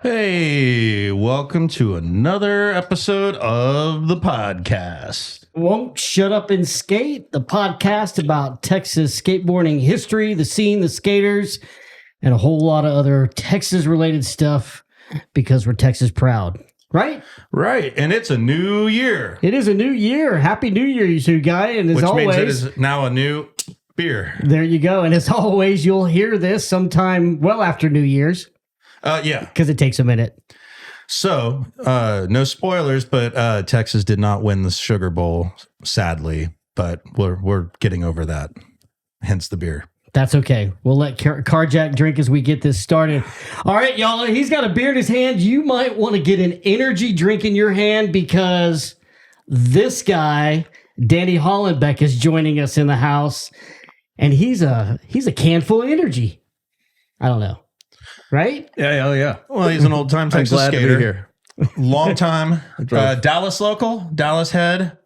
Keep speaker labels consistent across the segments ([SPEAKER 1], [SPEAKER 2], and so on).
[SPEAKER 1] Hey, welcome to another episode of the podcast.
[SPEAKER 2] Won't Shut Up and Skate, the podcast about Texas skateboarding history, the scene, the skaters, and a whole lot of other Texas-related stuff because we're Texas proud. Right?
[SPEAKER 1] Right, and it's a new year.
[SPEAKER 2] It is a new year. Happy New Year, you two guys. And as always,
[SPEAKER 1] means it is now a new beer.
[SPEAKER 2] There you go. And as always, you'll hear this sometime well after New Year's.
[SPEAKER 1] Yeah.
[SPEAKER 2] Because it takes a minute.
[SPEAKER 1] So, no spoilers, but Texas did not win the Sugar Bowl, sadly. But we're getting over that. Hence the beer.
[SPEAKER 2] That's okay. We'll let Carjack drink as we get this started. All right, y'all. He's got a beer in his hand. You might want to get an energy drink in your hand because this guy, Danny Hollenbeck, is joining us in the house, and he's a can full of energy. I don't know. Right?
[SPEAKER 3] Yeah, yeah.
[SPEAKER 1] Well, he's an old-time Texas
[SPEAKER 3] glad
[SPEAKER 1] skater.
[SPEAKER 3] to be here.
[SPEAKER 1] Long time. Dallas local, Dallas head.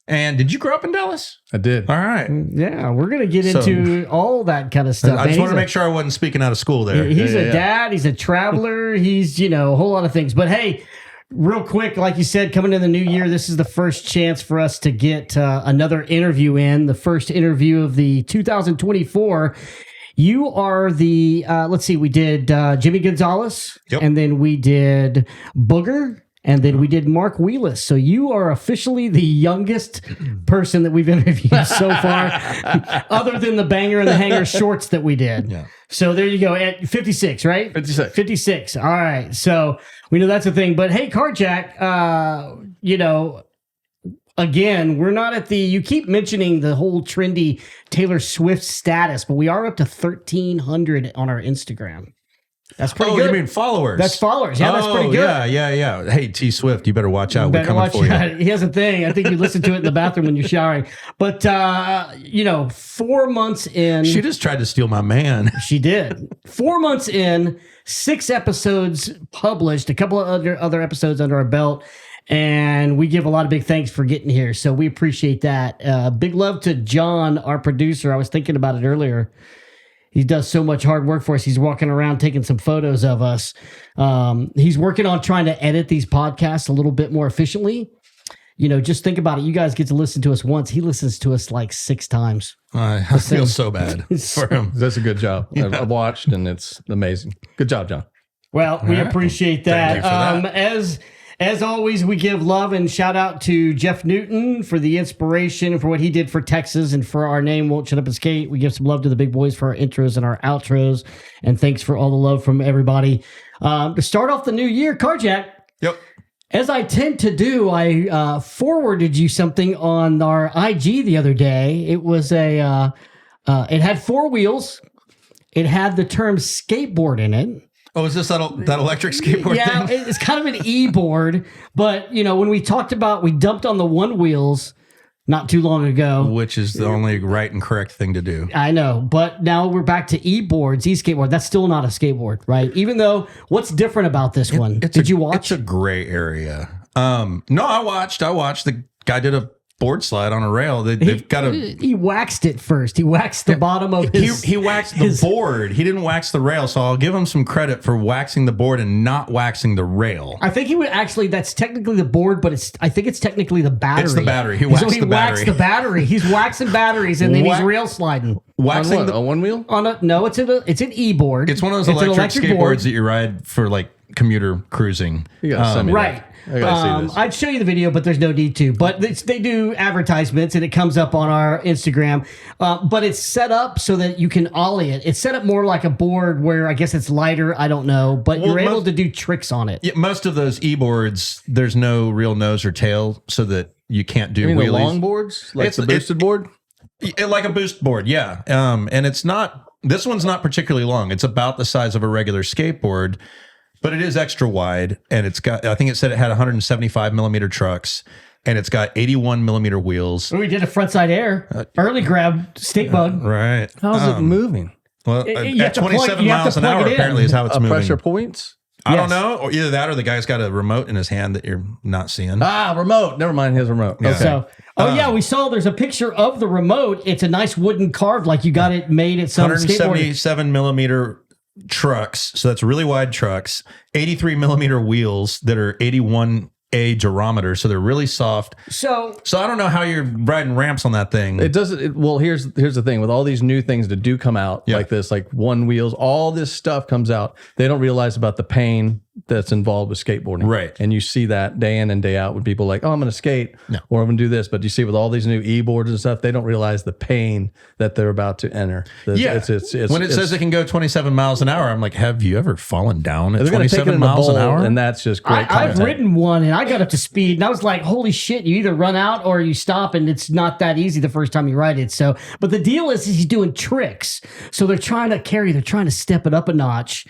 [SPEAKER 1] And did you grow up in Dallas?
[SPEAKER 3] I did.
[SPEAKER 1] All right.
[SPEAKER 2] Yeah, we're going to get into all that kind of stuff.
[SPEAKER 1] I just want to make sure I wasn't speaking out of school there.
[SPEAKER 2] He's a dad. He's a traveler. He's, a whole lot of things. But hey, real quick, like you said, coming in the new year, this is the first chance for us to get another interview in, the first interview of the 2024. You are the, let's see, we did Jimmy Gonzalez, and then we did Booger, and then we did Mark Wheelis. So you are officially the youngest person that we've interviewed so far, other than the Banger and the Hanger shorts that we did. Yeah. So there you go, at 56, right? 56. All right. So we know that's a thing. But hey, Carjack, again, we're not at you keep mentioning the whole trendy Taylor Swift status, but we are up to 1,300 on our Instagram. That's pretty good.
[SPEAKER 1] You mean followers?
[SPEAKER 2] That's followers. Yeah, that's pretty good.
[SPEAKER 1] Yeah. Hey, T Swift, you better watch out. We're coming for you.
[SPEAKER 2] He has a thing. I think you listen to it in the bathroom when you're showering. But, 4 months in.
[SPEAKER 1] She just tried to steal my man.
[SPEAKER 2] She did. 4 months in, 6 episodes published, a couple of other episodes under our belt. And we give a lot of big thanks for getting here. So we appreciate that. Big love to John, our producer. I was thinking about it earlier. He does so much hard work for us. He's walking around taking some photos of us. He's working on trying to edit these podcasts a little bit more efficiently. Just think about it. You guys get to listen to us once. He listens to us like 6 times.
[SPEAKER 1] I feel so bad for him.
[SPEAKER 3] That's a good job. I've watched, and it's amazing. Good job, John.
[SPEAKER 2] Well, we appreciate that.
[SPEAKER 1] Thank you for that.
[SPEAKER 2] As always, we give love and shout out to Jeff Newton for the inspiration for what he did for Texas and for our name, Won't Shut Up and Skate. We give some love to the big boys for our intros and our outros. And thanks for all the love from everybody. To start off the new year, Carjack.
[SPEAKER 1] Yep.
[SPEAKER 2] As I tend to do, I forwarded you something on our IG the other day. It was it had 4 wheels. It had the term skateboard in it.
[SPEAKER 1] Oh, is this that electric skateboard
[SPEAKER 2] thing? Yeah, it's kind of an e-board. But, when we dumped on the one wheels not too long ago.
[SPEAKER 1] Which is the only right and correct thing to do.
[SPEAKER 2] I know. But now we're back to e-boards, e-skateboard. That's still not a skateboard, right? Even though, what's different about this one? Did you watch?
[SPEAKER 1] It's a gray area. No, I watched. The guy did a board slide on a rail. He
[SPEAKER 2] waxed it first. He waxed the bottom of his.
[SPEAKER 1] He waxed the board. He didn't wax the rail. So I'll give him some credit for waxing the board and not waxing the rail.
[SPEAKER 2] I think he would actually. That's technically the board, but I think it's technically the battery.
[SPEAKER 1] It's the battery. He waxed the battery.
[SPEAKER 2] Waxed the battery. He's waxing batteries and then he's rail sliding.
[SPEAKER 3] Waxing on one wheel?
[SPEAKER 2] No, it's an e-board.
[SPEAKER 1] It's one of those electric skateboards that you ride for like commuter cruising.
[SPEAKER 3] You gotta send me
[SPEAKER 2] right.
[SPEAKER 3] that. I gotta see this.
[SPEAKER 2] I'd show you the video, but there's no need to. But they do advertisements, and it comes up on our Instagram. But it's set up so that you can ollie it. It's set up more like a board where I guess it's lighter. I don't know, but you're able to do tricks on it.
[SPEAKER 1] Yeah, most of those e-boards, there's no real nose or tail, so that you can't do wheelies.
[SPEAKER 3] The long boards, like the boosted board,
[SPEAKER 1] like a boost board. Yeah, and it's not. This one's not particularly long. It's about the size of a regular skateboard. But it is extra wide, and it's got, I think it said it had 175 millimeter trucks, and it's got 81 millimeter wheels.
[SPEAKER 2] We did a frontside air, early grab, stick bug.
[SPEAKER 1] Right.
[SPEAKER 3] How's it moving?
[SPEAKER 1] Well, at 27 miles an hour, apparently, is how it's moving.
[SPEAKER 3] Pressure points?
[SPEAKER 1] I don't know. Or either that or the guy's got a remote in his hand that you're not seeing.
[SPEAKER 3] Remote. Never mind his remote.
[SPEAKER 1] Yeah.
[SPEAKER 3] Okay.
[SPEAKER 2] So, yeah, we saw there's a picture of the remote. It's a nice wooden carved, like you got it made at some
[SPEAKER 1] 177 millimeter trucks. So that's really wide trucks, 83 millimeter wheels that are 81A gerometer. So they're really soft.
[SPEAKER 2] So
[SPEAKER 1] I don't know how you're riding ramps on that thing.
[SPEAKER 3] It doesn't. Well, here's the thing with all these new things that do come out like this, like one wheels, all this stuff comes out. They don't realize about the pain that's involved with skateboarding,
[SPEAKER 1] Right.
[SPEAKER 3] And you see that day in and day out when people are like, oh, I'm going to skate or I'm going to do this. But you see with all these new e-boards and stuff, they don't realize the pain that they're about to enter. It's
[SPEAKER 1] when it says it can go 27 miles an hour, I'm like, have you ever fallen down at
[SPEAKER 3] they're going to take it
[SPEAKER 1] 27
[SPEAKER 3] in a
[SPEAKER 1] miles
[SPEAKER 3] bowl,
[SPEAKER 1] an hour?
[SPEAKER 3] and that's just great.
[SPEAKER 2] I've ridden one and I got up to speed and I was like, holy shit, you either run out or you stop, and it's not that easy the first time you ride it. So, but the deal is he's doing tricks. So they're trying to step it up a notch.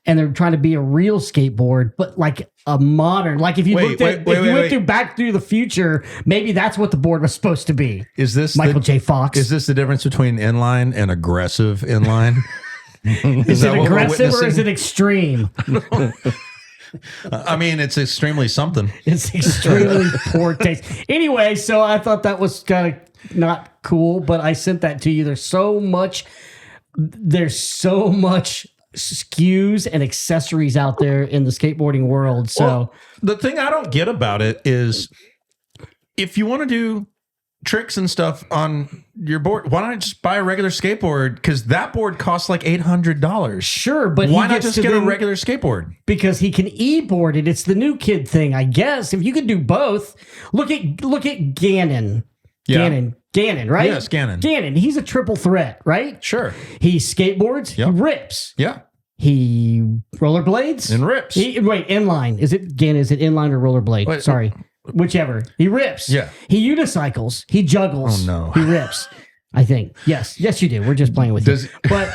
[SPEAKER 2] And they're trying to be a real skateboard, but like a modern. Like if you went through Back to the Future, maybe that's what the board was supposed to be.
[SPEAKER 1] Is this
[SPEAKER 2] Michael J. Fox?
[SPEAKER 1] Is this the difference between inline and aggressive inline?
[SPEAKER 2] Is it aggressive or is it extreme?
[SPEAKER 1] I mean, it's extremely something.
[SPEAKER 2] It's extremely poor taste. Anyway, so I thought that was kind of not cool, but I sent that to you. There's so much SKUs and accessories out there in the skateboarding world. So
[SPEAKER 1] well, the thing I don't get about it is if you want to do tricks and stuff on your board, why not just buy a regular skateboard? Because that board costs like $800.
[SPEAKER 2] Sure, but
[SPEAKER 1] why not just get a regular skateboard?
[SPEAKER 2] Because he can e-board it. It's the new kid thing, I guess. If you could do both, look at Gannon.
[SPEAKER 1] Yeah.
[SPEAKER 2] Gannon, right?
[SPEAKER 1] Yes, Gannon.
[SPEAKER 2] Gannon, he's a triple threat, right?
[SPEAKER 1] Sure.
[SPEAKER 2] He skateboards, he rips.
[SPEAKER 1] Yeah.
[SPEAKER 2] He rollerblades
[SPEAKER 1] and rips.
[SPEAKER 2] Inline. Is it inline or rollerblade?
[SPEAKER 1] Wait,
[SPEAKER 2] Sorry. Whichever. He rips.
[SPEAKER 1] Yeah.
[SPEAKER 2] He unicycles. He juggles.
[SPEAKER 1] Oh, no.
[SPEAKER 2] He rips. I think. Yes, you do. We're just playing with you. But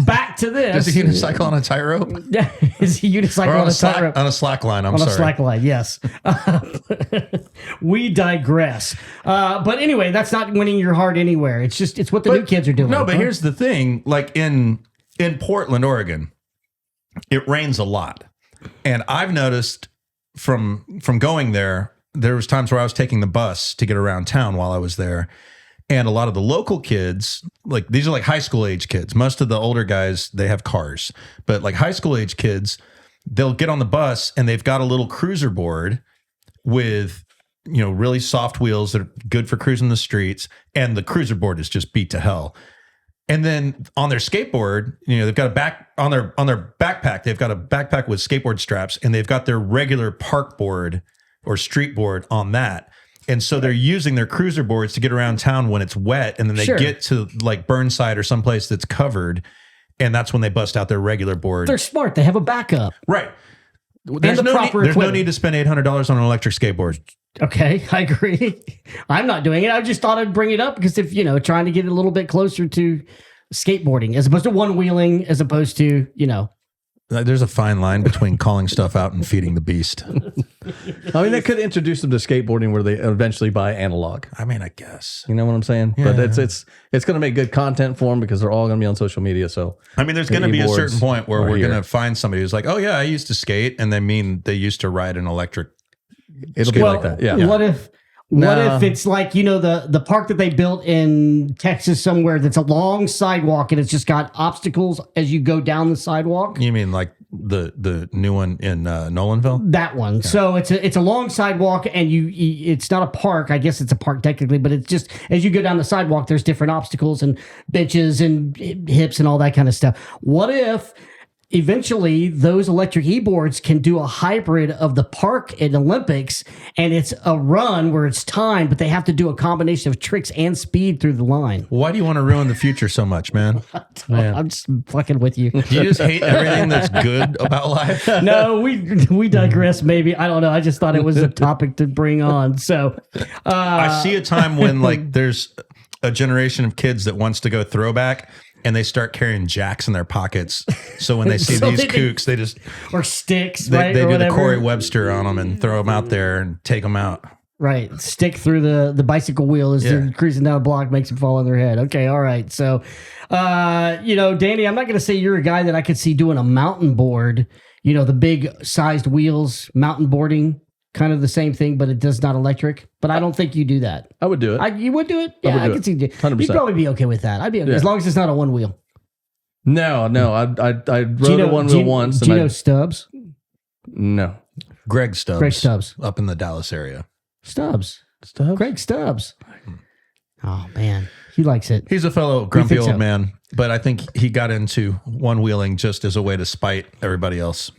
[SPEAKER 2] back to this.
[SPEAKER 1] Does he unicycle on a tightrope?
[SPEAKER 2] Is he unicycle on a tightrope?
[SPEAKER 1] On a slack line,
[SPEAKER 2] on a slack line, yes. We digress. But anyway, that's not winning your heart anywhere. It's what the new kids are doing.
[SPEAKER 1] No, but here's the thing. Like in Portland, Oregon, it rains a lot. And I've noticed from going there was times where I was taking the bus to get around town while I was there. And a lot of the local kids, like these are like high school age kids. Most of the older guys, they have cars. But like high school age kids, they'll get on the bus and they've got a little cruiser board with, really soft wheels that are good for cruising the streets. And the cruiser board is just beat to hell. And then on their skateboard, they've got on their backpack, they've got a backpack with skateboard straps, and they've got their regular park board or street board on that. And so they're using their cruiser boards to get around town when it's wet, and then they get to like Burnside or someplace that's covered, and that's when they bust out their regular board.
[SPEAKER 2] They're smart. They have a backup.
[SPEAKER 1] Right. There's no need to spend $800 on an electric skateboard.
[SPEAKER 2] Okay, I agree. I'm not doing it. I just thought I'd bring it up because if, trying to get a little bit closer to skateboarding as opposed to one-wheeling, as opposed to,
[SPEAKER 1] There's a fine line between calling stuff out and feeding the beast.
[SPEAKER 3] I mean, they could introduce them to skateboarding where they eventually buy analog.
[SPEAKER 1] I mean, I guess.
[SPEAKER 3] You know what I'm saying?
[SPEAKER 1] Yeah.
[SPEAKER 3] But it's going to make good content for them because they're all going to be on social media. So
[SPEAKER 1] I mean, there's going to be a certain point where we're going to find somebody who's like, oh yeah, I used to skate, and they mean they used to ride an electric.
[SPEAKER 3] It'll be like that. Yeah.
[SPEAKER 2] What if it's like, the park that they built in Texas somewhere that's a long sidewalk and it's just got obstacles as you go down the sidewalk?
[SPEAKER 1] You mean like the new one in Nolanville?
[SPEAKER 2] That one. Yeah. So it's a long sidewalk and it's not a park. I guess it's a park technically, but it's just as you go down the sidewalk, there's different obstacles and benches and hips and all that kind of stuff. What if eventually those electric e-boards can do a hybrid of the park and Olympics, and it's a run where it's timed, but they have to do a combination of tricks and speed through the line?
[SPEAKER 1] Why do you want to ruin the future so much, man?
[SPEAKER 2] I'm just fucking with you.
[SPEAKER 1] Do you just hate everything that's good about life?
[SPEAKER 2] No, we digress. Maybe, I don't know. I just thought it was a topic to bring on. So
[SPEAKER 1] I see a time when like there's a generation of kids that wants to go throwback, and they start carrying jacks in their pockets. So when they see these kooks, they just...
[SPEAKER 2] Or sticks,
[SPEAKER 1] they,
[SPEAKER 2] right?
[SPEAKER 1] They
[SPEAKER 2] or
[SPEAKER 1] do
[SPEAKER 2] whatever.
[SPEAKER 1] the Corey Webster on them and throw them out there and take them out.
[SPEAKER 2] Right. Stick through the bicycle wheel as they're cruising down a block, makes them fall on their head. Okay, all right. So, Danny, I'm not going to say you're a guy that I could see doing a mountain board, the big sized wheels, mountain boarding. Kind of the same thing, but it does not electric. But I don't think you do that.
[SPEAKER 3] I would do it.
[SPEAKER 2] You would do it? Yeah, I could see.
[SPEAKER 3] 100%.
[SPEAKER 2] You'd probably be okay with that. I'd be okay, as long as it's not a one wheel.
[SPEAKER 3] No. I rode a one wheel once.
[SPEAKER 2] Gino Stubbs.
[SPEAKER 3] No.
[SPEAKER 1] Greg Stubbs.
[SPEAKER 2] Greg Stubbs.
[SPEAKER 1] Up in the Dallas area.
[SPEAKER 2] Stubbs. Greg Stubbs. Oh, man. He likes it.
[SPEAKER 1] He's a fellow grumpy
[SPEAKER 2] think
[SPEAKER 1] old
[SPEAKER 2] so?
[SPEAKER 1] man, but I think he got into one wheeling just as a way to spite everybody else.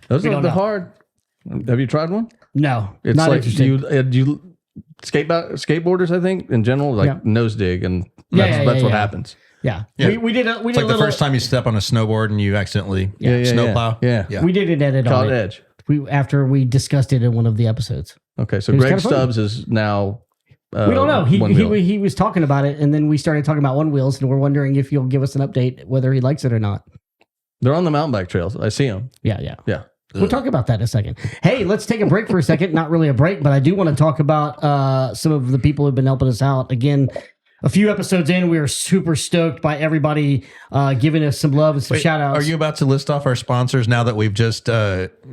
[SPEAKER 3] Those
[SPEAKER 2] We
[SPEAKER 3] are
[SPEAKER 2] don't
[SPEAKER 3] the
[SPEAKER 2] know.
[SPEAKER 3] hard. Have you tried one?
[SPEAKER 2] No.
[SPEAKER 3] It's
[SPEAKER 2] not
[SPEAKER 3] like
[SPEAKER 2] interested.
[SPEAKER 3] you skateboarders, I think, in general, like
[SPEAKER 2] Yeah.
[SPEAKER 3] nose dig, and
[SPEAKER 2] Yeah,
[SPEAKER 3] that's,
[SPEAKER 2] yeah,
[SPEAKER 3] that's
[SPEAKER 2] yeah,
[SPEAKER 3] what
[SPEAKER 2] yeah.
[SPEAKER 3] happens.
[SPEAKER 2] Yeah.
[SPEAKER 1] Yeah.
[SPEAKER 2] We did a
[SPEAKER 1] It's like the first time you step on a snowboard and you accidentally snowplow.
[SPEAKER 3] Yeah.
[SPEAKER 2] We did an edit
[SPEAKER 3] Caught
[SPEAKER 2] on it.
[SPEAKER 3] edge.
[SPEAKER 2] After we discussed it in one of the episodes.
[SPEAKER 3] Okay, so
[SPEAKER 2] It was
[SPEAKER 3] Greg
[SPEAKER 2] kinda fun.
[SPEAKER 3] Stubbs is now.
[SPEAKER 2] We don't know.
[SPEAKER 3] one wheel.
[SPEAKER 2] He was talking about it, and then we started talking about one wheels, and we're wondering if you'll give us an update whether he likes it or not.
[SPEAKER 3] They're on the mountain bike trails. I see them.
[SPEAKER 2] Yeah.
[SPEAKER 3] Yeah.
[SPEAKER 2] We'll talk about that in a second. Hey, let's take a break for a second. Not really a break, but I do want to talk about some of the people who've been helping us out. Again, a few episodes in, we are super stoked by everybody giving us some love and some shout outs.
[SPEAKER 1] Are you about to list off our sponsors now that we've just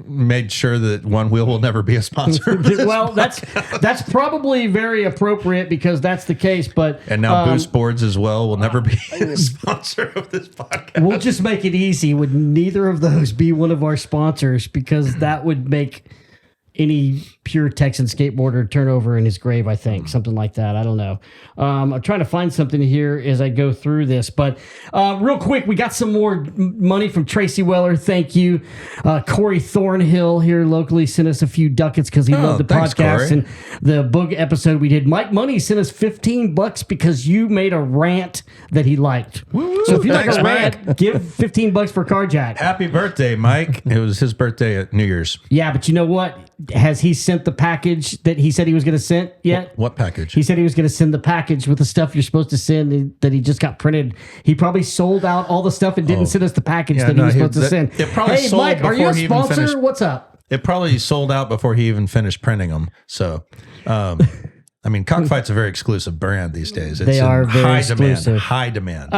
[SPEAKER 1] made sure that One Wheel will never be a sponsor?
[SPEAKER 2] Well, that's probably very appropriate because that's the case. But
[SPEAKER 1] And now Boost Boards as well will never be a sponsor of this podcast.
[SPEAKER 2] we'll just make it easy. Would neither of those be one of our sponsors? Because that would make any pure Texan skateboarder turn over in his grave, I think. Something like that. I don't know. I'm trying to find something here as I go through this. But real quick, we got some more money from Tracy Weller. Thank you. Corey Thornhill here locally sent us a few ducats because he loved the
[SPEAKER 1] thanks,
[SPEAKER 2] podcast
[SPEAKER 1] Corey.
[SPEAKER 2] and the Boog episode we did. Mike Money sent us $15 because you made a rant that he liked. So if you like
[SPEAKER 1] Thanks,
[SPEAKER 2] a rant, give $15 for Carjack.
[SPEAKER 1] Happy birthday, Mike. It was his birthday at New Year's.
[SPEAKER 2] Yeah, but you know what? Has he sent the package that he said he was going to send yet?
[SPEAKER 1] What package?
[SPEAKER 2] He said he was going to send the package with the stuff you're supposed to send that he just got printed. He probably sold out all the stuff and didn't send us the package that he was supposed to send.
[SPEAKER 1] It probably
[SPEAKER 2] Hey,
[SPEAKER 1] sold
[SPEAKER 2] Mike, are you
[SPEAKER 1] before
[SPEAKER 2] a
[SPEAKER 1] he even
[SPEAKER 2] sponsor?
[SPEAKER 1] finished.
[SPEAKER 2] What's up?
[SPEAKER 1] It probably sold out before he even finished printing them. So, I mean, Cockfight's a very exclusive brand these days. It's
[SPEAKER 2] They are
[SPEAKER 1] in
[SPEAKER 2] very
[SPEAKER 1] high
[SPEAKER 2] exclusive.
[SPEAKER 1] demand. High demand.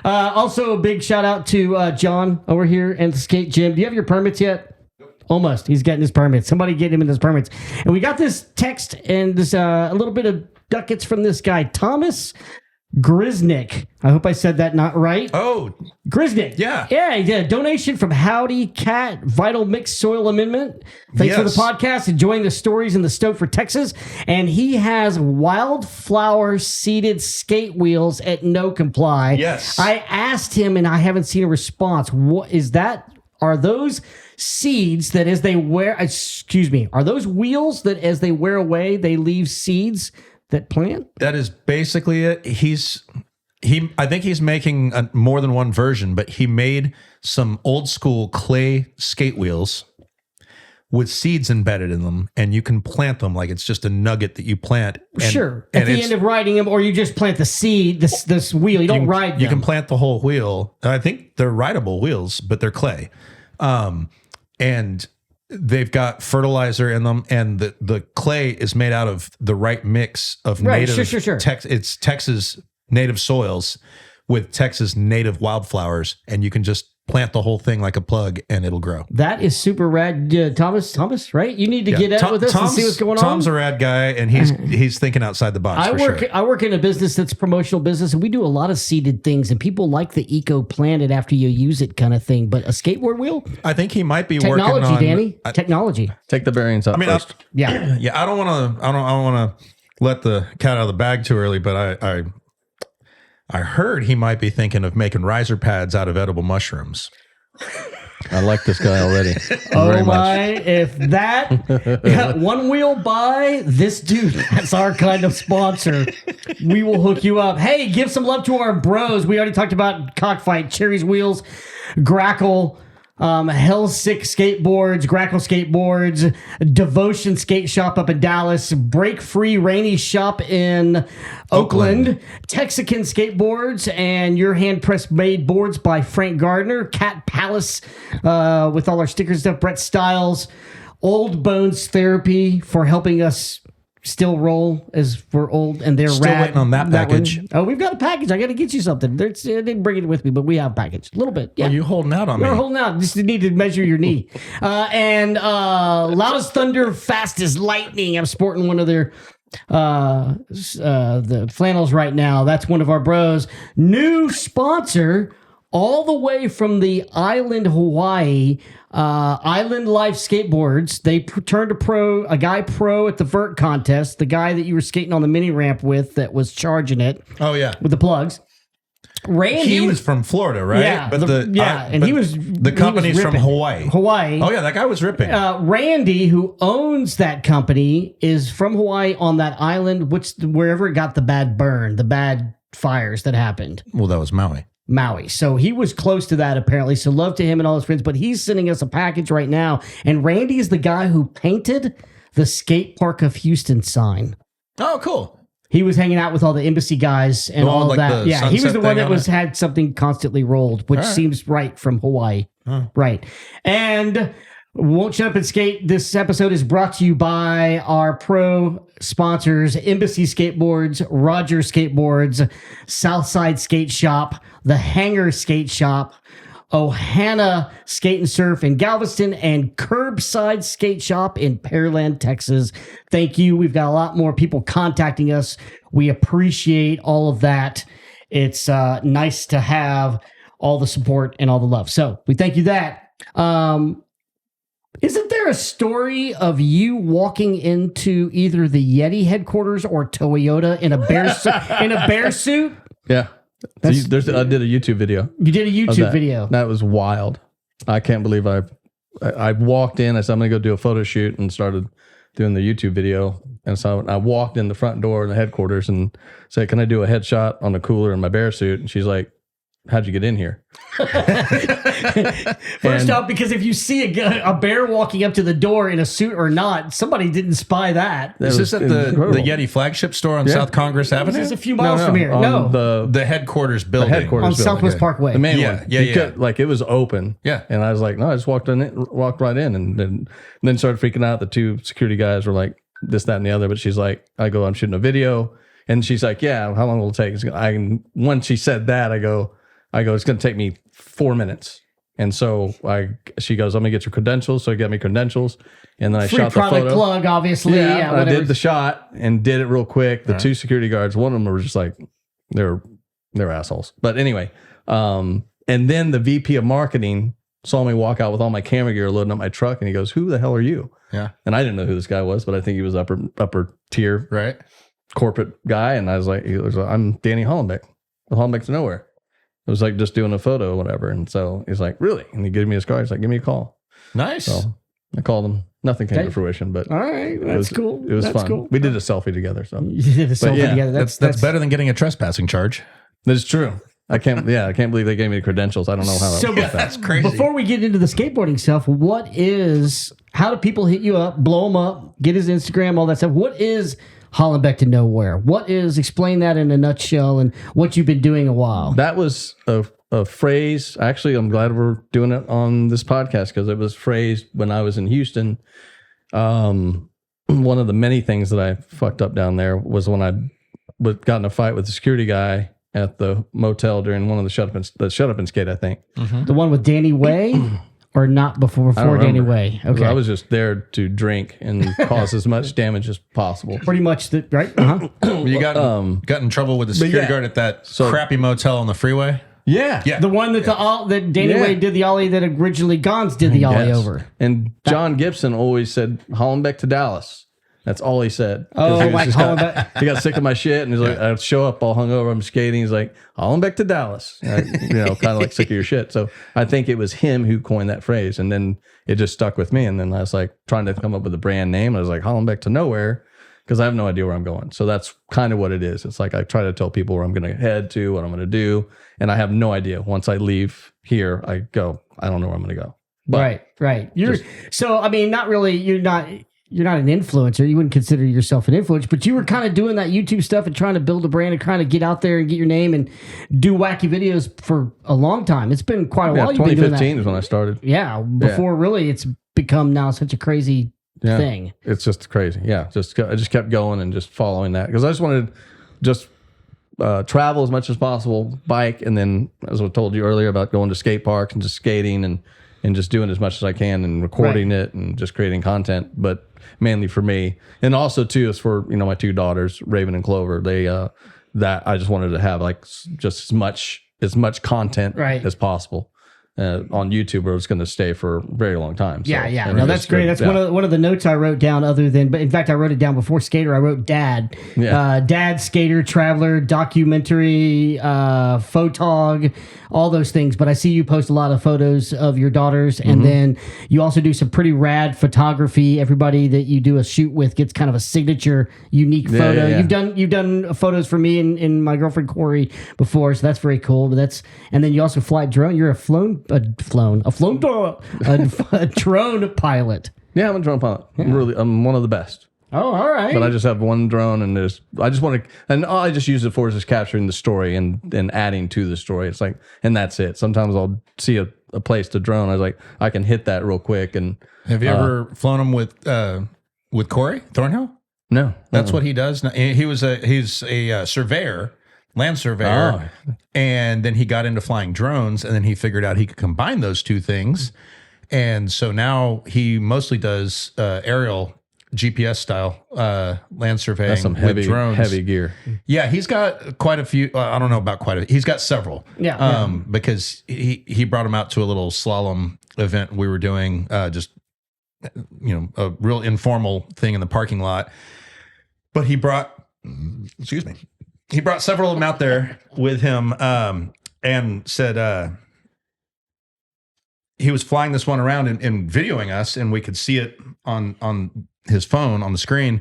[SPEAKER 2] Also, a big shout out to John over here and the skate gym. Do you have your permits yet? Almost. He's getting his permits. Somebody get him in his permits. And we got this text and this a little bit of ducats from this guy, Thomas Grisnick. I hope I said that not right.
[SPEAKER 1] Oh,
[SPEAKER 2] Grisnick.
[SPEAKER 1] Yeah.
[SPEAKER 2] Yeah, he did a donation from Howdy Cat Vital Mixed Soil Amendment. Thanks for the
[SPEAKER 1] Yes.
[SPEAKER 2] podcast, enjoying the stories in the Stoke for Texas. And he has wildflower seeded skate wheels at No Comply.
[SPEAKER 1] Yes.
[SPEAKER 2] I asked him and I haven't seen a response. What is that? Are those seeds that as they wear, are those wheels that as they wear away, they leave seeds that plant?
[SPEAKER 1] that is basically it. I think he's making more than one version, but he made some old school clay skate wheels with seeds embedded in them, and you can plant them like it's just a nugget that you plant. And,
[SPEAKER 2] Sure.
[SPEAKER 1] and
[SPEAKER 2] At the
[SPEAKER 1] it's-
[SPEAKER 2] end of riding them, or you just plant the seed, this wheel. You don't ride them.
[SPEAKER 1] You can plant the whole wheel. I think they're rideable wheels, but they're clay. And they've got fertilizer in them, and the clay is made out of the right mix of
[SPEAKER 2] Right,
[SPEAKER 1] native
[SPEAKER 2] sure.
[SPEAKER 1] it's Texas native soils with Texas native wildflowers, and you can just plant the whole thing like a plug and it'll grow.
[SPEAKER 2] That is super rad. Thomas, right? You need to get out with us and see what's going on.
[SPEAKER 1] Tom's a rad guy, and he's thinking outside the box.
[SPEAKER 2] I work in a business that's a promotional business, and we do a lot of seeded things, and people like the eco planet after you use it kind of thing. But a skateboard wheel,
[SPEAKER 1] I think he might be
[SPEAKER 2] technology,
[SPEAKER 1] working on
[SPEAKER 2] Danny, technology.
[SPEAKER 3] Take the bearings out first.
[SPEAKER 2] Yeah,
[SPEAKER 1] Yeah, I don't want to let the cat out of the bag too early, but I heard he might be thinking of making riser pads out of edible mushrooms.
[SPEAKER 3] I like this guy already.
[SPEAKER 2] Oh
[SPEAKER 3] Very much.
[SPEAKER 2] my! If that one wheel buy this dude, that's our kind of sponsor. We will hook you up. Hey, give some love to our bros. We already talked about Cockfight, Cherry's Wheels, Grackle, Hell Sick Skateboards, Grackle Skateboards, Devotion Skate Shop up in Dallas, Break Free Rainy Shop in Oakland, Texican Skateboards, and your hand press made boards by Frank Gardner, Cat Palace with all our stickers stuff, Brett Stiles, Old Bones Therapy for helping us still roll as we're old, and they're
[SPEAKER 1] Still
[SPEAKER 2] rad.
[SPEAKER 1] waiting on that package.
[SPEAKER 2] one. Oh, we've got a package. I got to get you something. I didn't bring it with me, but we have a package. A little bit. Yeah.
[SPEAKER 1] Are you holding out on me?
[SPEAKER 2] We're holding out. Just need to measure your knee. And loud as thunder, fast as lightning. I'm sporting one of their the flannels right now. That's one of our bros. New sponsor all the way from the island Hawaii. Island Life Skateboards. They turned a guy pro at the vert contest, the guy that you were skating on the mini ramp with that was charging it.
[SPEAKER 1] Oh yeah,
[SPEAKER 2] with the plugs. Randy,
[SPEAKER 1] he was from Florida, right?
[SPEAKER 2] Yeah,
[SPEAKER 1] but the company's from Hawaii.
[SPEAKER 2] Hawaii.
[SPEAKER 1] Oh yeah, that guy was ripping.
[SPEAKER 2] Randy, who owns that company, is from Hawaii on that island, wherever it got the bad burn, the bad fires that happened.
[SPEAKER 1] Well, that was Maui.
[SPEAKER 2] So he was close to that apparently. So love to him and all his friends. But he's sending us a package right now, and Randy is the guy who painted the Skate Park of Houston sign.
[SPEAKER 1] Oh, cool.
[SPEAKER 2] He was hanging out with all the embassy guys and all
[SPEAKER 1] like
[SPEAKER 2] that. Yeah, he was the one that had something constantly rolled, which seems right from Hawaii. Right. And won't shut up and skate. This episode is brought to you by our pro sponsors, Embassy Skateboards, Roger Skateboards, Southside Skate Shop, The Hangar Skate Shop, Ohana Skate and Surf in Galveston, and Curbside Skate Shop in Pearland, Texas. Thank you. We've got a lot more people contacting us. We appreciate all of that. It's nice to have all the support and all the love. So we thank you that. Isn't there a story of you walking into either the Yeti headquarters or Toyota in a bear suit?
[SPEAKER 3] Yeah. I did a YouTube video.
[SPEAKER 2] You did a YouTube video.
[SPEAKER 3] That was wild. I can't believe I walked in. I said, I'm going to go do a photo shoot, and started doing the YouTube video. And so I walked in the front door in the headquarters and said, can I do a headshot on the cooler in my bear suit? And she's like, how'd you get in here?
[SPEAKER 2] First off, because if you see a bear walking up to the door in a suit or not, somebody didn't spy that.
[SPEAKER 1] Is this at the Yeti flagship store on South Congress Avenue?
[SPEAKER 2] This is a few miles from here.
[SPEAKER 1] The headquarters building.
[SPEAKER 2] On Southwest Parkway.
[SPEAKER 3] The main one. Yeah. Like, it was open.
[SPEAKER 1] Yeah.
[SPEAKER 3] And I was like, no, I just walked right in, and then started freaking out. The two security guys were like, this, that, and the other. But she's like, I'm shooting a video. And she's like, yeah, how long will it take? Once she said that, I go, it's going to take me 4 minutes. And so she goes, I'm going to get your credentials. So he got me credentials. And then I shot the photo. Free product
[SPEAKER 2] plug, obviously.
[SPEAKER 3] Yeah, I did the shot and did it real quick. The two security guards, one of them were just like, they're assholes. But anyway, and then the VP of marketing saw me walk out with all my camera gear loading up my truck. And he goes, who the hell are you?
[SPEAKER 1] Yeah.
[SPEAKER 3] And I didn't know who this guy was, but I think he was upper tier corporate guy. And I was like, I'm Danny Hollenbeck with Hollenbeck to Nowhere. It was like just doing a photo or whatever. And so he's like, really? And he gave me his card. He's like, give me a call.
[SPEAKER 1] Nice.
[SPEAKER 3] So I called him. Nothing came to fruition, but
[SPEAKER 2] all right, that's cool.
[SPEAKER 3] It was
[SPEAKER 2] that's
[SPEAKER 3] fun.
[SPEAKER 2] Cool.
[SPEAKER 3] We did a selfie together. So
[SPEAKER 2] you did a selfie together.
[SPEAKER 1] That's better than getting a trespassing charge.
[SPEAKER 3] That's true. I can't believe they gave me the credentials. I don't know how
[SPEAKER 1] that's crazy.
[SPEAKER 2] Before we get into the skateboarding stuff, how do people hit you up, blow him up, get his Instagram, all that stuff? What is Hollenbeck to Nowhere? Explain that in a nutshell and what you've been doing a while.
[SPEAKER 3] That was a phrase. Actually, I'm glad we're doing it on this podcast because it was phrased when I was in Houston. One of the many things that I fucked up down there was when I got in a fight with the security guy at the motel during one of the shut up and skate, I think.
[SPEAKER 2] Mm-hmm. The one with Danny Way? Or not before Danny Way? Okay.
[SPEAKER 3] I was just there to drink and cause as much damage as possible.
[SPEAKER 2] Pretty much, right? Uh-huh.
[SPEAKER 1] You got in trouble with the security guard at that crappy motel on the freeway?
[SPEAKER 3] Yeah.
[SPEAKER 2] The one that that Danny Way did the ollie that originally Gons did the ollie over.
[SPEAKER 3] And John Gibson always said, Hollenbeck to Dallas. That's all he said.
[SPEAKER 2] Oh, like Hollenbeck.
[SPEAKER 3] He got sick of my shit, and he's like, I'd show up all hungover, I'm skating. He's like, Hollenbeck to Dallas. Kind of like sick of your shit. So I think it was him who coined that phrase, and then it just stuck with me. And then I was like trying to come up with a brand name. I was like, Hollenbeck to Nowhere, because I have no idea where I'm going. So that's kind of what it is. It's like I try to tell people where I'm going to head to, what I'm going to do, and I have no idea. Once I leave here, I don't know where I'm going to go. But
[SPEAKER 2] right. You're not an influencer. You wouldn't consider yourself an influencer, but you were kind of doing that YouTube stuff and trying to build a brand and trying to get out there and get your name and do wacky videos for a long time. It's been quite a while.
[SPEAKER 3] 2015 is when I started.
[SPEAKER 2] Yeah. Before really it's become now such a crazy thing.
[SPEAKER 3] It's just crazy. Yeah. I just kept going and just following that because I just wanted to travel as much as possible, bike. And then as I told you earlier about going to skate parks and just skating and and just doing as much as I can and recording it and just creating content. But mainly for me, and also too is for my 2 daughters, Raven and Clover. They that I just wanted to have like just as much content as possible. On YouTube, where it's going to stay for a very long time. So,
[SPEAKER 2] Yeah. No, that's great. That's one of the notes I wrote down. But in fact, I wrote it down before skater. I wrote dad, dad, skater, traveler, documentary, photog, all those things. But I see you post a lot of photos of your daughters, and then you also do some pretty rad photography. Everybody that you do a shoot with gets kind of a signature, unique photo. You've done photos for me and my girlfriend Corey before, so that's very cool. But and then you also fly drone. You're a drone pilot.
[SPEAKER 3] Yeah, I'm a drone pilot. I'm one of the best.
[SPEAKER 2] Oh, all right.
[SPEAKER 3] But I just have one drone, and I just want to, and all I just use it for is just capturing the story and adding to the story. It's like, and that's it. Sometimes I'll see a place to drone. I was like, I can hit that real quick. And
[SPEAKER 1] have you ever flown them with Corey Thornhill?
[SPEAKER 3] No,
[SPEAKER 1] that's what he does. He's a surveyor. Land surveyor, and then he got into flying drones, and then he figured out he could combine those two things, and so now he mostly does aerial GPS style land surveying.
[SPEAKER 3] That's some
[SPEAKER 1] with drones.
[SPEAKER 3] Heavy gear.
[SPEAKER 1] Yeah, he's got quite a few. I don't know about quite a. He's got several. Because he brought him out to a little slalom event we were doing, just a real informal thing in the parking lot, but he brought. Excuse me. He brought several of them out there with him and said he was flying this one around and videoing us, and we could see it on his phone on the screen.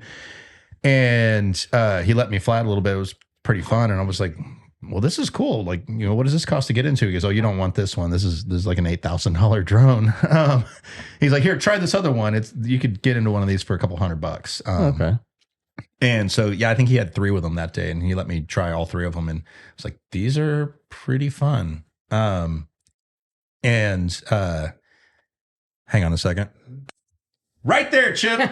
[SPEAKER 1] And he let me fly it a little bit. It was pretty fun. And I was like, well, this is cool. Like, what does this cost to get into? He goes, oh, you don't want this one. This is like an $8,000 drone. He's like, here, try this other one. You could get into one of these for a couple $100.
[SPEAKER 3] Okay.
[SPEAKER 1] And so, I think he had 3 with them that day, and he let me try all 3 of them. And I was like, these are pretty fun. Hang on a second. Right there, Chip.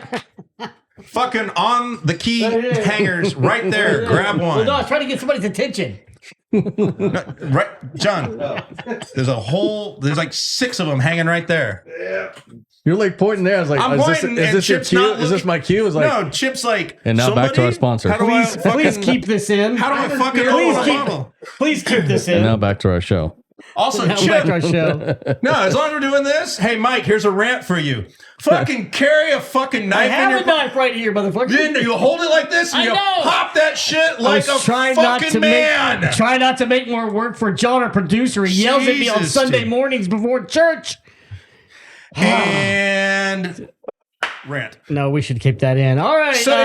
[SPEAKER 1] Fucking on the key hangers right there. Grab one.
[SPEAKER 2] Well, no, I was trying to get somebody's attention.
[SPEAKER 1] Right, John. There's like 6 of them hanging right there. Yeah.
[SPEAKER 3] You're like pointing there. I was like,
[SPEAKER 1] I'm pointing,
[SPEAKER 3] is this your cue? Is this my cue? Like,
[SPEAKER 1] no, Chip's like,
[SPEAKER 3] and now back to our sponsor.
[SPEAKER 2] Please keep this in.
[SPEAKER 1] How do I fucking open a bottle?
[SPEAKER 2] Please keep this in.
[SPEAKER 3] And now back to our show.
[SPEAKER 1] Also,
[SPEAKER 2] Chip. Back to our show.
[SPEAKER 1] No, as long as we're doing this, hey, Mike, here's a rant for you. Fucking carry a fucking knife
[SPEAKER 2] I have a knife right here, motherfucker.
[SPEAKER 1] Then you hold it like this and you pop that shit like a fucking man.
[SPEAKER 2] Try not to make more work for John, our producer. He yells at me on Sunday mornings before church.
[SPEAKER 1] And rant.
[SPEAKER 2] No, we should keep that in. All right.
[SPEAKER 1] So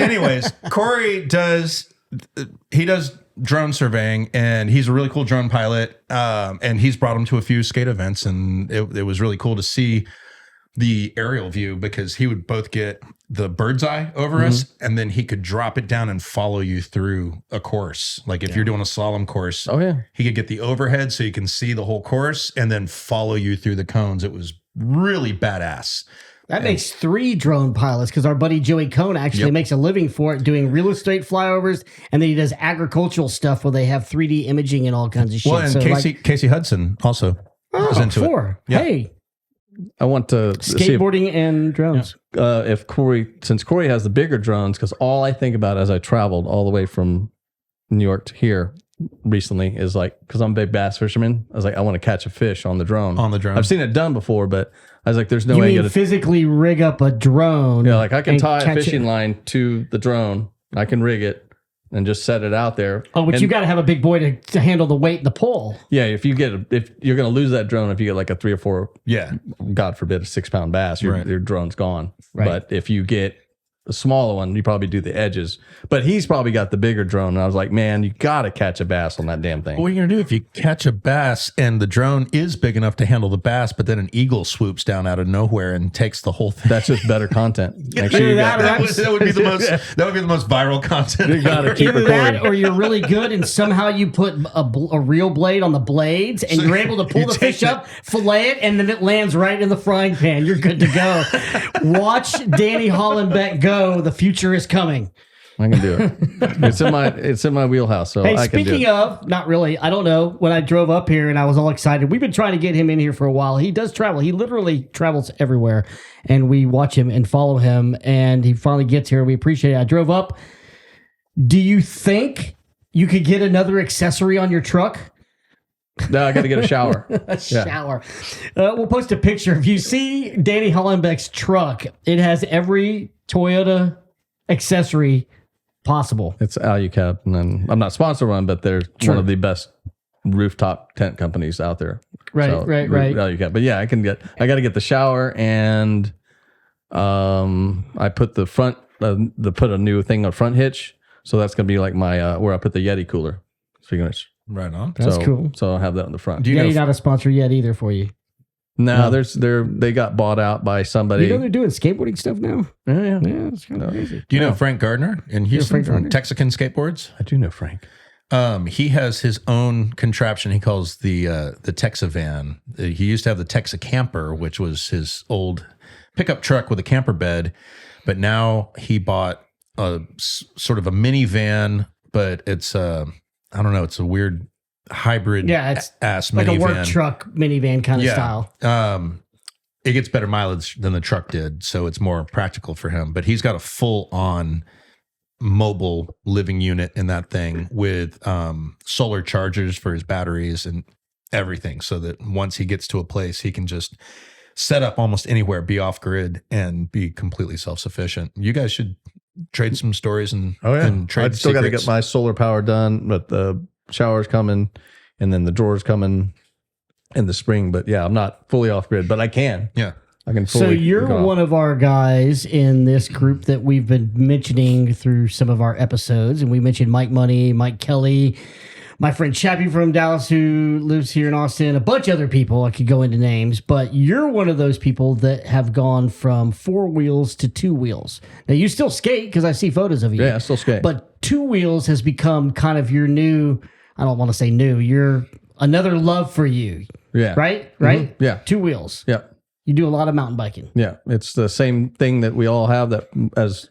[SPEAKER 1] anyways, Corey does drone surveying, and he's a really cool drone pilot. And he's brought him to a few skate events, and it was really cool to see the aerial view, because he would both get the bird's eye over us, and then he could drop it down and follow you through a course. Like if you're doing a slalom course, he could get the overhead so you can see the whole course and then follow you through the cones. It was really badass.
[SPEAKER 2] That makes 3 drone pilots, because our buddy Joey Cohn actually makes a living for it doing real estate flyovers, and then he does agricultural stuff where they have 3D imaging and all kinds of shit.
[SPEAKER 1] Well, and Casey Hudson also is into it. Yeah.
[SPEAKER 2] Hey,
[SPEAKER 3] I want to
[SPEAKER 2] skateboarding and drones.
[SPEAKER 3] Since Corey has the bigger drones, because all I think about as I traveled all the way from New York to here recently is like, because I'm a big bass fisherman, I was like, I want to catch a fish on the drone. I've seen it done before, but I was like, there's no way
[SPEAKER 2] you physically rig up a drone.
[SPEAKER 3] Yeah, like I can tie a fishing line to the drone. I can rig it and just set it out there.
[SPEAKER 2] Oh, but you got to have a big boy to handle the weight and the pull.
[SPEAKER 3] Yeah, if you're going to lose that drone, if you get like a 3 or 4, God forbid, a 6-pound bass, your drone's gone. Right. But if you get a smaller one, you probably do the edges. But he's probably got the bigger drone. And I was like, man, you got to catch a bass on that damn thing.
[SPEAKER 1] What are you going to do if you catch a bass and the drone is big enough to handle the bass, but then an eagle swoops down out of nowhere and takes the whole thing?
[SPEAKER 3] That's just better content.
[SPEAKER 1] That would be the most viral content.
[SPEAKER 3] You got to keep
[SPEAKER 2] either
[SPEAKER 3] recording.
[SPEAKER 2] that, or you're really good and somehow you put a real blade on the blades and you're able to pull the fish up, fillet it, and then it lands right in the frying pan. You're good to go. Watch Danny Hollenbeck go. The future is coming.
[SPEAKER 3] I can do it. It's in my wheelhouse. So
[SPEAKER 2] Hey,
[SPEAKER 3] I can do
[SPEAKER 2] speaking
[SPEAKER 3] it.
[SPEAKER 2] of, not really. I don't know. When I drove up here and I was all excited, we've been trying to get him in here for a while. He does travel. He literally travels everywhere, and we watch him and follow him. And he finally gets here. We appreciate it. I drove up. Do you think you could get another accessory on your truck?
[SPEAKER 3] No, I got to get a shower.
[SPEAKER 2] A shower. We'll post a picture. If you see Danny Hollenbeck's truck, it has every Toyota accessory possible.
[SPEAKER 3] It's Alucab, and then I'm not sponsored one, but they're one of the best rooftop tent companies out there.
[SPEAKER 2] Right.
[SPEAKER 3] Alucab. But yeah, I got to get the shower, and I put the front, put a new thing on front hitch, so that's gonna be like my where I put the Yeti cooler. Speaking of which,
[SPEAKER 1] Right on.
[SPEAKER 2] That's cool.
[SPEAKER 3] So I'll have that on the front.
[SPEAKER 1] Do you
[SPEAKER 2] Yeah,
[SPEAKER 1] know
[SPEAKER 2] you're not a sponsor yet either for you.
[SPEAKER 3] No, they got bought out by somebody.
[SPEAKER 2] You know they're doing skateboarding stuff now?
[SPEAKER 3] Yeah.
[SPEAKER 2] Yeah, it's kind of crazy.
[SPEAKER 1] Do you know Frank Gardner in Houston
[SPEAKER 2] Frank
[SPEAKER 1] from
[SPEAKER 2] Gardner.
[SPEAKER 1] Texican Skateboards?
[SPEAKER 3] I do know Frank.
[SPEAKER 1] He has his own contraption he calls the Texa-van. He used to have the Texa camper, which was his old pickup truck with a camper bed, but now he bought sort of a minivan, but it's I don't know, it's a weird hybrid ass
[SPEAKER 2] Like
[SPEAKER 1] minivan.
[SPEAKER 2] a work truck minivan kind of style.
[SPEAKER 1] It gets better mileage than the truck did, so it's more practical for him. But he's got a full-on mobile living unit in that thing with solar chargers for his batteries and everything, so that once he gets to a place, he can just set up almost anywhere, be off grid, and be completely self-sufficient. You guys should trade some stories and trade.
[SPEAKER 3] I still got to
[SPEAKER 1] secrets.
[SPEAKER 3] get my solar power done, but the shower's coming, and then the drawer's coming in the spring. But yeah, I'm not fully off grid, but I can.
[SPEAKER 1] Yeah.
[SPEAKER 3] I can.
[SPEAKER 2] So you're one of our guys in this group that we've been mentioning through some of our episodes, and we mentioned Mike Money, Mike Kelly, my friend Chappie from Dallas who lives here in Austin, a bunch of other people. I could go into names, but you're one of those people that have gone from 4 wheels to 2 wheels. Now you still skate because I see photos of you.
[SPEAKER 3] Yeah, I still skate.
[SPEAKER 2] But 2 wheels has become kind of your new, I don't want to say new, you're another love for you.
[SPEAKER 3] Yeah.
[SPEAKER 2] Right?
[SPEAKER 3] Yeah.
[SPEAKER 2] 2 wheels.
[SPEAKER 3] Yeah.
[SPEAKER 2] You do a lot of mountain biking.
[SPEAKER 3] Yeah. It's the same thing that we all have that as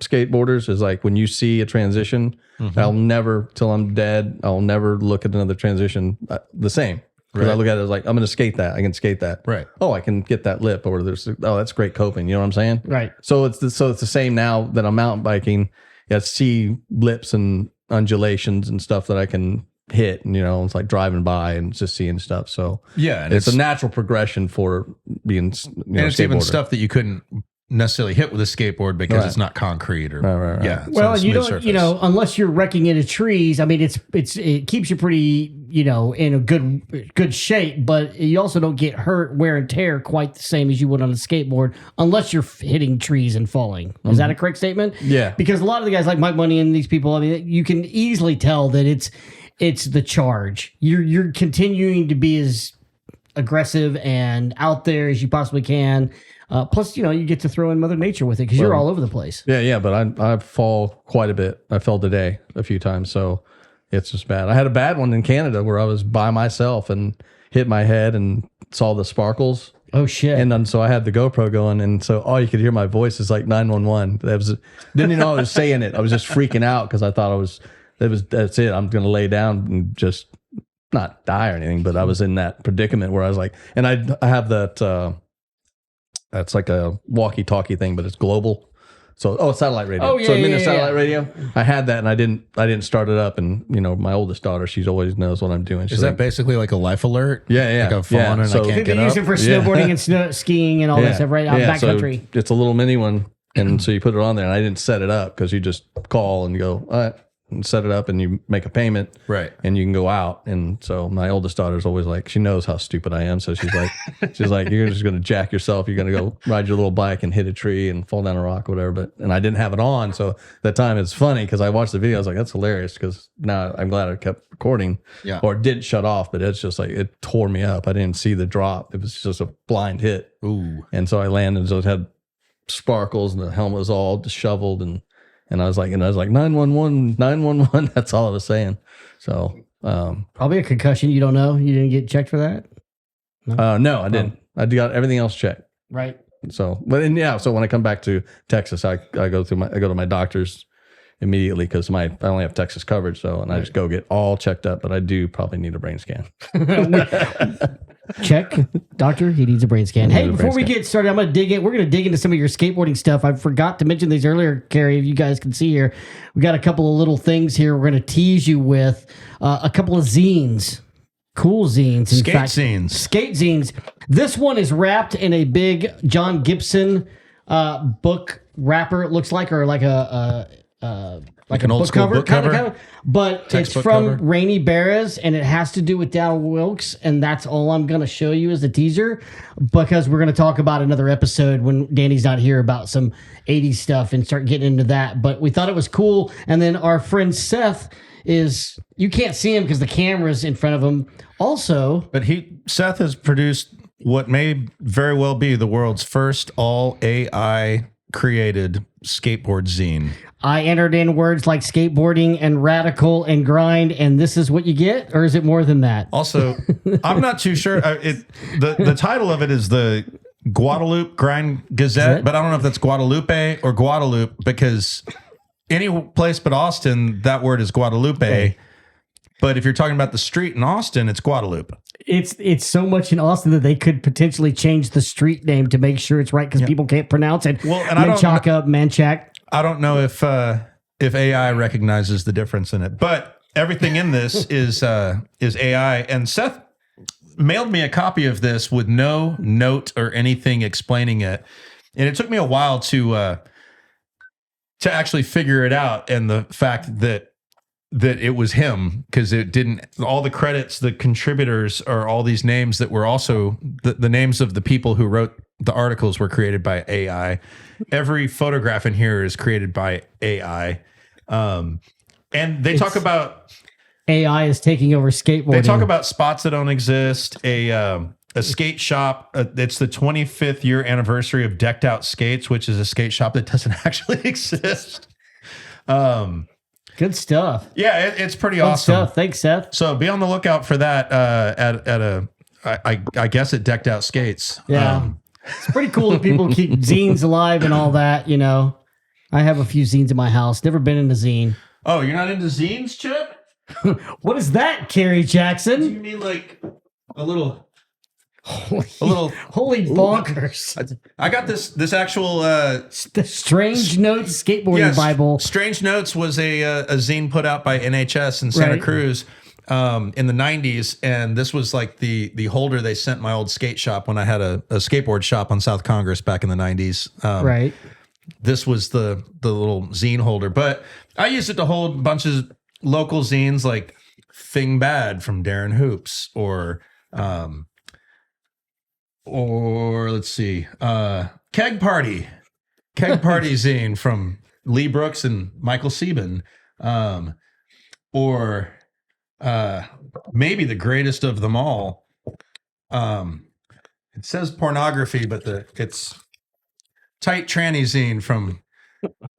[SPEAKER 3] skateboarders is like when you see a transition, I'll never, till I'm dead, I'll never look at another transition the same. Because I look at it as like, I'm going to skate that. I can skate that.
[SPEAKER 1] Right.
[SPEAKER 3] Oh, I can get that lip, or there's, oh, that's great coping. You know what I'm saying?
[SPEAKER 2] Right.
[SPEAKER 3] So it's the same now that I'm mountain biking. I see lips and undulations and stuff that I can hit, and it's like driving by and just seeing stuff. So
[SPEAKER 1] Yeah, and
[SPEAKER 3] it's a natural progression for being,
[SPEAKER 1] and it's even
[SPEAKER 3] skateboarder.
[SPEAKER 1] stuff that you couldn't necessarily hit with a skateboard because
[SPEAKER 3] Right.
[SPEAKER 1] it's not concrete or
[SPEAKER 3] Right.
[SPEAKER 1] yeah. it's
[SPEAKER 2] Well,
[SPEAKER 1] on a
[SPEAKER 2] and you
[SPEAKER 1] smooth
[SPEAKER 2] don't,
[SPEAKER 1] surface.
[SPEAKER 2] unless you're wrecking into trees. I mean, it keeps you pretty, in a good shape. But you also don't get hurt, wear and tear quite the same as you would on a skateboard, unless you're hitting trees and falling. Is that a correct statement?
[SPEAKER 3] Yeah.
[SPEAKER 2] Because a lot of the guys like Mike Money and these people, I mean, you can easily tell that it's the charge. You're continuing to be as aggressive and out there as you possibly can. Plus, you get to throw in Mother Nature with it because you're all over the place.
[SPEAKER 3] Yeah, but I fall quite a bit. I fell today a few times, so it's just bad. I had a bad one in Canada where I was by myself and hit my head and saw the sparkles.
[SPEAKER 2] Oh shit!
[SPEAKER 3] And then so I had the GoPro going, and so all you could hear my voice is like 911. Didn't even know I was saying it. I was just freaking out because I thought that's it. I'm gonna lay down and just not die or anything. But I was in that predicament where I was like, and I have that. That's like a walkie-talkie thing, but it's global. So, it's satellite radio.
[SPEAKER 2] Oh, yeah,
[SPEAKER 3] so I'm in
[SPEAKER 2] yeah,
[SPEAKER 3] a satellite
[SPEAKER 2] yeah.
[SPEAKER 3] radio. I had that, and I didn't start it up. And my oldest daughter, she's always knows what I'm doing. She's
[SPEAKER 1] Is that
[SPEAKER 3] like,
[SPEAKER 1] basically like a life alert?
[SPEAKER 3] Yeah.
[SPEAKER 1] Like I've fallen and
[SPEAKER 3] So-
[SPEAKER 1] I can't
[SPEAKER 2] They
[SPEAKER 1] get
[SPEAKER 2] use
[SPEAKER 1] up.
[SPEAKER 2] it for snowboarding and skiing and all that stuff, right? Out
[SPEAKER 3] So
[SPEAKER 2] backcountry.
[SPEAKER 3] it's a little mini one, and so you put it on there. And I didn't set it up because you just call and you go, all right, and set it up, and you make a payment,
[SPEAKER 1] Right.
[SPEAKER 3] and you can go out. And so my oldest daughter's always like, she knows how stupid I am, so she's like, you're just gonna jack yourself. You're gonna go ride your little bike and hit a tree and fall down a rock, or whatever. And I didn't have it on, so that time it's funny because I watched the video. I was like, that's hilarious because now I'm glad I kept recording,
[SPEAKER 1] Yeah.
[SPEAKER 3] or it didn't shut off. But it's just like it tore me up. I didn't see the drop. It was just a blind hit.
[SPEAKER 1] Ooh.
[SPEAKER 3] And so I landed, so it had sparkles and the helmet was all disheveled, and I was like 911, that's all I was saying. So
[SPEAKER 2] Probably a concussion. You don't know. You didn't get checked for that,
[SPEAKER 3] no, I didn't. I got everything else checked.
[SPEAKER 2] right?
[SPEAKER 3] So, but so when I come back to Texas, I go to my doctors immediately because I only have Texas coverage. So, and I just go get all checked up, but I do probably need a brain scan.
[SPEAKER 2] Check, doctor. He needs a brain scan. Hey, before we get started, I'm going to dig in. We're going to dig into some of your skateboarding stuff. I forgot to mention these earlier, Carrie. If you guys can see here, we got a couple of little things here. We're going to tease you with a couple of zines, cool zines, skate zines. This one is wrapped in a big John Gibson book wrapper. It looks like, or like like an old school book cover, but it's from Rainy Barras, and it has to do with Dow Wilkes, and that's all I'm going to show you as a teaser, because we're going to talk about another episode when Danny's not here about some 80s stuff and start getting into that. But we thought it was cool, and then our friend Seth is, you can't see him because the camera's in front of him also.
[SPEAKER 1] But Seth has produced what may very well be the world's first all AI created skateboard zine.
[SPEAKER 2] I entered in words like skateboarding and radical and grind, and this is what you get, or is it more than that?
[SPEAKER 1] Also, I'm not too sure. The title of it is the Guadalupe Grind Gazette, but I don't know if that's Guadalupe or Guadalupe, because any place but Austin, that word is Guadalupe. Okay. But if you're talking about the street in Austin, it's Guadalupe.
[SPEAKER 2] It's so much in Austin that they could potentially change the street name to make sure it's right, because people can't pronounce it.
[SPEAKER 1] Well, and
[SPEAKER 2] Manchaca.
[SPEAKER 1] I don't know if AI recognizes the difference in it, but everything in this is AI. And Seth mailed me a copy of this with no note or anything explaining it, and it took me a while to actually figure it out. And the fact that it was him, because it didn't, all the credits, the contributors are all these names that were also the names of the people who wrote the articles were created by AI. Every photograph in here is created by AI. And they talk about
[SPEAKER 2] AI is taking over skateboarding.
[SPEAKER 1] They talk about spots that don't exist. A skate shop. It's the 25th year anniversary of Decked Out Skates, which is a skate shop that doesn't actually exist.
[SPEAKER 2] Good stuff.
[SPEAKER 1] Yeah, it's pretty awesome.
[SPEAKER 2] Stuff. Thanks, Seth.
[SPEAKER 1] So be on the lookout for that I guess at Decked Out Skates.
[SPEAKER 2] Yeah. It's pretty cool that people keep zines alive and all that, you know. I have a few zines in my house. Never been in a zine.
[SPEAKER 1] Oh, you're not into zines, Chip?
[SPEAKER 2] What is that, Kerry Jackson?
[SPEAKER 1] Do you mean like a little
[SPEAKER 2] holy bonkers.
[SPEAKER 1] I got this actual
[SPEAKER 2] the Strange Notes skateboarding Bible.
[SPEAKER 1] Strange Notes was a zine put out by NHS in Santa Cruz in the 90s, and this was like the holder they sent my old skate shop when I had a skateboard shop on South Congress back in the 90s.
[SPEAKER 2] Right.
[SPEAKER 1] This was the little zine holder, but I used it to hold a bunch of local zines like Thing Bad from Darren Hoops, or let's see, Keg Party zine from Lee Brooks and Michael Sieben, or maybe the greatest of them all. It says pornography, but it's Tight Tranny zine from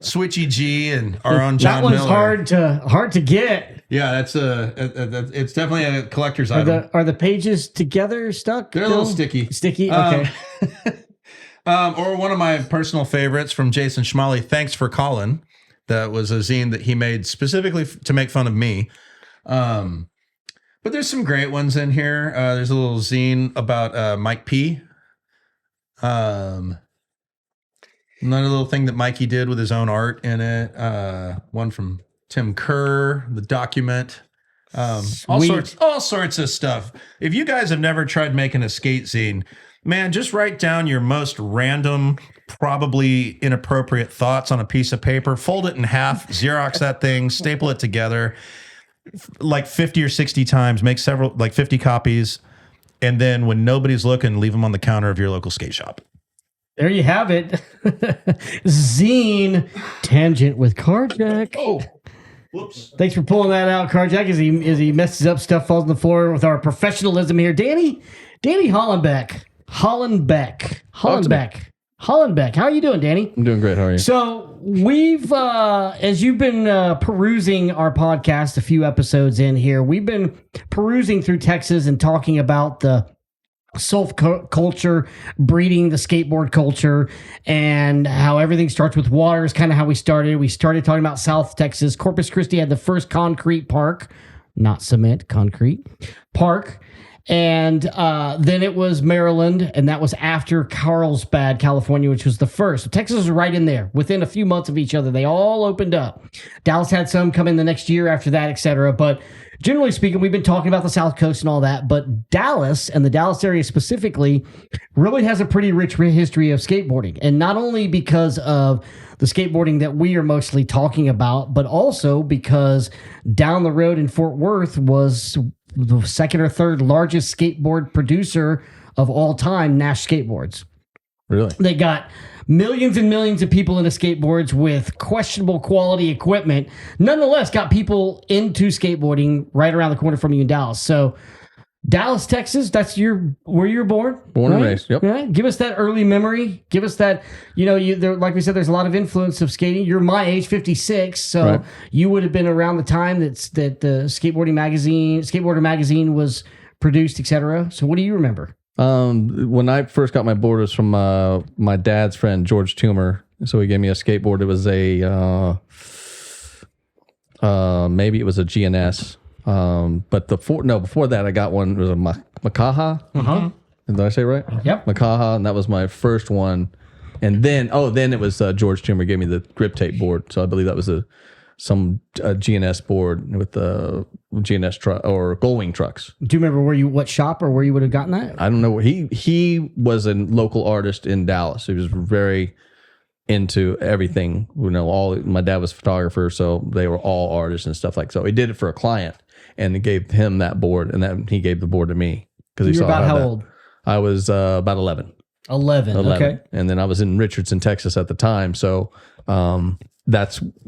[SPEAKER 1] Switchy G and our own John Miller.
[SPEAKER 2] That one's hard to get.
[SPEAKER 1] Yeah, that's it's definitely a collector's item.
[SPEAKER 2] Are the pages together stuck?
[SPEAKER 1] They're a little sticky.
[SPEAKER 2] Sticky, okay.
[SPEAKER 1] Or one of my personal favorites from Jason Schmalley, Thanks for Calling. That was a zine that he made specifically to make fun of me. But there's some great ones in here. There's a little zine about Mike P. Another little thing that Mikey did with his own art in it. One from Tim Kerr, the document. All sorts of stuff. If you guys have never tried making a skate zine, man, just write down your most random, probably inappropriate thoughts on a piece of paper, fold it in half, Xerox that thing, staple it together like 50 or 60 times, make several, like 50 copies, and then when nobody's looking, leave them on the counter of your local skate shop.
[SPEAKER 2] There you have it. Zine Tangent with Carjack.
[SPEAKER 1] Oh, whoops.
[SPEAKER 2] Thanks for pulling that out, Carjack, as he messes up, stuff falls on the floor with our professionalism here. Danny Hollenbeck. Hollenbeck. How are you doing, Danny?
[SPEAKER 3] I'm doing great. How are you?
[SPEAKER 2] So we've, as you've been perusing our podcast, a few episodes in here, we've been perusing through Texas and talking about the culture breeding the skateboard culture, and how everything starts with water is kind of how we started. We started talking about South Texas. Corpus Christi had the first concrete park, not cement, concrete park. And then it was Maryland, and that was after Carlsbad, California, which was the first. So Texas was right in there. Within a few months of each other, they all opened up. Dallas had some come in the next year after that, etc. But generally speaking, we've been talking about the South Coast and all that, but Dallas, and the Dallas area specifically, really has a pretty rich history of skateboarding. And not only because of the skateboarding that we are mostly talking about, but also because down the road in Fort Worth was the second or third largest skateboard producer of all time, Nash Skateboards.
[SPEAKER 3] Really?
[SPEAKER 2] They got millions and millions of people into skateboards with questionable quality equipment. Nonetheless, got people into skateboarding right around the corner from you in Dallas. So Dallas, Texas, that's where you're born?
[SPEAKER 3] Born and
[SPEAKER 2] right?
[SPEAKER 3] raised, yep.
[SPEAKER 2] Yeah. Give us that early memory. Give us that, like we said, there's a lot of influence of skating. You're my age, 56, so
[SPEAKER 3] right.
[SPEAKER 2] You would have been around the time that the skateboarder magazine was produced, etc. So what do you remember?
[SPEAKER 3] When I first got my board, it was from my dad's friend, George Toomer. So he gave me a skateboard. It was maybe it was a GNS. But before that, I got one. It was a Makaha.
[SPEAKER 2] Uh-huh.
[SPEAKER 3] Did I say it right?
[SPEAKER 2] Yep.
[SPEAKER 3] Makaha, and that was my first one. And then it was George Toomer gave me the grip tape board. So I believe that was some GNS board with the GNS truck or Gullwing trucks.
[SPEAKER 2] Do you remember what shop or where you would have gotten that?
[SPEAKER 3] I don't know. He was a local artist in Dallas. He was very into everything. My dad was a photographer, so they were all artists and stuff like that. So he did it for a client, and he gave him that board, and then he gave the board to me because he saw
[SPEAKER 2] about how old?
[SPEAKER 3] I was about 11.
[SPEAKER 2] 11. Okay.
[SPEAKER 3] And then I was in Richardson, Texas at the time. So and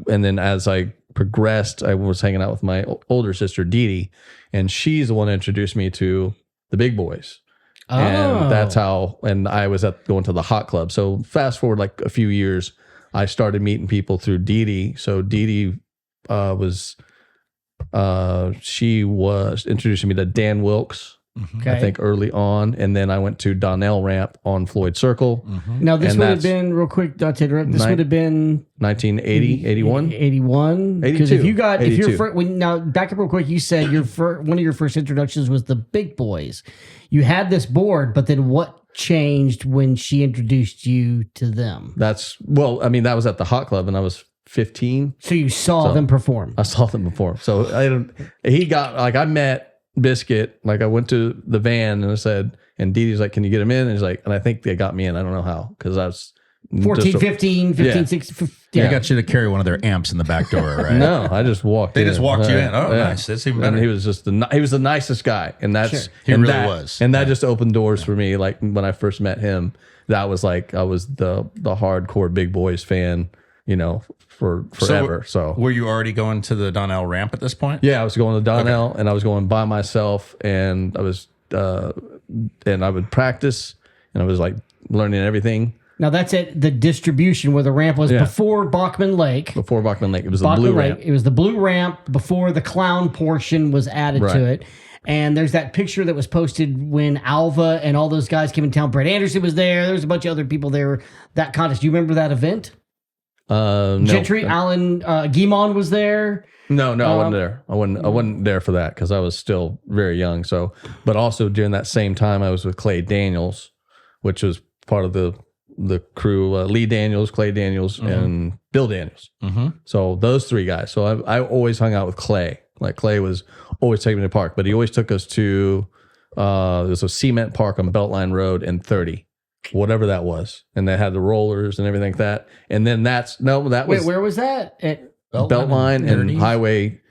[SPEAKER 3] then as I progressed, I was hanging out with my older sister, Dee Dee, and she's the one that introduced me to the big boys.
[SPEAKER 2] Oh.
[SPEAKER 3] And that's how, and I was going to the hot club. So fast forward like a few years, I started meeting people through Dee Dee. So Dee Dee she was introducing me to Dan Wilkes.
[SPEAKER 2] Okay.
[SPEAKER 3] I think early on, and then I went to Donnell Ramp on Floyd Circle.
[SPEAKER 2] Now this would have been, real quick, not to interrupt, this would have been
[SPEAKER 3] 1980, 81?
[SPEAKER 2] 81. Because
[SPEAKER 3] 82.
[SPEAKER 2] if you're now back up real quick, you said one of your first introductions was the big boys. You had this board, but then what changed when she introduced you to them?
[SPEAKER 3] That was at the hot club, and I was 15.
[SPEAKER 2] So you saw them perform.
[SPEAKER 3] I saw them before. So I met Biscuit, like I went to the van and I said, and Dee Dee's like, can you get him in? And he's like, and I think they got me in. I don't know how, because I was
[SPEAKER 2] 14, 15, 16.
[SPEAKER 1] Yeah. They got you to carry one of their amps in the back door, right?
[SPEAKER 3] No, I just walked in.
[SPEAKER 1] They just walked you in. Oh, nice. That's even better.
[SPEAKER 3] And he was just he was the nicest guy. And that's,
[SPEAKER 2] Sure.
[SPEAKER 1] He really was.
[SPEAKER 3] And that just opened doors for me. Like when I first met him, that was like, I was the hardcore Big Boys fan, for forever. So
[SPEAKER 1] were you already going to the Donnell Ramp at this point?
[SPEAKER 3] yeah, I was going to Donnell, and I was going by myself, and I was and I would practice, and I was like learning everything.
[SPEAKER 2] Now that's at the distribution where the ramp was before Bachman Lake.
[SPEAKER 3] Before Bachman Lake, it was the blue ramp.
[SPEAKER 2] It was the blue ramp before the clown portion was added to it. And there's that picture that was posted when Alva and all those guys came in town. Brett Anderson was there. There was a bunch of other people there. That contest. Do you remember that event?
[SPEAKER 3] No.
[SPEAKER 2] Gentry, Alan Guimond was there.
[SPEAKER 3] No, I wasn't there. I wasn't there for that because I was still very young. So, but also during that same time, I was with Clay Daniels, which was part of the crew. Lee Daniels, Clay Daniels, and Bill Daniels. So those three guys. So I always hung out with Clay. Like Clay was always taking me to the park, but he always took us to there's a cement park on Beltline Road and 30. Whatever that was, and they had the rollers and everything like that. And then that was
[SPEAKER 2] Wait, where was that? At
[SPEAKER 3] Beltline and Highway.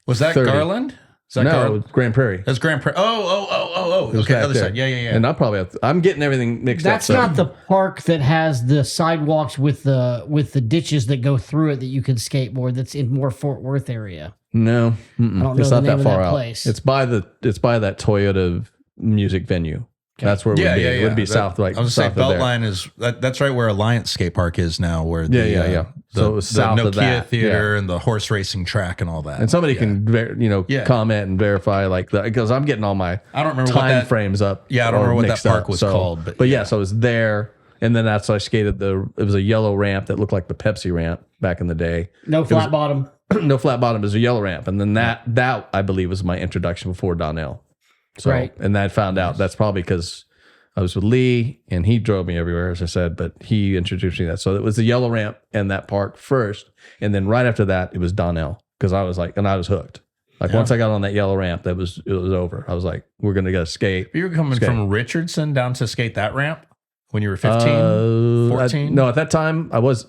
[SPEAKER 1] Was that
[SPEAKER 3] 30.
[SPEAKER 1] Garland? Is that
[SPEAKER 3] No,
[SPEAKER 1] Garland?
[SPEAKER 3] it was Grand Prairie.
[SPEAKER 1] That's Grand Prairie. Oh.
[SPEAKER 3] It was
[SPEAKER 1] Okay,
[SPEAKER 3] back
[SPEAKER 1] other
[SPEAKER 3] there.
[SPEAKER 1] side. Yeah.
[SPEAKER 3] And I'm getting everything mixed
[SPEAKER 2] That's
[SPEAKER 3] up.
[SPEAKER 2] not the park that has the sidewalks with the ditches that go through it that you can skateboard. That's in more Fort Worth area.
[SPEAKER 3] No,
[SPEAKER 2] I don't know
[SPEAKER 3] it's
[SPEAKER 2] the
[SPEAKER 3] not
[SPEAKER 2] name
[SPEAKER 3] that
[SPEAKER 2] of
[SPEAKER 3] far
[SPEAKER 2] that
[SPEAKER 3] out.
[SPEAKER 2] place.
[SPEAKER 3] It's by that Toyota music venue. That's where it would be. It would be south, like
[SPEAKER 1] I was going to
[SPEAKER 3] south
[SPEAKER 1] say
[SPEAKER 3] of there.
[SPEAKER 1] Beltline is that's right where Alliance Skate Park is now, where the
[SPEAKER 3] Yeah.
[SPEAKER 1] the,
[SPEAKER 3] So it was
[SPEAKER 1] the
[SPEAKER 3] south
[SPEAKER 1] Nokia
[SPEAKER 3] of that.
[SPEAKER 1] Theater and the horse racing track and all that.
[SPEAKER 3] And somebody can, comment and verify because I'm getting all my
[SPEAKER 1] I don't remember what
[SPEAKER 3] time
[SPEAKER 1] that-
[SPEAKER 3] frames up.
[SPEAKER 1] Yeah, I don't
[SPEAKER 3] or
[SPEAKER 1] remember what that
[SPEAKER 3] mixed
[SPEAKER 1] park
[SPEAKER 3] up.
[SPEAKER 1] was
[SPEAKER 3] So-
[SPEAKER 1] called,
[SPEAKER 3] But so I was there, and then that's I skated it was a yellow ramp that looked like the Pepsi ramp back in the day.
[SPEAKER 2] No flat bottom.
[SPEAKER 3] No flat bottom, is a yellow ramp, and then that I believe was my introduction before Donnell. So
[SPEAKER 2] Right.
[SPEAKER 3] and I found out that's probably because I was with Lee and he drove me everywhere, as I said, but he introduced me to that. So it was the yellow ramp and that park first, and then right after that it was Donnell because I was like, and I was hooked. Like once I got on that yellow ramp, it was over. I was like, we're gonna go skate.
[SPEAKER 1] You were coming from Richardson down to skate that ramp when you were 15, 14?
[SPEAKER 3] No, at that time I was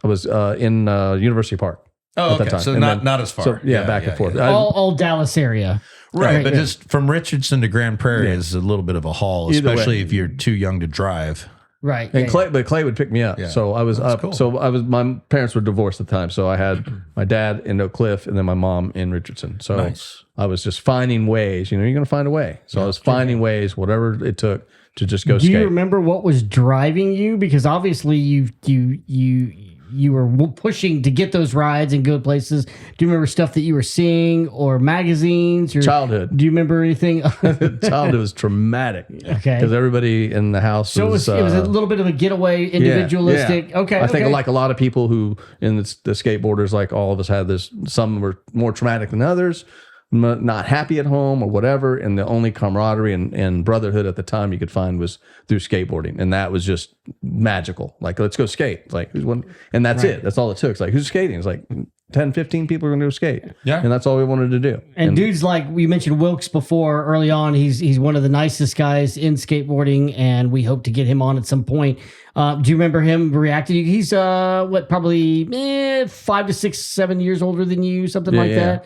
[SPEAKER 3] in University Park.
[SPEAKER 1] Oh,
[SPEAKER 3] at that
[SPEAKER 1] okay.
[SPEAKER 3] time.
[SPEAKER 1] So
[SPEAKER 3] And
[SPEAKER 1] not
[SPEAKER 3] then-
[SPEAKER 1] as far.
[SPEAKER 3] So back and forth.
[SPEAKER 2] All Dallas area.
[SPEAKER 1] Right, but just from Richardson to Grand Prairie is a little bit of a haul,
[SPEAKER 3] Either way.
[SPEAKER 1] especially if you're too young to drive.
[SPEAKER 2] Right.
[SPEAKER 3] And Clay would pick me up.
[SPEAKER 1] Yeah.
[SPEAKER 3] So I was up.
[SPEAKER 1] cool.
[SPEAKER 3] So my parents were divorced at the time. So I had my dad in Oak Cliff and then my mom in Richardson. So
[SPEAKER 1] Nice.
[SPEAKER 3] I was just finding ways, you're going to find a way. So I was finding ways, whatever it took to just go
[SPEAKER 2] Do
[SPEAKER 3] skate.
[SPEAKER 2] you remember what was driving you? Because obviously you were pushing to get those rides and go places. Do you remember stuff that you were seeing or magazines or
[SPEAKER 3] Childhood.
[SPEAKER 2] Do you remember anything?
[SPEAKER 3] Childhood was trematic.
[SPEAKER 2] Okay.
[SPEAKER 3] Because everybody in the house
[SPEAKER 2] So it was a little bit of a getaway, individualistic.
[SPEAKER 3] Yeah.
[SPEAKER 2] Okay.
[SPEAKER 3] I think like a lot of people who in the skateboarders, like all of us had this, some were more traumatic than others, not happy at home or whatever. And the only camaraderie and brotherhood at the time you could find was through skateboarding. And that was just magical. Like, let's go skate. It's like, who's one? And that's it. That's all it took. It's like, who's skating? It's like 10, 15 people are going to go skate.
[SPEAKER 1] Yeah.
[SPEAKER 3] And that's all we wanted to do.
[SPEAKER 2] And dudes like we mentioned Wilkes before early on. He's one of the nicest guys in skateboarding, and we hope to get him on at some point. Do you remember him reacting? He's probably 5 to 6, 7 years older than you, something like that.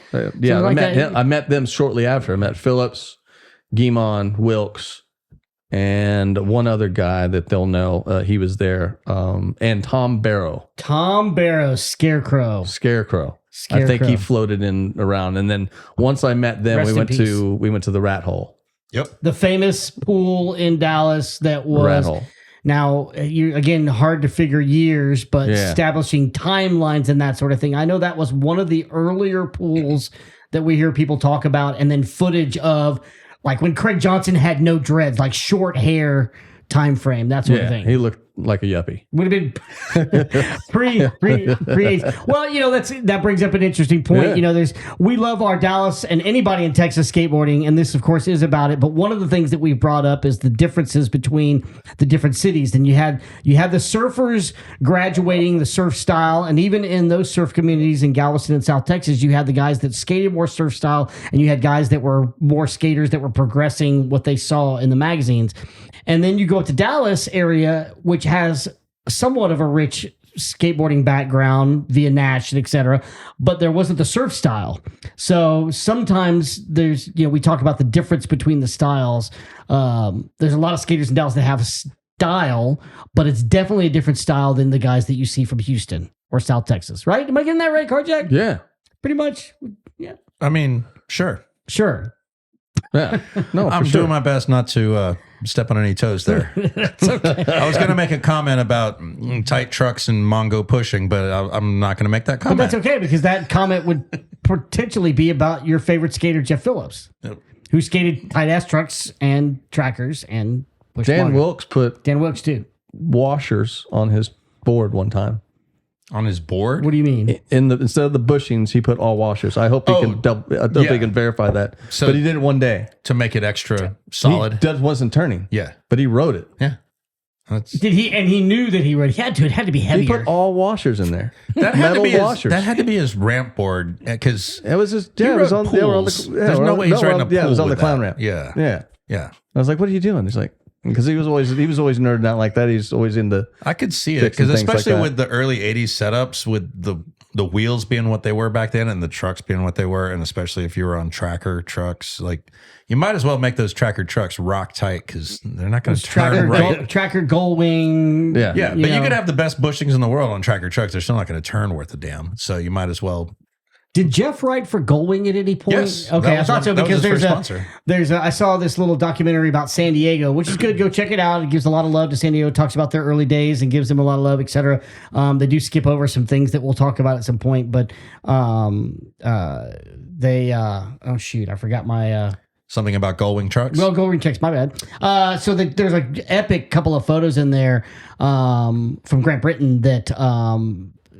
[SPEAKER 3] I met them shortly after. I met Phillips, Guimon, Wilkes, and one other guy that they'll know. He was there, and Tom Barrow.
[SPEAKER 2] Tom Barrow, Scarecrow.
[SPEAKER 3] I think he floated in around. And then once I met them,
[SPEAKER 2] Rest
[SPEAKER 3] we
[SPEAKER 2] in
[SPEAKER 3] went
[SPEAKER 2] peace.
[SPEAKER 3] to the Rat Hole.
[SPEAKER 1] Yep.
[SPEAKER 2] The famous pool in Dallas that was.
[SPEAKER 3] Rat Hole.
[SPEAKER 2] Now, you again, hard to figure years, but establishing timelines and that sort of thing. I know that was one of the earlier pools that we hear people talk about, and then footage of like when Craig Johnson had no dreads, like short hair time frame, that sort of thing.
[SPEAKER 3] He looked like a yuppie.
[SPEAKER 2] Would have been pre. Well, that brings up an interesting point.
[SPEAKER 3] Yeah.
[SPEAKER 2] We love our Dallas and anybody in Texas skateboarding, and this, of course, is about it. But one of the things that we've brought up is the differences between the different cities. And you had the surfers graduating the surf style, and even in those surf communities in Galveston and South Texas, you had the guys that skated more surf style, and you had guys that were more skaters that were progressing what they saw in the magazines. And then you go to Dallas area, which has somewhat of a rich skateboarding background via Nash and et cetera, but there wasn't the surf style. So sometimes there's, we talk about the difference between the styles. There's a lot of skaters in Dallas that have a style, but it's definitely a different style than the guys that you see from Houston or South Texas, right? Am I getting that right, Carjack?
[SPEAKER 3] Yeah.
[SPEAKER 2] Pretty much. Yeah.
[SPEAKER 1] I mean, sure.
[SPEAKER 3] Yeah. No,
[SPEAKER 1] I'm doing my best not to step on any toes there.
[SPEAKER 2] That's okay.
[SPEAKER 1] I was going to make a comment about tight trucks and Mongo pushing, but I'm not going to make that
[SPEAKER 2] But
[SPEAKER 1] comment.
[SPEAKER 2] that's okay, because that comment would potentially be about your favorite skater, Jeff Phillips, who skated tight ass trucks and trackers and pushed
[SPEAKER 3] Dan
[SPEAKER 2] Mongo.
[SPEAKER 3] Wilkes put
[SPEAKER 2] Dan Wilkes too.
[SPEAKER 3] washers on his board one time.
[SPEAKER 1] On his board?
[SPEAKER 2] What do you mean?
[SPEAKER 3] Instead of the bushings, he put all washers. I hope he can. I hope he can verify that.
[SPEAKER 1] So-
[SPEAKER 3] but he did it one day.
[SPEAKER 1] To make it extra solid?
[SPEAKER 3] He wasn't turning.
[SPEAKER 1] Yeah.
[SPEAKER 3] But he wrote it.
[SPEAKER 1] Yeah. That's,
[SPEAKER 2] Did he? And he knew that he had to. It had to be
[SPEAKER 3] He
[SPEAKER 2] heavier.
[SPEAKER 3] put all washers in there.
[SPEAKER 1] that had to
[SPEAKER 3] Metal
[SPEAKER 1] be his,
[SPEAKER 3] washers.
[SPEAKER 1] that had to be his ramp board because
[SPEAKER 3] It was just
[SPEAKER 1] he
[SPEAKER 3] it was
[SPEAKER 1] rode
[SPEAKER 3] on. They were on the,
[SPEAKER 1] pools.
[SPEAKER 3] yeah,
[SPEAKER 1] There's
[SPEAKER 3] we're
[SPEAKER 1] no
[SPEAKER 3] on-
[SPEAKER 1] way he's riding a pool.
[SPEAKER 3] Yeah, it was on the
[SPEAKER 1] with
[SPEAKER 3] clown
[SPEAKER 1] that.
[SPEAKER 3] ramp.
[SPEAKER 1] Yeah.
[SPEAKER 3] Yeah. I was like, "What are you doing?" He's like, because he was always nerding out like that. He's always into.
[SPEAKER 1] I could see it
[SPEAKER 3] Fixing
[SPEAKER 1] because
[SPEAKER 3] things like
[SPEAKER 1] especially
[SPEAKER 3] that.
[SPEAKER 1] with the early 80s setups, with the wheels being what they were back then and the trucks being what they were, and especially if you were on tracker trucks, like you might as well make those tracker trucks rock tight because they're not going to turn right.
[SPEAKER 2] Tracker Gold Wing.
[SPEAKER 1] Yeah, but
[SPEAKER 2] know.
[SPEAKER 1] you could have the best bushings in the world on tracker trucks. They're still not going to turn worth a damn. So you might as well
[SPEAKER 2] Did Jeff write for Gullwing at any point?
[SPEAKER 1] Yes.
[SPEAKER 2] Okay, I thought so because
[SPEAKER 1] sponsor.
[SPEAKER 2] I saw this little documentary about San Diego, which is good. Go check it out. It gives a lot of love to San Diego. It talks about their early days and gives them a lot of love, etc. They do skip over some things that we'll talk about at some point, but oh shoot, I forgot my
[SPEAKER 1] Something about Gullwing trucks.
[SPEAKER 2] well, Gullwing trucks. My bad. So there's an epic couple of photos in there from Grant Britain that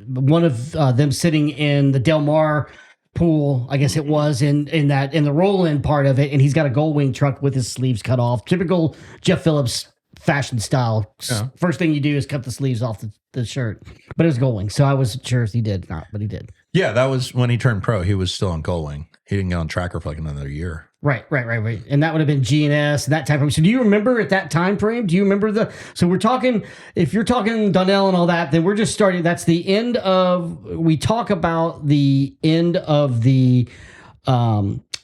[SPEAKER 2] one of them sitting in the Del Mar pool, I guess it was in the roll-in part of it, and he's got a Gullwing truck with his sleeves cut off. Typical Jeff Phillips fashion style.
[SPEAKER 1] Yeah.
[SPEAKER 2] First thing you do is cut the sleeves off the shirt, but it was Gullwing, so I wasn't sure if he did not, but he did.
[SPEAKER 1] Yeah, that was when he turned pro. He was still on Gullwing. He didn't get on Tracker for like another year.
[SPEAKER 2] Right. And that would have been GNS and that type of. So do you remember at that time frame? Do you remember so we're talking, if you're talking Donnell and all that, then we're just starting. That's the end of, we talk about the end of the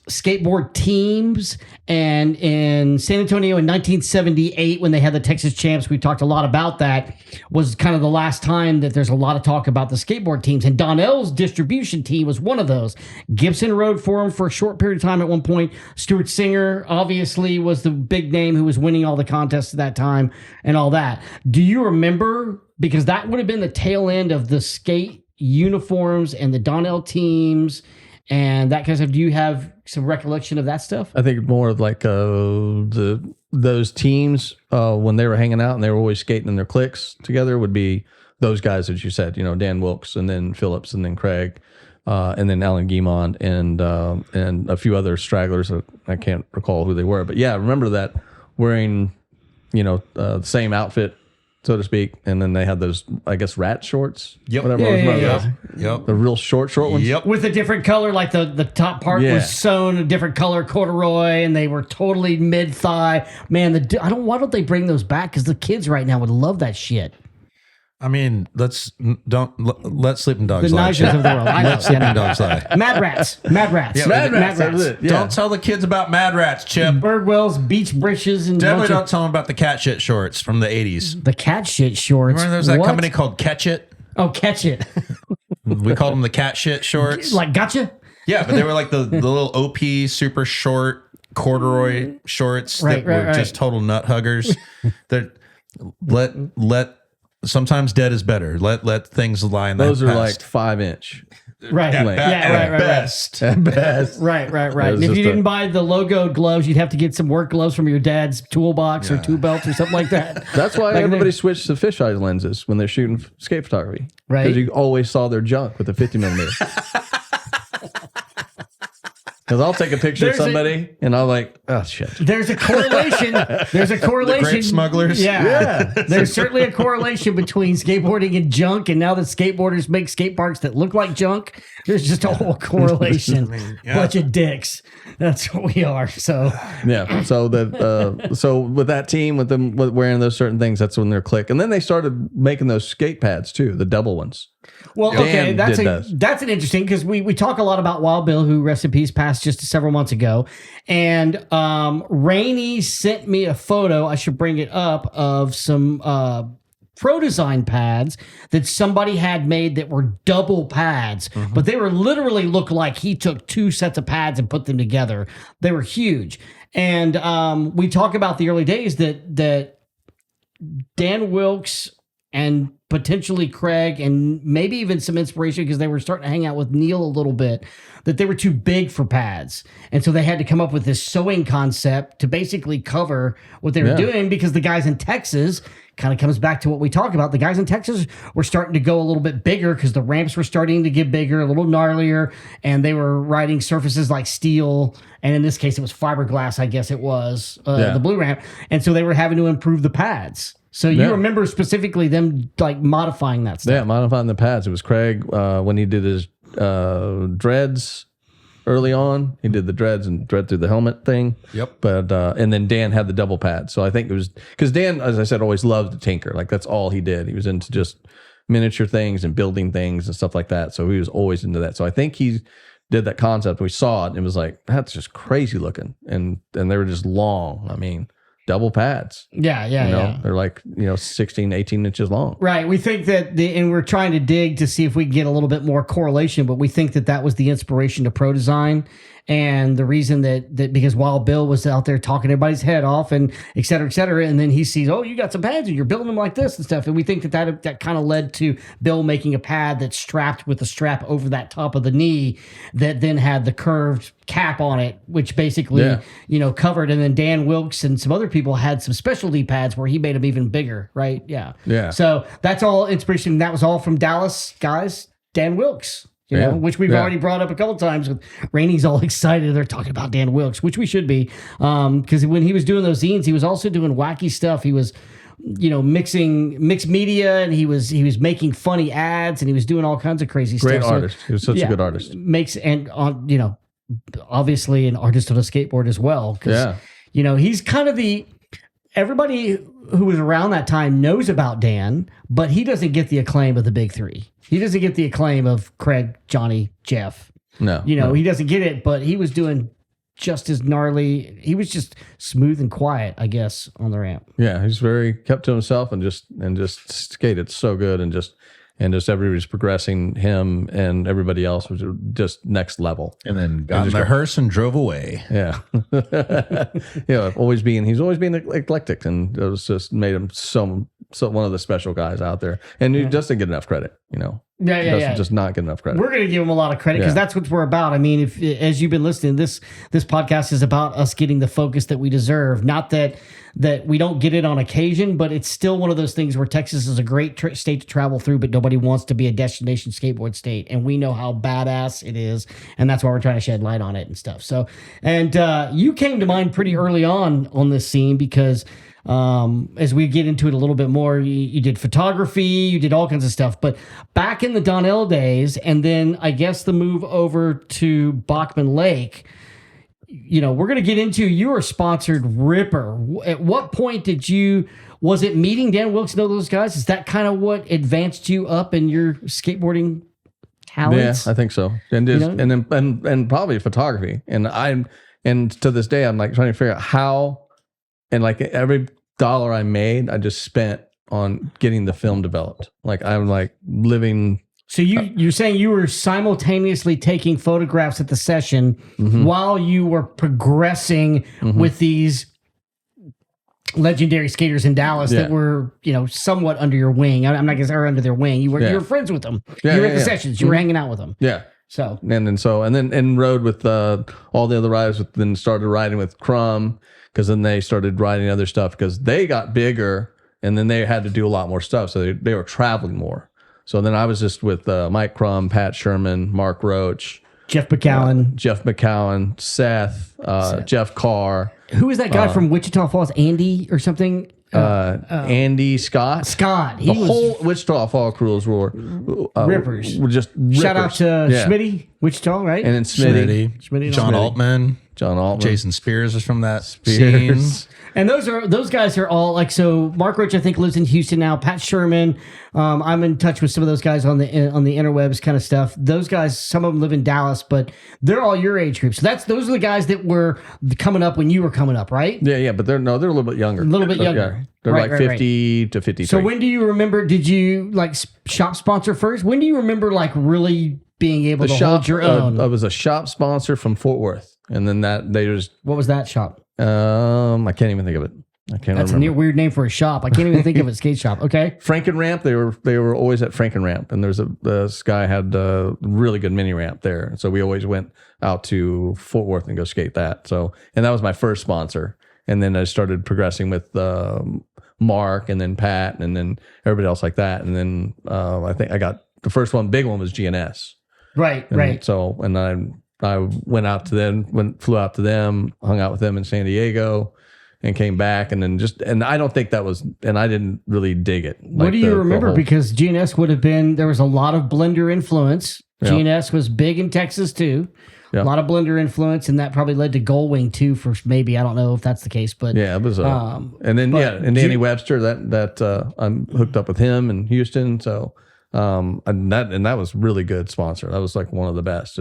[SPEAKER 2] skateboard teams. And in San Antonio in 1978, when they had the Texas champs, we talked a lot about that, was kind of the last time that there's a lot of talk about the skateboard teams. And Donnell's distribution team was one of those. Gibson rode for him for a short period of time at one point. Stuart Singer obviously was the big name who was winning all the contests at that time and all that. Do you remember? Because that would have been the tail end of the skate uniforms and the Donnell teams and that kind of stuff. Do you have some recollection of that stuff?
[SPEAKER 3] I think more of like those teams when they were hanging out and they were always skating in their cliques together would be those guys that you said, Dan Wilkes and then Phillips and then Craig and then Alan Guimond and a few other stragglers. I can't recall who they were, but yeah, I remember that wearing the same outfit, so to speak, and then they had those, I guess, rat shorts.
[SPEAKER 1] Yep.
[SPEAKER 3] Whatever.
[SPEAKER 1] Yep.
[SPEAKER 3] The real short ones.
[SPEAKER 1] Yep.
[SPEAKER 2] With a different color, like the top part was sewn a different color, corduroy, and they were totally mid thigh. Man, why don't they bring those back? Because the kids right now would love that shit.
[SPEAKER 1] I mean, let Sleeping Dogs
[SPEAKER 2] The
[SPEAKER 1] lie.
[SPEAKER 2] Nigers of the world. I know.
[SPEAKER 1] Let Sleeping Dogs lie.
[SPEAKER 2] Mad Rats.
[SPEAKER 3] Yeah, Mad Rats. That was it. Yeah.
[SPEAKER 1] Don't tell the kids about Mad Rats, Chip.
[SPEAKER 2] Birdwell's beach britches and
[SPEAKER 1] Definitely don't tell them about the cat shit shorts from the 80s.
[SPEAKER 2] the cat shit shorts.
[SPEAKER 1] Remember there was that
[SPEAKER 2] What?
[SPEAKER 1] company called Catch It?
[SPEAKER 2] Oh, catch it.
[SPEAKER 1] We called them the cat shit shorts.
[SPEAKER 2] Like, gotcha?
[SPEAKER 1] Yeah, but they were like the little OP super short corduroy shorts
[SPEAKER 2] Right,
[SPEAKER 1] that were just total nut huggers. That let sometimes dead is better. Let things lie in that
[SPEAKER 3] Those are
[SPEAKER 1] past.
[SPEAKER 3] like 5-inch.
[SPEAKER 2] Right.
[SPEAKER 1] At
[SPEAKER 2] right.
[SPEAKER 1] best.
[SPEAKER 3] At best.
[SPEAKER 2] Right.
[SPEAKER 3] It
[SPEAKER 2] And
[SPEAKER 3] was
[SPEAKER 2] if you
[SPEAKER 3] just
[SPEAKER 2] didn't buy the logoed gloves, you'd have to get some work gloves from your dad's toolbox or two belts or something like that.
[SPEAKER 3] That's why
[SPEAKER 2] Back in
[SPEAKER 3] everybody
[SPEAKER 2] the-
[SPEAKER 3] switched to fisheye lenses when they're shooting skate photography.
[SPEAKER 2] Right.
[SPEAKER 3] Because you always saw their junk with a 50 millimeter. Because I'll take a picture of
[SPEAKER 2] There's
[SPEAKER 3] somebody and I'm like, oh shit.
[SPEAKER 2] There's a correlation. There's a correlation.
[SPEAKER 1] grape smugglers?
[SPEAKER 2] Yeah. There's certainly a correlation between skateboarding and junk. And now that skateboarders make skate parks that look like junk, there's just a whole correlation. Bunch of dicks. That's what we are. So
[SPEAKER 3] Yeah. So with that team, with them wearing those certain things, that's when they're click. And then they started making those skate pads too, the double ones.
[SPEAKER 2] well, okay,
[SPEAKER 3] Dan
[SPEAKER 2] that's
[SPEAKER 3] did those.
[SPEAKER 2] that's an interesting because we talk a lot about Wild Bill, who rest in peace passed just several months ago, and Rainey sent me a photo. I should bring it up of some Pro Design pads that somebody had made that were double pads, but they were literally looked like he took two sets of pads and put them together. They were huge, and we talk about the early days that Dan Wilkes and potentially Craig and maybe even some inspiration because they were starting to hang out with Neil a little bit, that they were too big for pads. And so they had to come up with this sewing concept to basically cover what they were doing, because the guys in Texas, kind of comes back to what we talk about. The guys in Texas were starting to go a little bit bigger because the ramps were starting to get bigger, a little gnarlier, and they were riding surfaces like steel. And in this case, it was fiberglass, I guess it was, the blue ramp. And so they were having to improve the pads. So you remember specifically them like modifying that stuff.
[SPEAKER 3] Yeah, modifying the pads. It was Craig when he did his dreads early on. He did the dreads and dread through the helmet thing.
[SPEAKER 1] Yep.
[SPEAKER 3] But and then Dan had the double pad. So I think it was because Dan, as I said, always loved to tinker. Like that's all he did. He was into just miniature things and building things and stuff like that. So he was always into that. So I think he did that concept. We saw it and it was like, that's just crazy looking. And they were just long. I mean, double pads.
[SPEAKER 2] Yeah.
[SPEAKER 3] They're like 16, 18 inches long.
[SPEAKER 2] Right. We think that and we're trying to dig to see if we can get a little bit more correlation, but we think that was the inspiration to Pro Design. And the reason that because Wild Bill was out there talking everybody's head off and et cetera, and then he sees, oh, you got some pads and you're building them like this and stuff. And we think that kind of led to Bill making a pad that's strapped with a strap over that top of the knee that then had the curved cap on it, which basically, covered. And then Dan Wilkes and some other people had some specialty pads where he made them even bigger, right? Yeah.
[SPEAKER 3] Yeah.
[SPEAKER 2] So that's all inspiration. That was all from Dallas guys, Dan Wilkes. Which we've already brought up a couple times. With Rainey's all excited. They're talking about Dan Wilkes, which we should be, because when he was doing those zines, he was also doing wacky stuff. He was, mixing mixed media, and he was making funny ads, and he was doing all kinds of crazy stuff.
[SPEAKER 3] Great artist. He was such a good artist.
[SPEAKER 2] Obviously an artist on a skateboard as well. Because he's kind of everybody who was around that time knows about Dan, but he doesn't get the acclaim of the big three. He doesn't get the acclaim of Craig, Johnny, Jeff.
[SPEAKER 3] No.
[SPEAKER 2] He doesn't get it, but he was doing just as gnarly. He was just smooth and quiet, I guess, on the ramp.
[SPEAKER 3] Yeah, he's very kept to himself and just skated so good and just everybody's progressing. Him and everybody else was just next level.
[SPEAKER 1] And then got in the hearse and drove away.
[SPEAKER 3] Yeah. He's always being eclectic, and it was just made him so one of the special guys out there. And he just didn't get enough credit, Just not get enough credit.
[SPEAKER 2] We're going to give him a lot of credit because that's what we're about. I mean, if as you've been listening, this podcast is about us getting the focus that we deserve. Not that we don't get it on occasion, but it's still one of those things where Texas is a great state to travel through, but nobody wants to be a destination skateboard state. And we know how badass it is. And that's why we're trying to shed light on it and stuff. So, and you came to mind pretty early on this scene because as we get into it a little bit more, you did photography, you did all kinds of stuff. But back in the Donnell days, and then I guess the move over to Bachman Lake, we're going to get into, you were sponsored Ripper. At what point was it meeting Dan Wilkes and all those guys? Is that kind of what advanced you up in your skateboarding talents?
[SPEAKER 3] Yeah, I think so. And probably photography. And to this day, I'm like trying to figure out how, and like every dollar I made, I just spent on getting the film developed. Like I'm like living.
[SPEAKER 2] So you're saying you were simultaneously taking photographs at the session while you were progressing with these legendary skaters in Dallas that were, somewhat under your wing. I'm not going to say under their wing. You were friends with them. You were at the sessions. You were hanging out with them.
[SPEAKER 3] Yeah.
[SPEAKER 2] So
[SPEAKER 3] and rode with all the other riders. Then started riding with Crumb, because then they started riding other stuff because they got bigger, and then they had to do a lot more stuff. So they were traveling more. So then I was just with Mike Crumb, Pat Sherman, Mark Roach,
[SPEAKER 2] Jeff McCowan,
[SPEAKER 3] Seth, Jeff Carr.
[SPEAKER 2] Who was that guy from Wichita Falls? Andy or something?
[SPEAKER 3] Andy Scott.
[SPEAKER 2] The
[SPEAKER 3] whole Wichita Falls crews were
[SPEAKER 2] rippers.
[SPEAKER 3] Were just rippers.
[SPEAKER 2] Shout out to Smitty, Wichita, right?
[SPEAKER 3] And then Smitty,
[SPEAKER 1] John Altman. Jason Spears is from that scene.
[SPEAKER 2] And those guys are all like, so Mark Roach, I think, lives in Houston now. Pat Sherman, I'm in touch with some of those guys on the interwebs kind of stuff. Those guys, some of them live in Dallas, but they're all your age group. So those are the guys that were coming up when you were coming up, right?
[SPEAKER 3] Yeah, but they're a little bit younger.
[SPEAKER 2] Younger.
[SPEAKER 3] They're like 50 to 53.
[SPEAKER 2] So when do you remember? Did you like shop sponsor first? When do you remember like really being able to hold your own?
[SPEAKER 3] I was a shop sponsor from Fort Worth, and then what
[SPEAKER 2] was that shop?
[SPEAKER 3] I can't even think of it. That's remember.
[SPEAKER 2] A weird name for a shop. I can't even think of it. Skate shop. Okay.
[SPEAKER 3] Franken Ramp. They were always at Franken Ramp, and this guy had a really good mini ramp there. So we always went out to Fort Worth and go skate that. So, and that was my first sponsor. And then I started progressing with Mark, and then Pat, and then everybody else like that. And then I think I got the first big one was GNS.
[SPEAKER 2] Right.
[SPEAKER 3] So, and I went out to them, flew out to them, hung out with them in San Diego, and came back. And then and I don't think that was, and I didn't really dig it.
[SPEAKER 2] What do you remember? Because GNS would have been, there was a lot of Blender influence. Yeah. GNS was big in Texas too. Yeah. A lot of Blender influence, and that probably led to Gullwing too. For maybe, I don't know if that's the case, but
[SPEAKER 3] yeah, it was. And then and Danny Webster, that I'm hooked up with him in Houston. So and that was really good sponsor. That was like one of the best.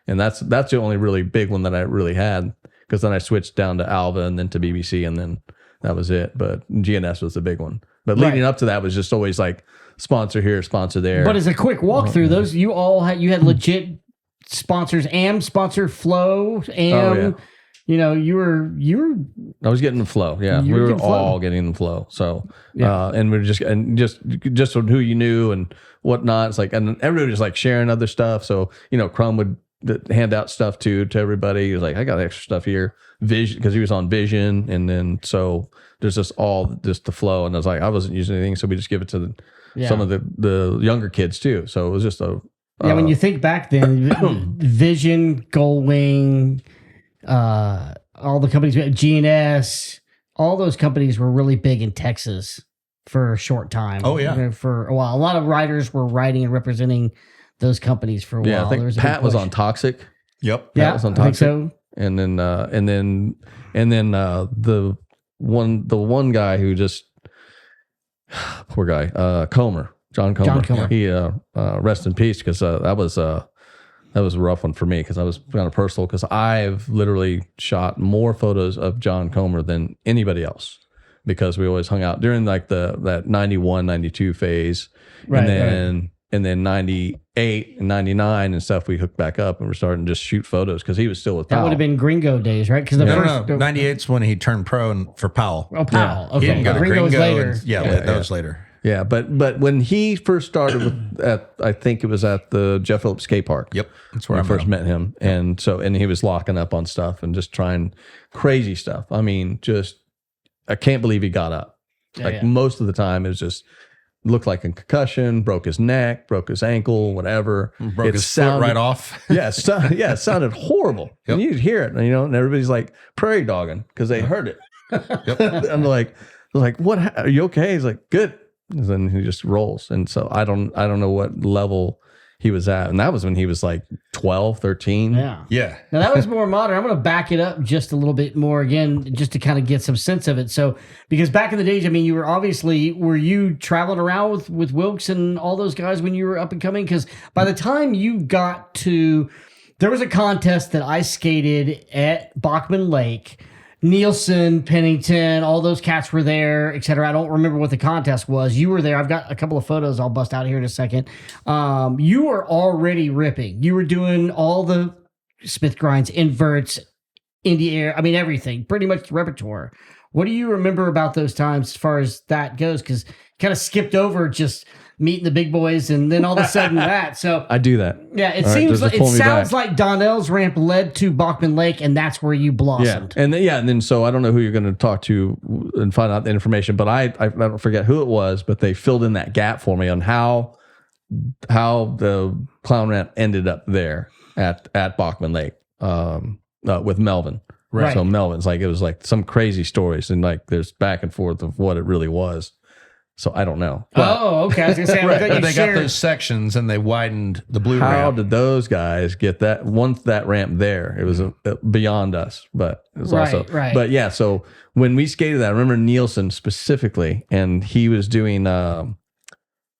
[SPEAKER 3] And that's the only really big one that I really had, because then I switched down to Alva and then to BBC, and then that was it. But GNS was the big one. But leading up to that was just always like sponsor here, sponsor there.
[SPEAKER 2] But as a quick walkthrough, those you had legit sponsors. AM sponsor Flow. AM. You know, you were.
[SPEAKER 3] I was getting the Flow. Yeah, we were all getting the Flow. So, and we're just on who you knew and whatnot. It's like, and everybody was like sharing other stuff. So, you know, Crumb would hand out stuff to everybody. He was like, I got extra stuff here. Vision, because he was on Vision, and then so there's just the Flow. And I was like, I wasn't using anything, so we just give it to some of the younger kids too. So it was just a
[SPEAKER 2] when you think back then, Vision, Goldwing. All the companies, GNS, all those companies were really big in Texas for a short time.
[SPEAKER 1] Oh yeah,
[SPEAKER 2] for a while, a lot of writers were writing and representing those companies for a while.
[SPEAKER 3] Yeah, I think Pat was on Toxic.
[SPEAKER 1] Yep,
[SPEAKER 2] Pat
[SPEAKER 3] was on Toxic.
[SPEAKER 2] I think so.
[SPEAKER 3] And then the one guy who just poor guy, Comer, John Comer. He rest in peace, because that was a rough one for me, because I was kind of personal, because I've literally shot more photos of John Comer than anybody else, because we always hung out during like that 91, 92 phase. And then 98 and 99 and stuff, we hooked back up and we're starting to just shoot photos, because he was still with Powell.
[SPEAKER 2] That would have been Gringo days, right? Because
[SPEAKER 1] no, 98's when he turned pro for Powell.
[SPEAKER 2] Oh, Powell.
[SPEAKER 1] Yeah.
[SPEAKER 2] Okay.
[SPEAKER 1] He didn't go to
[SPEAKER 2] Gringo was later.
[SPEAKER 1] That was later.
[SPEAKER 3] Yeah, but when he first started I think it was at the Jeff Phillips skate park.
[SPEAKER 1] Yep, that's where
[SPEAKER 3] I
[SPEAKER 1] I
[SPEAKER 3] first met him, and he was locking up on stuff and just trying crazy stuff. I mean, just I can't believe he got up. Most of the time, it was just looked like a concussion, broke his neck, broke his ankle, whatever.
[SPEAKER 1] Broke his foot right off.
[SPEAKER 3] It sounded horrible. Yep. And you'd hear it, and everybody's like prairie dogging because they heard it. Yep. I'm like, what? Are you okay? He's like, good. And then he just rolls. And so I don't know what level he was at. And that was when he was like 12, 13.
[SPEAKER 2] Yeah. Now that was more modern. I'm going to back it up just a little bit more again, just to kind of get some sense of it. So, because back in the days, I mean, were you traveling around with Wilkes and all those guys when you were up and coming? Because by the time you got to, there was a contest that I skated at Bachman Lake. Nielsen, Pennington, all those cats were there, etc. I don't remember what the contest was. You were there. I've got a couple of photos I'll bust out here in a second. You were already ripping. You were doing all the Smith grinds, inverts, indie air. I mean, everything. Pretty much the repertoire. What do you remember about those times as far as that goes? Because kind of skipped over just meeting the big boys and then all of a sudden that. So
[SPEAKER 3] I do that.
[SPEAKER 2] Yeah, it seems like, it sounds like Donnell's ramp led to Bachman Lake, and that's where you blossomed.
[SPEAKER 3] And then so I don't know who you're going to talk to and find out the information, but I don't forget who it was, but they filled in that gap for me on how the clown ramp ended up there at Bachman Lake with Melvin.
[SPEAKER 2] Right.
[SPEAKER 3] So Melvin's like, it was like some crazy stories, and like there's back and forth of what it really was. So I don't know.
[SPEAKER 2] But, okay. I was going to say,
[SPEAKER 1] but they got those sections and they widened the blue ramp.
[SPEAKER 3] How did those guys get that once that ramp there? It was beyond us, but it was also
[SPEAKER 2] right.
[SPEAKER 3] But yeah, so when we skated that, I remember Nielsen specifically, and he was doing Slob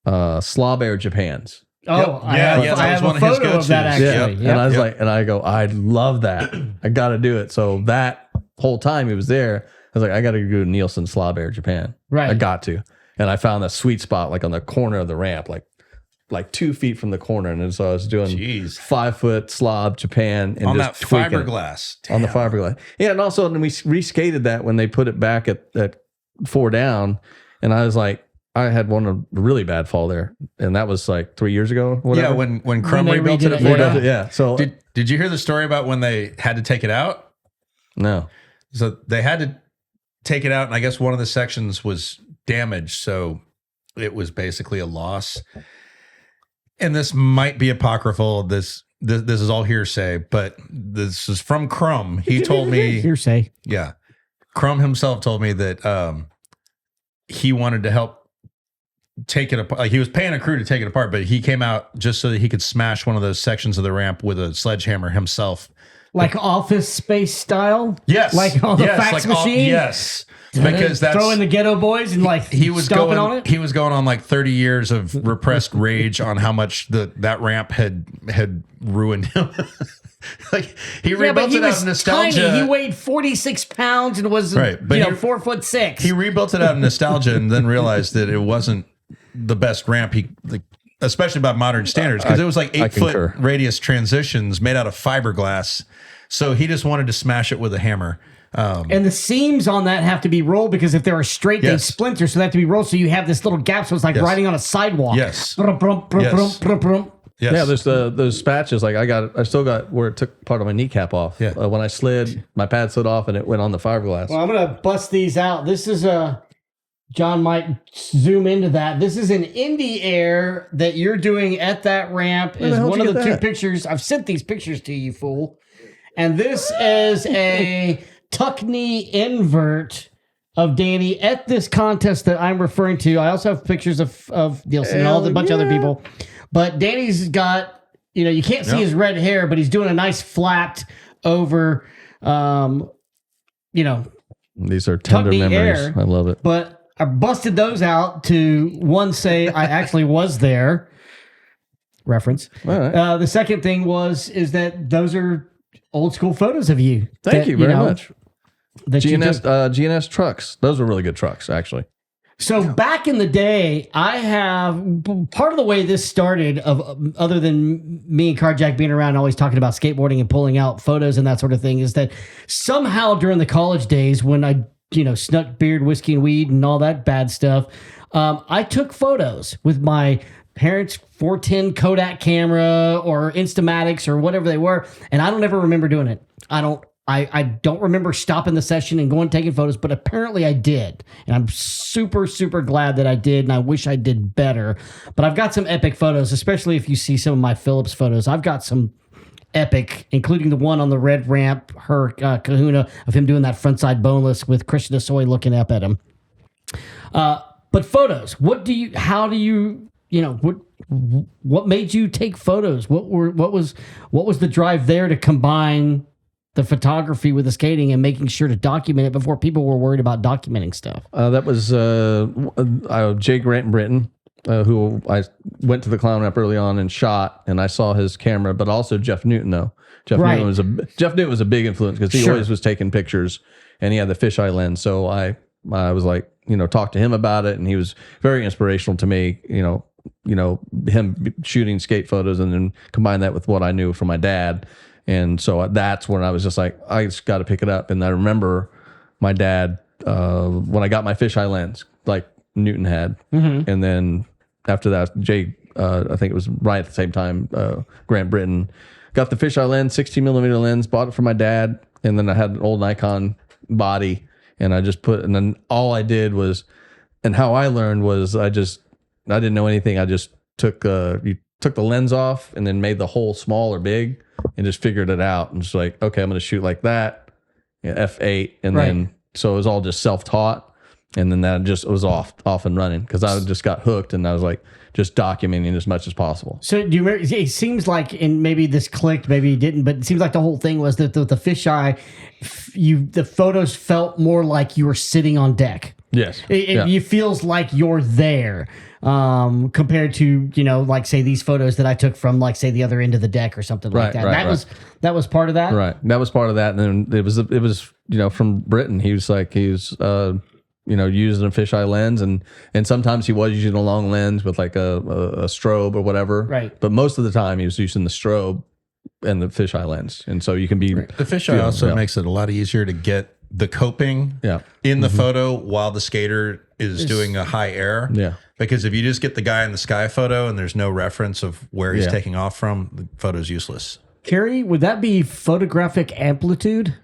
[SPEAKER 3] Air Japans.
[SPEAKER 2] Oh,
[SPEAKER 1] yep.
[SPEAKER 2] I have a photo of that actually.
[SPEAKER 3] Yeah. And I was like, and I go, I love that. I got to do it. So that whole time he was there, I was like, I got to go to Nielsen Slob Air Japan.
[SPEAKER 2] Right.
[SPEAKER 3] I got to. And I found that sweet spot, like on the corner of the ramp, like 2 feet from the corner. And so I was doing 5 foot slob Japan and
[SPEAKER 1] on
[SPEAKER 3] just
[SPEAKER 1] that
[SPEAKER 3] tweaking
[SPEAKER 1] fiberglass.
[SPEAKER 3] on the fiberglass. Yeah, and also when we reskated that when they put it back at 4 down, and I was like, I had one really bad fall there, and that was like 3 years ago. Whatever.
[SPEAKER 1] Yeah, when Crumb rebuilt it at 4 down. Yeah. So did you hear the story about when they had to take it out?
[SPEAKER 3] No.
[SPEAKER 1] So they had to take it out, and I guess one of the sections was damaged, so it was basically a loss. And this might be apocryphal. This is all hearsay, but this is from Crumb. He told me
[SPEAKER 2] hearsay.
[SPEAKER 1] Yeah, Crumb himself told me that he wanted to help take it apart. Like, he was paying a crew to take it apart, but he came out just so that he could smash one of those sections of the ramp with a sledgehammer himself.
[SPEAKER 2] Like Office Space style?
[SPEAKER 1] Yes.
[SPEAKER 2] Like on the fax machine?
[SPEAKER 1] Yes. Because that's
[SPEAKER 2] throwing the Ghetto Boys and like
[SPEAKER 1] he was
[SPEAKER 2] stomping
[SPEAKER 1] going
[SPEAKER 2] on it?
[SPEAKER 1] He was going on like 30 years of repressed rage on how much that ramp had ruined him. Like he
[SPEAKER 2] Yeah, but
[SPEAKER 1] rebuilt
[SPEAKER 2] he
[SPEAKER 1] it out
[SPEAKER 2] was
[SPEAKER 1] of nostalgia.
[SPEAKER 2] tiny. He weighed 46 pounds and was
[SPEAKER 1] Right, but
[SPEAKER 2] 4'6".
[SPEAKER 1] He rebuilt it out of nostalgia and then realized that it wasn't the best ramp especially by modern standards, because it was like 8-foot radius transitions made out of fiberglass. So he just wanted to smash it with a hammer.
[SPEAKER 2] And the seams on that have to be rolled, because if they're straight, they splinter. So they have to be rolled. So you have this little gap. So it's like riding on a sidewalk.
[SPEAKER 1] Yes.
[SPEAKER 3] Yes. Yeah, there's those patches. Like I still got where it took part of my kneecap off.
[SPEAKER 1] Yeah.
[SPEAKER 3] When I slid, my pad slid off and it went on the fiberglass.
[SPEAKER 2] Well, I'm gonna bust these out. This is John might zoom into that. This is an Indy Air that you're doing at that ramp. Is one of the two pictures. I've sent these pictures to you, fool. And this is a tuck knee invert of Danny at this contest that I'm referring to. I also have pictures of Nielsen and a bunch of other people. But Danny's got, you can't see his red hair, but he's doing a nice flapped over,
[SPEAKER 3] These are tender memories.
[SPEAKER 2] Air,
[SPEAKER 3] I love it.
[SPEAKER 2] But I busted those out to, one, say I actually was there. Reference.
[SPEAKER 3] All right.
[SPEAKER 2] The second thing is that those are old school photos of you.
[SPEAKER 3] Thank you very much.
[SPEAKER 2] GNS
[SPEAKER 3] trucks. Those were really good trucks, actually.
[SPEAKER 2] So back in the day, I have part of the way this started, other than me and Carjack being around always talking about skateboarding and pulling out photos and that sort of thing, is that somehow during the college days when I snuck beard, whiskey, and weed and all that bad stuff, I took photos with my parents' 410 Kodak camera or Instamatics or whatever they were, and I don't ever remember doing it. I don't remember stopping the session and going and taking photos, but apparently I did. And I'm super, super glad that I did, and I wish I did better. But I've got some epic photos, especially if you see some of my Phillips photos. I've got some epic, including the one on the red ramp, her kahuna, of him doing that frontside boneless with Christian Asoy looking up at him. But photos, what made you take photos? What was the drive there to combine the photography with the skating and making sure to document it before people were worried about documenting stuff?
[SPEAKER 3] That was Jay Grant Britton, who I went to the clown ramp early on and shot, and I saw his camera, but also Jeff Newton, though. Jeff Newton was a big influence because he always was taking pictures, and he had the fisheye lens. So I was like, talk to him about it, and he was very inspirational to me, him shooting skate photos and then combine that with what I knew from my dad. And so that's when I was just like, I just got to pick it up. And I remember my dad, when I got my fisheye lens, like Newton had. Mm-hmm. And then after that, Jay, I think it was right at the same time, Grant Britton got the fisheye lens, 16 millimeter lens, bought it for my dad. And then I had an old Nikon body, and and then all I did was, and how I learned was I didn't know anything. I just took the lens off and then made the hole small or big and just figured it out. And just like, okay, I'm going to shoot like that, F8. And then, so it was all just self-taught. And then that just was off and running because I just got hooked, and I was like just documenting as much as possible.
[SPEAKER 2] So do you remember, it seems like, and maybe this clicked, maybe it didn't, but it seems like the whole thing was that the fisheye, the photos felt more like you were sitting on deck.
[SPEAKER 3] Yes.
[SPEAKER 2] It feels like you're there, compared to, like say these photos that I took from, like say the other end of the deck or something like that. That was part of that.
[SPEAKER 3] Right. That was part of that. And then it was from Britain. He was using a fisheye lens, and sometimes he was using a long lens with like a strobe or whatever.
[SPEAKER 2] Right.
[SPEAKER 3] But most of the time he was using the strobe and the fisheye lens. And so you can be...
[SPEAKER 1] The fisheye also makes it a lot easier to get the coping in the photo while the skater is doing a high air.
[SPEAKER 3] Yeah.
[SPEAKER 1] Because if you just get the guy in the sky photo and there's no reference of where he's taking off from, the photo's useless.
[SPEAKER 2] Kerry, would that be photographic amplitude?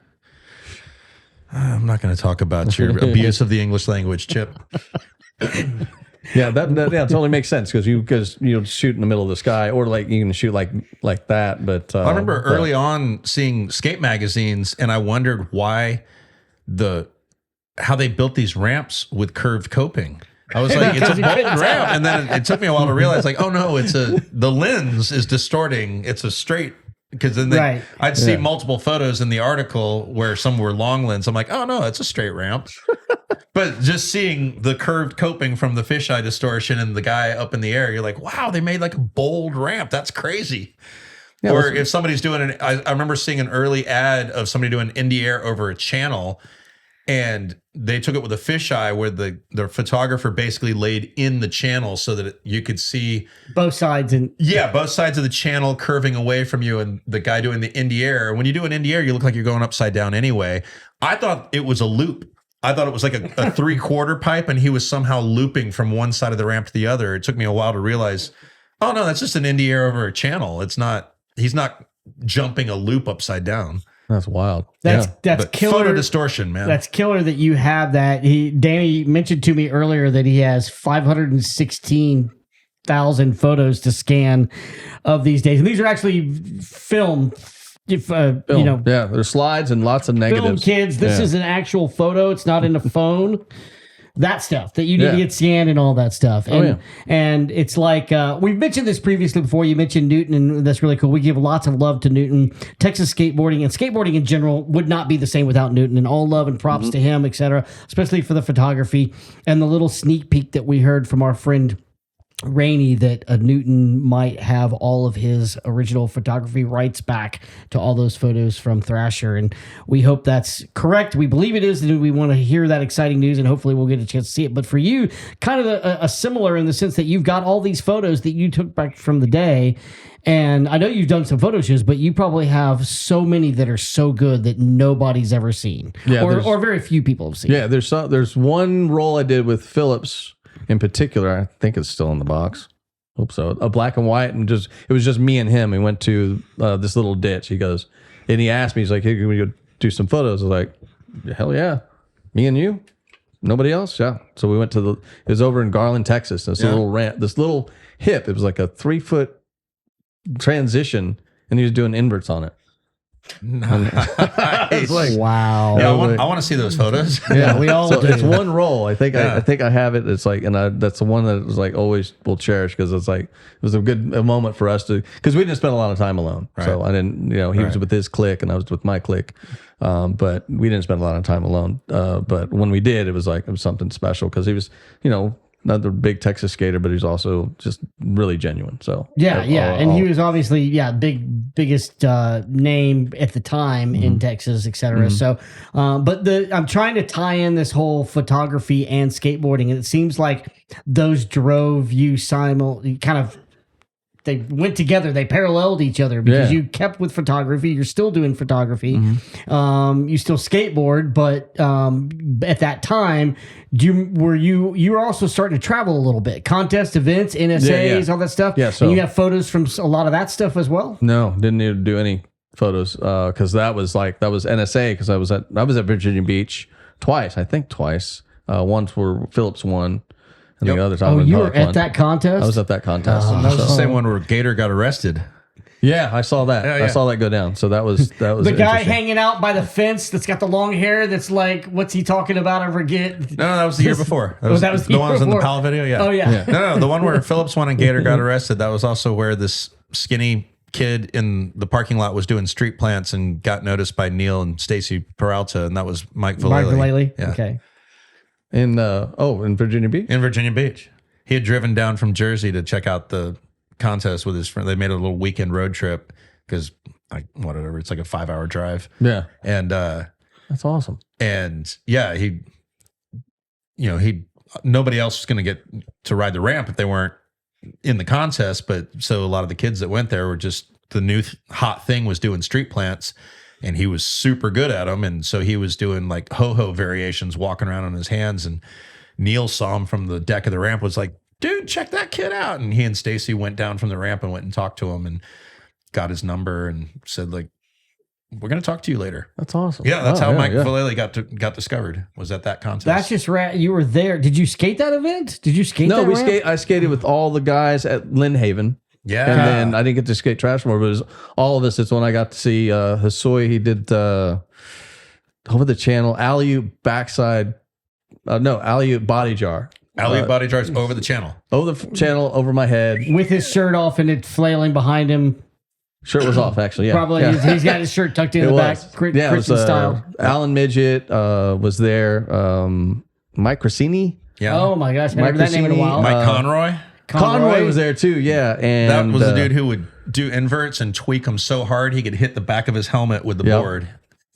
[SPEAKER 1] I'm not going to talk about your abuse of the English language, Chip.
[SPEAKER 3] Yeah, that totally makes sense because you shoot in the middle of the sky, or like you can shoot like that. But
[SPEAKER 1] I remember early on seeing skate magazines, and I wondered why how they built these ramps with curved coping. I was like, it's a bold ramp, and then it took me a while to realize, like, oh no, the lens is distorting. It's a straight. Because then I'd see multiple photos in the article where some were long lens. I'm like, oh no, it's a straight ramp. But just seeing the curved coping from the fisheye distortion and the guy up in the air, you're like, wow, they made like a bold ramp. That's crazy. or if somebody's doing I remember seeing an early ad of somebody doing indie air over a channel, and they took it with a fisheye where the photographer basically laid in the channel so that you could see
[SPEAKER 2] both sides
[SPEAKER 1] both sides of the channel curving away from you, and the guy doing the indie air. When you do an indie air, you look like you're going upside down anyway. I thought it was a loop. I thought it was like a 3/4 pipe, and he was somehow looping from one side of the ramp to the other. It took me a while to realize, oh no, that's just an indie air over a channel. It's not. He's not jumping a loop upside down.
[SPEAKER 3] That's wild.
[SPEAKER 2] That's
[SPEAKER 1] But
[SPEAKER 2] killer.
[SPEAKER 1] photo distortion, man.
[SPEAKER 2] That's killer that you have that. Danny mentioned to me earlier that he has 516,000 photos to scan of these days, and these are actually film.
[SPEAKER 3] Yeah, there's slides and lots of negatives.
[SPEAKER 2] Film kids, this is an actual photo. It's not in a phone. That stuff that you need to get scanned and all that stuff. And, and it's like, we've mentioned this previously before. You mentioned Newton, and that's really cool. We give lots of love to Newton. Texas skateboarding and skateboarding in general would not be the same without Newton, and all love and props to him, etc., especially for the photography and the little sneak peek that we heard from our friend Rainey that Newton might have all of his original photography rights back to all those photos from Thrasher, and we hope that's correct. We believe it is, and we want to hear that exciting news, and hopefully we'll get a chance to see it. But for you, kind of a similar in the sense that you've got all these photos that you took back from the day, and I know you've done some photo shoots, but you probably have so many that are so good that nobody's ever seen, or very few people have seen.
[SPEAKER 3] Yeah, there's one roll I did with Phillips in particular. I think it's still in the box. Hope so. A black and white, and it was just me and him. We went to this little ditch. He goes, and he asked me, he's like, "Hey, can we go do some photos?" I was like, "Hell yeah, me and you, nobody else." Yeah. So we went to it was over in Garland, Texas. This little ramp, this little hip. It was like a 3-foot transition, and he was doing inverts on it.
[SPEAKER 1] Nice.
[SPEAKER 3] Like,
[SPEAKER 2] wow.
[SPEAKER 1] Yeah, I want to see those photos.
[SPEAKER 3] Yeah,
[SPEAKER 2] we all
[SPEAKER 3] so
[SPEAKER 2] do.
[SPEAKER 3] It's one roll. I think I have it. It's like, and that's the one that was like always will cherish, because it's like it was a moment for us to, because we didn't spend a lot of time alone. Right. So I didn't, he was with his clique and I was with my clique, but we didn't spend a lot of time alone. But when we did, it was something special, because he was, another big Texas skater, but he's also just really genuine. So
[SPEAKER 2] and he was obviously biggest name at the time in Texas, etc. So, but I'm trying to tie in this whole photography and skateboarding, and it seems like those drove you they went together. They paralleled each other, because you kept with photography. You're still doing photography. You still skateboard, but at that time, you were also starting to travel a little bit, contest events, NSAs, all that stuff.
[SPEAKER 3] Yeah, so
[SPEAKER 2] and you have photos from a lot of that stuff as well.
[SPEAKER 3] No, didn't need to do any photos, because that was NSA, because I was at Virginia Beach twice. Once where Phillips won. And the other time,
[SPEAKER 2] you were at that contest?
[SPEAKER 3] I was at that contest.
[SPEAKER 1] That was the same one where Gator got arrested.
[SPEAKER 3] Yeah, I saw that.
[SPEAKER 1] Yeah.
[SPEAKER 3] I saw that go down. So that was
[SPEAKER 2] the guy hanging out by the fence that's got the long hair. That's like, what's he talking about? I forget.
[SPEAKER 1] No, that was the year before. That was the one that was in the Powell video. Yeah.
[SPEAKER 2] Oh yeah.
[SPEAKER 1] No, the one where Phillips won and Gator got arrested. That was also where this skinny kid in the parking lot was doing street plants and got noticed by Neil and Stacy Peralta, and that was Mike Vallely.
[SPEAKER 2] Mike Vallely.
[SPEAKER 1] Yeah.
[SPEAKER 2] Okay.
[SPEAKER 3] In Virginia Beach?
[SPEAKER 1] In Virginia Beach. He had driven down from Jersey to check out the contest with his friend. They made a little weekend road trip because, whatever, it's like a 5-hour drive.
[SPEAKER 3] Yeah.
[SPEAKER 1] And
[SPEAKER 3] that's awesome.
[SPEAKER 1] And yeah, nobody else was going to get to ride the ramp if they weren't in the contest. But so a lot of the kids that went there were just, the new hot thing was doing street plants. And he was super good at them. And so he was doing like ho-ho variations, walking around on his hands. And Neil saw him from the deck of the ramp, was like, "Dude, check that kid out." And he and Stacy went down from the ramp and went and talked to him and got his number and said, like, "We're going to talk to you later."
[SPEAKER 3] That's awesome.
[SPEAKER 1] Yeah, that's how Mike Vallely got discovered, was at that contest.
[SPEAKER 2] That's just you were there. Did you skate that event? Did you skate that ramp?
[SPEAKER 3] I skated with all the guys at Lynn Haven.
[SPEAKER 1] Yeah.
[SPEAKER 3] And then I didn't get to skate Trashmore, but it was all of us. It's when I got to see Hasoi. He did over the channel, alley-oop backside. Alley-oop body jar.
[SPEAKER 1] Alley-oop body jars over the channel.
[SPEAKER 3] Over the channel, over my head.
[SPEAKER 2] With his shirt off and it flailing behind him.
[SPEAKER 3] Shirt was off, actually, yeah.
[SPEAKER 2] Probably.
[SPEAKER 3] Yeah.
[SPEAKER 2] He's got his shirt tucked in the back. Christian style.
[SPEAKER 3] Alan Midget was there. Mike Cressini.
[SPEAKER 1] Yeah.
[SPEAKER 2] Oh, my gosh. I haven't heard that name in a while.
[SPEAKER 1] Mike Conroy.
[SPEAKER 3] Conroy was there too. Yeah, and
[SPEAKER 1] That was the dude who would do inverts and tweak them so hard he could hit the back of his helmet with the board,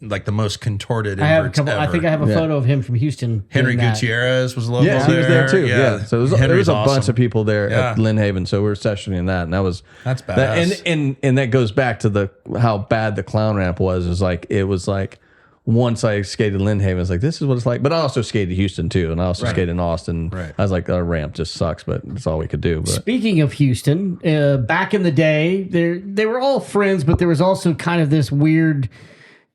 [SPEAKER 1] like the most contorted
[SPEAKER 2] I have a
[SPEAKER 1] inverts
[SPEAKER 2] couple.
[SPEAKER 1] ever.
[SPEAKER 2] I think I have a photo of him from Houston.
[SPEAKER 1] Henry
[SPEAKER 2] doing that.
[SPEAKER 1] Gutierrez was local
[SPEAKER 3] yeah, he was there too. Yeah, so there
[SPEAKER 1] Henry's
[SPEAKER 3] was a bunch
[SPEAKER 1] awesome.
[SPEAKER 3] of people there
[SPEAKER 1] Yeah.
[SPEAKER 3] at Lynn Haven. So we were sessioning that, and
[SPEAKER 1] That's
[SPEAKER 3] that,
[SPEAKER 1] badass.
[SPEAKER 3] and that goes back to how bad the clown ramp was. It was like once I skated Lynn Haven, it's like this is what it's like. But I also skated Houston too, and I also skated in Austin.
[SPEAKER 1] Right.
[SPEAKER 3] I was like, our ramp just sucks, but that's all we could do. But
[SPEAKER 2] Speaking of Houston, back in the day, they were all friends, but there was also kind of this weird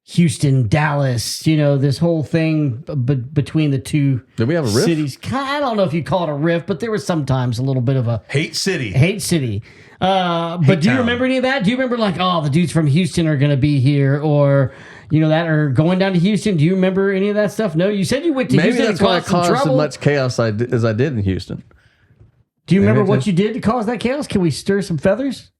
[SPEAKER 2] Houston, Dallas, this whole thing between the two
[SPEAKER 3] did we have a riff?
[SPEAKER 2] cities. I don't know if you call it a riff, but there was sometimes a little bit of a
[SPEAKER 1] Hate City.
[SPEAKER 2] hate city. But do you
[SPEAKER 1] town.
[SPEAKER 2] remember any of that? Do you remember like, the dudes from Houston are going to be here, or that are going down to Houston? Do you remember any of that stuff? No, you said you went to
[SPEAKER 3] Maybe
[SPEAKER 2] Houston
[SPEAKER 3] that's
[SPEAKER 2] and
[SPEAKER 3] why I
[SPEAKER 2] caused some
[SPEAKER 3] caused as
[SPEAKER 2] trouble.
[SPEAKER 3] much chaos as I did in Houston.
[SPEAKER 2] Do you remember
[SPEAKER 3] Maybe
[SPEAKER 2] what you did to cause that chaos? Can we stir some feathers?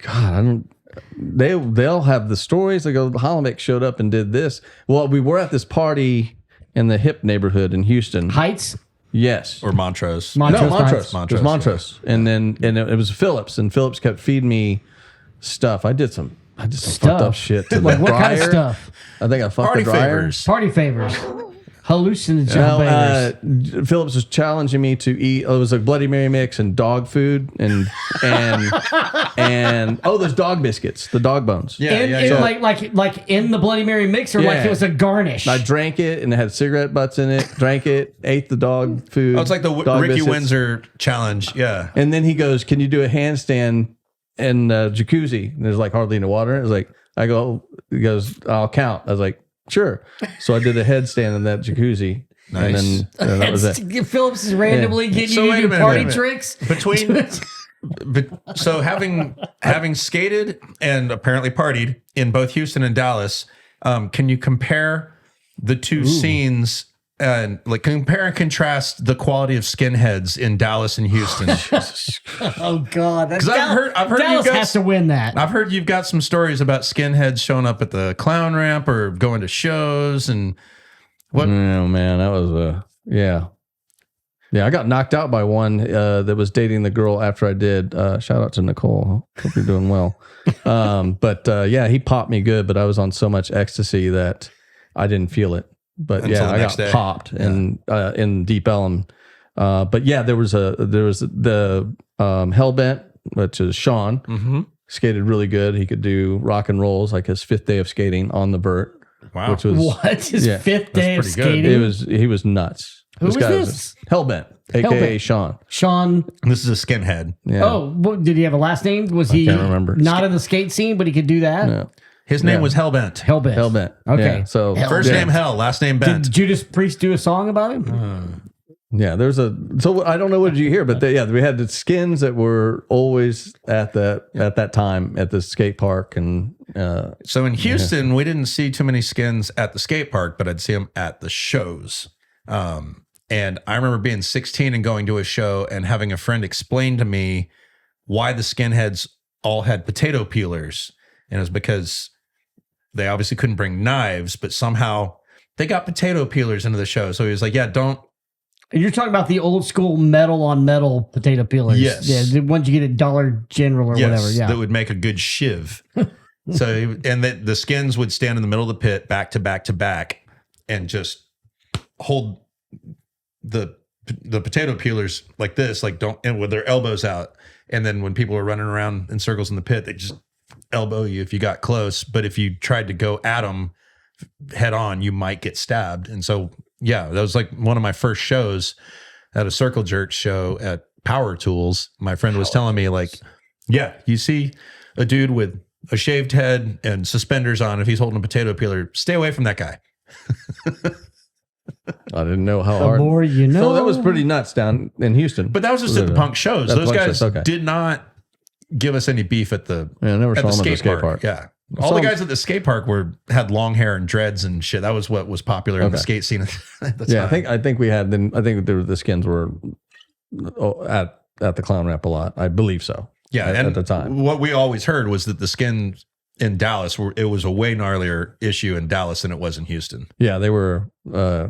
[SPEAKER 3] God, I don't. They'll have the stories. They go, Hollenbeck showed up and did this. Well, we were at this party in the hip neighborhood in Houston.
[SPEAKER 2] Heights?
[SPEAKER 3] Yes.
[SPEAKER 1] Or Montrose.
[SPEAKER 2] Montrose
[SPEAKER 3] No,
[SPEAKER 2] Heights.
[SPEAKER 3] Montrose. It was Montrose. And then it was Phillips, and Phillips kept feeding me stuff. I did some fucked up shit to
[SPEAKER 2] Like
[SPEAKER 3] the
[SPEAKER 2] what kind of
[SPEAKER 3] dryer.
[SPEAKER 2] stuff?
[SPEAKER 3] I think I fucked
[SPEAKER 1] Party
[SPEAKER 3] the dryer.
[SPEAKER 1] favors.
[SPEAKER 2] Party favors. Hallucinogen
[SPEAKER 3] Well,
[SPEAKER 2] favors.
[SPEAKER 3] Phillips was challenging me to eat. It was a Bloody Mary mix and dog food and those dog biscuits, the dog bones.
[SPEAKER 2] In, like in the Bloody Mary mix, or like
[SPEAKER 3] Yeah.
[SPEAKER 2] it was a garnish.
[SPEAKER 3] I drank it and it had cigarette butts in it. Drank it, ate the dog food.
[SPEAKER 1] Oh, it's like the
[SPEAKER 3] dog
[SPEAKER 1] Ricky
[SPEAKER 3] biscuits.
[SPEAKER 1] Windsor challenge. Yeah.
[SPEAKER 3] And then he goes, "Can you do a handstand in jacuzzi?" And there's like hardly any water. It was like, he goes, "I'll count." I was like, "Sure." So I did a headstand in that jacuzzi.
[SPEAKER 1] Nice.
[SPEAKER 3] And then that was it.
[SPEAKER 2] Phillips is randomly getting
[SPEAKER 1] So
[SPEAKER 2] you
[SPEAKER 1] wait
[SPEAKER 2] to
[SPEAKER 1] a
[SPEAKER 2] do
[SPEAKER 1] minute,
[SPEAKER 2] party
[SPEAKER 1] wait a minute.
[SPEAKER 2] tricks.
[SPEAKER 1] So having skated and apparently partied in both Houston and Dallas, can you compare the two scenes and like compare and contrast the quality of skinheads in Dallas and Houston?
[SPEAKER 2] Oh God,
[SPEAKER 1] Because I've heard
[SPEAKER 2] Dallas
[SPEAKER 1] you
[SPEAKER 2] has
[SPEAKER 1] guys.
[SPEAKER 2] to win that.
[SPEAKER 1] I've heard you've got some stories about skinheads showing up at the clown ramp or going to shows and what.
[SPEAKER 3] Oh man, that was yeah. I got knocked out by one that was dating the girl after I did. Shout out to Nicole. Hope you're doing well. But he popped me good, but I was on so much ecstasy that I didn't feel it. But
[SPEAKER 1] Until the
[SPEAKER 3] I
[SPEAKER 1] next
[SPEAKER 3] got
[SPEAKER 1] day.
[SPEAKER 3] popped in Deep Ellum. But there was the Hellbent, which is Sean, skated really good. He could do rock and rolls, like his fifth day of skating on the vert.
[SPEAKER 1] Wow.
[SPEAKER 2] What? His fifth day of
[SPEAKER 1] pretty good.
[SPEAKER 2] skating?
[SPEAKER 3] He was nuts.
[SPEAKER 2] Who was
[SPEAKER 3] guy
[SPEAKER 2] this?
[SPEAKER 3] Hellbent, aka
[SPEAKER 2] Hellbent.
[SPEAKER 3] Sean.
[SPEAKER 2] Sean.
[SPEAKER 1] This is a skinhead.
[SPEAKER 3] Yeah.
[SPEAKER 2] Oh, did he have a last name? Was he
[SPEAKER 3] can't remember.
[SPEAKER 2] not in the skate scene, but he could do that?
[SPEAKER 3] Yeah.
[SPEAKER 1] His name was Hellbent.
[SPEAKER 2] Hellbent.
[SPEAKER 3] Hellbent.
[SPEAKER 2] Okay.
[SPEAKER 3] Yeah, so
[SPEAKER 1] First name Hell, last name Bent.
[SPEAKER 2] Did Judas Priest do a song about him?
[SPEAKER 3] there's so I don't know what did you hear, but we had the skins that were always at that time at the skate park and
[SPEAKER 1] So in Houston, we didn't see too many skins at the skate park, but I'd see them at the shows. And I remember being 16 and going to a show and having a friend explain to me why the skinheads all had potato peelers. And it was because they obviously couldn't bring knives, but somehow they got potato peelers into the show. So he was like, yeah, don't.
[SPEAKER 2] You're talking about the old school metal on metal potato peelers.
[SPEAKER 1] Yes.
[SPEAKER 2] Yeah, the ones you get at Dollar General or whatever. Yeah.
[SPEAKER 1] That would make a good shiv. And the skins would stand in the middle of the pit, back to back to back, and just hold the potato peelers like this, and with their elbows out. And then when people are running around in circles in the pit, they just elbow you if you got close. But if you tried to go at them head on, you might get stabbed. And so, that was like one of my first shows at a circle jerk show at Power Tools. My friend was telling me you see a dude with a shaved head and suspenders on. If he's holding a potato peeler, stay away from that guy.
[SPEAKER 3] I didn't know how
[SPEAKER 2] The
[SPEAKER 3] hard.
[SPEAKER 2] more you know.
[SPEAKER 3] So that was pretty nuts down in Houston.
[SPEAKER 1] But that was just at the punk shows.
[SPEAKER 3] At
[SPEAKER 1] Those
[SPEAKER 3] punk
[SPEAKER 1] guys
[SPEAKER 3] shows, okay.
[SPEAKER 1] did not give us any beef at the
[SPEAKER 3] I never
[SPEAKER 1] at
[SPEAKER 3] saw
[SPEAKER 1] the
[SPEAKER 3] him at the
[SPEAKER 1] skate,
[SPEAKER 3] skate
[SPEAKER 1] park.
[SPEAKER 3] park.
[SPEAKER 1] Yeah. All the guys at the skate park had long hair and dreads and shit. That was what was popular in the
[SPEAKER 3] Okay.
[SPEAKER 1] skate scene at the
[SPEAKER 3] Yeah,
[SPEAKER 1] time.
[SPEAKER 3] I think we had them. I think the skins were at the clown ramp a lot. I believe so.
[SPEAKER 1] Yeah,
[SPEAKER 3] at the time.
[SPEAKER 1] What we always heard was that the skins in Dallas it was a way gnarlier issue in Dallas than it was in Houston.
[SPEAKER 3] Yeah, they were. Their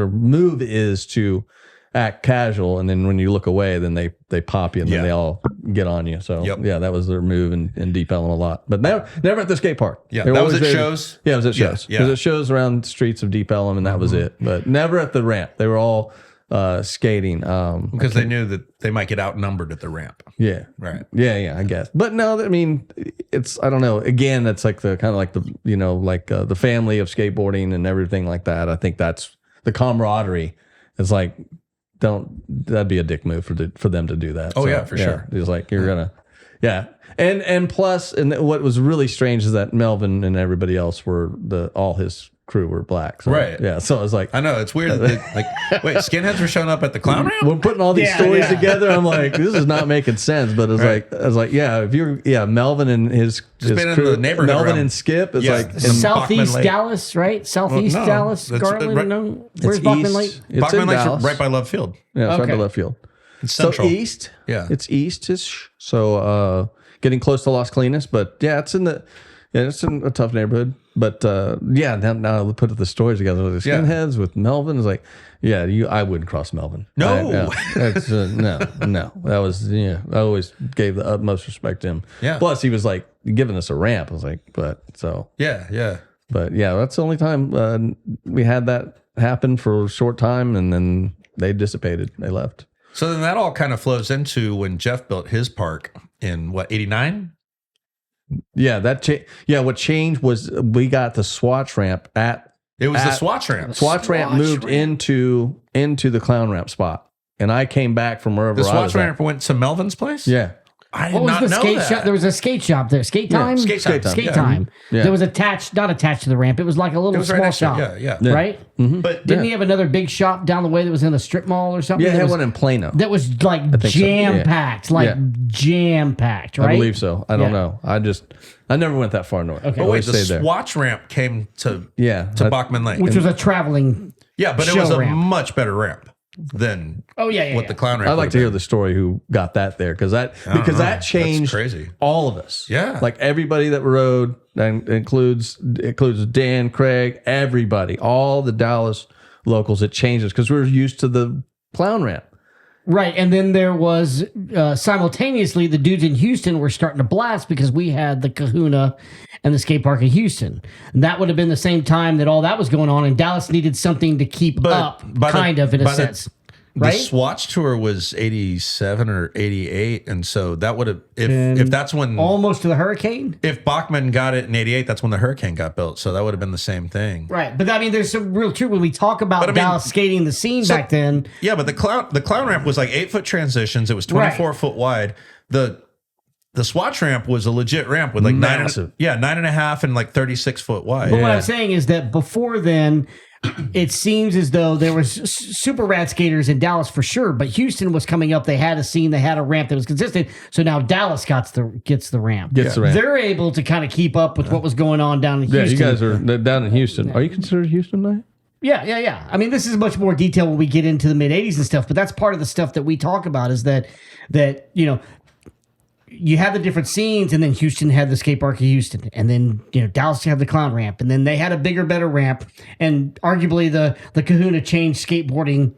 [SPEAKER 3] move is to act casual, and then when you look away, then they pop you, and then
[SPEAKER 1] Yeah.
[SPEAKER 3] they all get on you. So
[SPEAKER 1] Yep.
[SPEAKER 3] yeah, that was their move in Deep Ellum a lot, but never at the skate park.
[SPEAKER 1] Yeah,
[SPEAKER 3] They were
[SPEAKER 1] that was
[SPEAKER 3] always
[SPEAKER 1] at
[SPEAKER 3] there.
[SPEAKER 1] shows?
[SPEAKER 3] Yeah, it was at shows.
[SPEAKER 1] Yeah,
[SPEAKER 3] It was
[SPEAKER 1] yeah.
[SPEAKER 3] at shows around the streets of Deep Ellum, and that was it. But never at the ramp. They were all skating.
[SPEAKER 1] Because they knew that they might get outnumbered at the ramp.
[SPEAKER 3] Yeah.
[SPEAKER 1] Right.
[SPEAKER 3] Yeah, I guess. But no, I mean, I don't know. Again, that's like the kind of like the, the family of skateboarding and everything like that. I think that's the camaraderie. It's like, that'd be a dick move for them to do that.
[SPEAKER 1] Oh, yeah, for sure.
[SPEAKER 3] It's like, you're going to, yeah. And plus, and what was really strange is that Melvin and everybody else all his crew were black. So,
[SPEAKER 1] Right.
[SPEAKER 3] Yeah. So I was like,
[SPEAKER 1] I know, it's weird. That wait, skinheads were showing up at the clown ramp?
[SPEAKER 3] we're putting all these
[SPEAKER 2] Yeah,
[SPEAKER 3] stories
[SPEAKER 2] yeah.
[SPEAKER 3] together. I'm like, this is not making sense. But it's
[SPEAKER 1] Right.
[SPEAKER 3] I was like, yeah, if you're, Melvin and his
[SPEAKER 1] been in
[SPEAKER 3] crew,
[SPEAKER 1] the neighborhood
[SPEAKER 3] Melvin
[SPEAKER 1] around-
[SPEAKER 3] and Skip is
[SPEAKER 1] Yeah.
[SPEAKER 3] like,
[SPEAKER 1] Some
[SPEAKER 2] Southeast
[SPEAKER 1] Bachman Lake.
[SPEAKER 2] Dallas, right? Southeast
[SPEAKER 1] Well, no,
[SPEAKER 2] Dallas,
[SPEAKER 1] that's-
[SPEAKER 2] Garland.
[SPEAKER 1] right-
[SPEAKER 2] No, where's Bachman Lake?
[SPEAKER 3] It's
[SPEAKER 1] Bachman
[SPEAKER 3] in
[SPEAKER 1] Lake's
[SPEAKER 3] Dallas.
[SPEAKER 1] right by Love Field.
[SPEAKER 3] Yeah, it's right
[SPEAKER 2] Okay.
[SPEAKER 3] by left field.
[SPEAKER 1] It's central.
[SPEAKER 3] So east,
[SPEAKER 1] Yeah.
[SPEAKER 3] it's east-ish. So getting close to Las Colinas, but yeah, it's in a tough neighborhood. But yeah, now I put the stories together with the
[SPEAKER 1] Yeah.
[SPEAKER 3] skinheads with Melvin. It's like, yeah, I wouldn't cross Melvin.
[SPEAKER 1] No.
[SPEAKER 3] That's no. That was I always gave the utmost respect to him.
[SPEAKER 1] Yeah.
[SPEAKER 3] Plus, he was like giving us a ramp. I was like, but yeah, that's the only time we had that happen for a short time, and then they dissipated. They left.
[SPEAKER 1] So then that all kind of flows into when Jeff built his park in 89?
[SPEAKER 3] Yeah, what changed was we got the Swatch ramp
[SPEAKER 1] It was the
[SPEAKER 3] At-
[SPEAKER 1] Swatch ramp.
[SPEAKER 3] Swatch ramp moved into the clown ramp spot, and I came back from wherever
[SPEAKER 1] The
[SPEAKER 3] I
[SPEAKER 1] Swatch
[SPEAKER 3] was at.
[SPEAKER 1] ramp went to Melvin's place?
[SPEAKER 3] Yeah,
[SPEAKER 1] I did
[SPEAKER 2] What was
[SPEAKER 1] not
[SPEAKER 2] the
[SPEAKER 1] know
[SPEAKER 2] skate
[SPEAKER 1] that.
[SPEAKER 2] shop? There was a skate shop there. Skate time?
[SPEAKER 1] Skate time.
[SPEAKER 2] Skate
[SPEAKER 1] Yeah.
[SPEAKER 2] time.
[SPEAKER 3] Yeah.
[SPEAKER 2] That was not attached to the ramp. It was like a little
[SPEAKER 1] It was right
[SPEAKER 2] small
[SPEAKER 1] next to
[SPEAKER 2] shop.
[SPEAKER 1] it. Yeah.
[SPEAKER 3] Yeah.
[SPEAKER 2] Right?
[SPEAKER 1] But
[SPEAKER 2] Didn't he have another big shop down the way that was in a strip mall or something?
[SPEAKER 3] yeah,
[SPEAKER 2] that
[SPEAKER 3] had
[SPEAKER 2] was,
[SPEAKER 3] one in Plano.
[SPEAKER 2] that was like
[SPEAKER 3] think so.
[SPEAKER 2] jam packed,
[SPEAKER 3] Yeah.
[SPEAKER 2] jam packed, right?
[SPEAKER 3] I believe so. I don't
[SPEAKER 2] Yeah.
[SPEAKER 3] know. I never went that far north.
[SPEAKER 2] Okay.
[SPEAKER 1] But
[SPEAKER 3] I
[SPEAKER 1] wait,
[SPEAKER 3] always
[SPEAKER 1] the
[SPEAKER 3] stayed there.
[SPEAKER 1] Swatch ramp came to
[SPEAKER 3] Yeah,
[SPEAKER 1] Bachman Lake.
[SPEAKER 2] Which was a traveling.
[SPEAKER 1] Yeah, but it
[SPEAKER 2] show
[SPEAKER 1] was a
[SPEAKER 2] ramp.
[SPEAKER 1] much better ramp than
[SPEAKER 2] Oh yeah.
[SPEAKER 1] what the clown ramp
[SPEAKER 3] I'd like
[SPEAKER 1] would
[SPEAKER 3] to
[SPEAKER 1] have
[SPEAKER 3] hear the story who got that there because that changed
[SPEAKER 1] crazy.
[SPEAKER 3] all of us.
[SPEAKER 1] Yeah.
[SPEAKER 3] like everybody that rode, and includes Dan, Craig, everybody, all the Dallas locals. It changes because we were used to the clown ramp.
[SPEAKER 2] Right, and then there was simultaneously the dudes in Houston were starting to blast because we had the Kahuna and the skate park in Houston. And that would have been the same time that all that was going on, and Dallas needed something to keep up, kind of in a sense.
[SPEAKER 1] The
[SPEAKER 2] Right?
[SPEAKER 1] Swatch tour was 87 or 88, and so that would have if that's when
[SPEAKER 2] Almost to the hurricane.
[SPEAKER 1] if Bachman got it in 88, that's when the Hurricane got built. So that would have been the same thing.
[SPEAKER 2] Right, but I mean, there's some real truth when we talk about
[SPEAKER 1] I mean,
[SPEAKER 2] Dallas skating the scene back then.
[SPEAKER 1] Yeah, but the clown ramp was like 8-foot transitions. It was 24-foot wide. The Swatch ramp was a legit ramp with like
[SPEAKER 3] Massive.
[SPEAKER 1] 9.5 and like 36-foot wide.
[SPEAKER 2] But what I'm saying is that before then, it seems as though there was super rad skaters in Dallas for sure, but Houston was coming up. They had a scene, they had a ramp that was consistent. So now Dallas gets the ramp.
[SPEAKER 3] Gets the ramp.
[SPEAKER 2] They're able to kind of keep up with what was going on down in
[SPEAKER 3] Yeah,
[SPEAKER 2] Houston.
[SPEAKER 3] you guys are down in Houston. Are you considered Houston night?
[SPEAKER 2] Yeah. I mean, this is much more detail when we get into the mid 80s and stuff, but that's part of the stuff that we talk about is that you had the different scenes, and then Houston had the skate park of Houston, and then Dallas had the clown ramp, and then they had a bigger, better ramp, and arguably the Kahuna changed skateboarding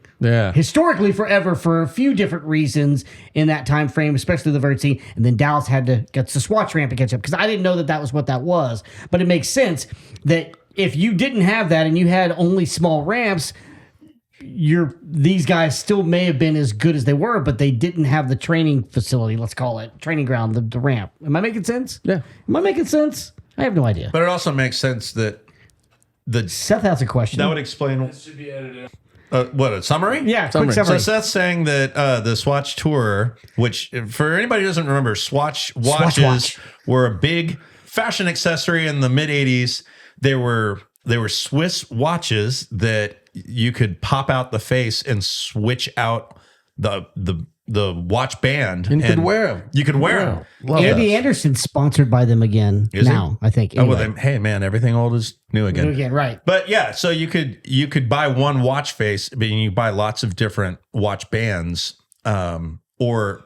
[SPEAKER 2] historically forever for a few different reasons in that time frame, especially the vert scene, and then Dallas had to get the Swatch ramp to catch up because I didn't know that was what that was, but it makes sense that if you didn't have that and you had only small ramps, these guys still may have been as good as they were, but they didn't have the training facility, let's call it training ground, the ramp. Am I making sense?
[SPEAKER 3] Yeah.
[SPEAKER 2] Am I making sense? I have no idea.
[SPEAKER 1] But it also makes sense that
[SPEAKER 2] Seth has a question.
[SPEAKER 1] that would explain.
[SPEAKER 4] This should be edited.
[SPEAKER 1] What, a summary?
[SPEAKER 2] Yeah,
[SPEAKER 3] Summary.
[SPEAKER 2] quick
[SPEAKER 1] So
[SPEAKER 2] summary.
[SPEAKER 1] Seth's saying that the Swatch tour, which for anybody who doesn't remember, Swatch watches
[SPEAKER 2] watch.
[SPEAKER 1] were a big fashion accessory in the mid 80s. They were Swiss watches that you could pop out the face and switch out the watch band,
[SPEAKER 3] And you could wear 'em.
[SPEAKER 1] You could wear them.
[SPEAKER 3] Love
[SPEAKER 2] Andy
[SPEAKER 3] that.
[SPEAKER 2] Anderson's sponsored by them again
[SPEAKER 1] Is he?
[SPEAKER 2] now, I think.
[SPEAKER 1] Oh well,
[SPEAKER 2] Anyway.
[SPEAKER 1] then, hey man, everything old is new again.
[SPEAKER 2] Again, right.
[SPEAKER 1] But yeah, so you could buy one watch face, but you buy lots of different watch bands, or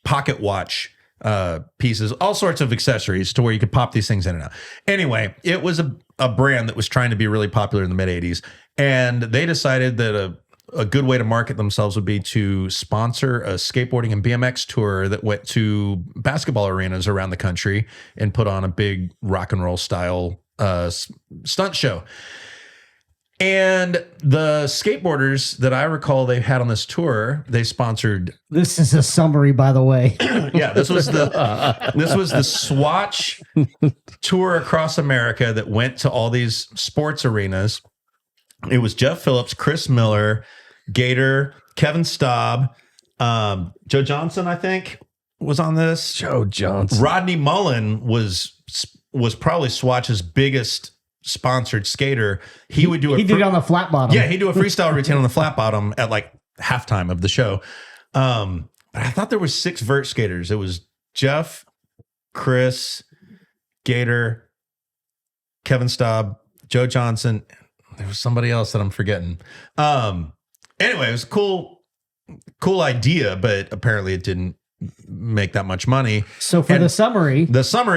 [SPEAKER 1] pocket watch pieces, all sorts of accessories to where you could pop these things in and out. Anyway, it was a brand that was trying to be really popular in the mid 80s, and they decided that a good way to market themselves would be to sponsor a skateboarding and BMX tour that went to basketball arenas around the country and put on a big rock and roll style stunt show. And the skateboarders that I recall they had on this tour, they sponsored.
[SPEAKER 2] This is a summary, by the way.
[SPEAKER 1] Yeah, this was the Swatch tour across America that went to all these sports arenas. It was Jeff Phillips, Chris Miller, Gator, Kevin Staub, Joe Johnson, I think, was on this.
[SPEAKER 3] Joe Johnson.
[SPEAKER 1] Rodney Mullen was probably Swatch's biggest sponsored skater. He would do
[SPEAKER 2] He did it on the flat bottom.
[SPEAKER 1] yeah, he'd do a freestyle routine on the flat bottom at like halftime of the show. But I thought there was 6 vert skaters. It was Jeff, Chris, Gator, Kevin Staub, Joe Johnson. There was somebody else that I'm forgetting. Anyway, it was a cool idea, but apparently it didn't make that much money.
[SPEAKER 2] So for the summary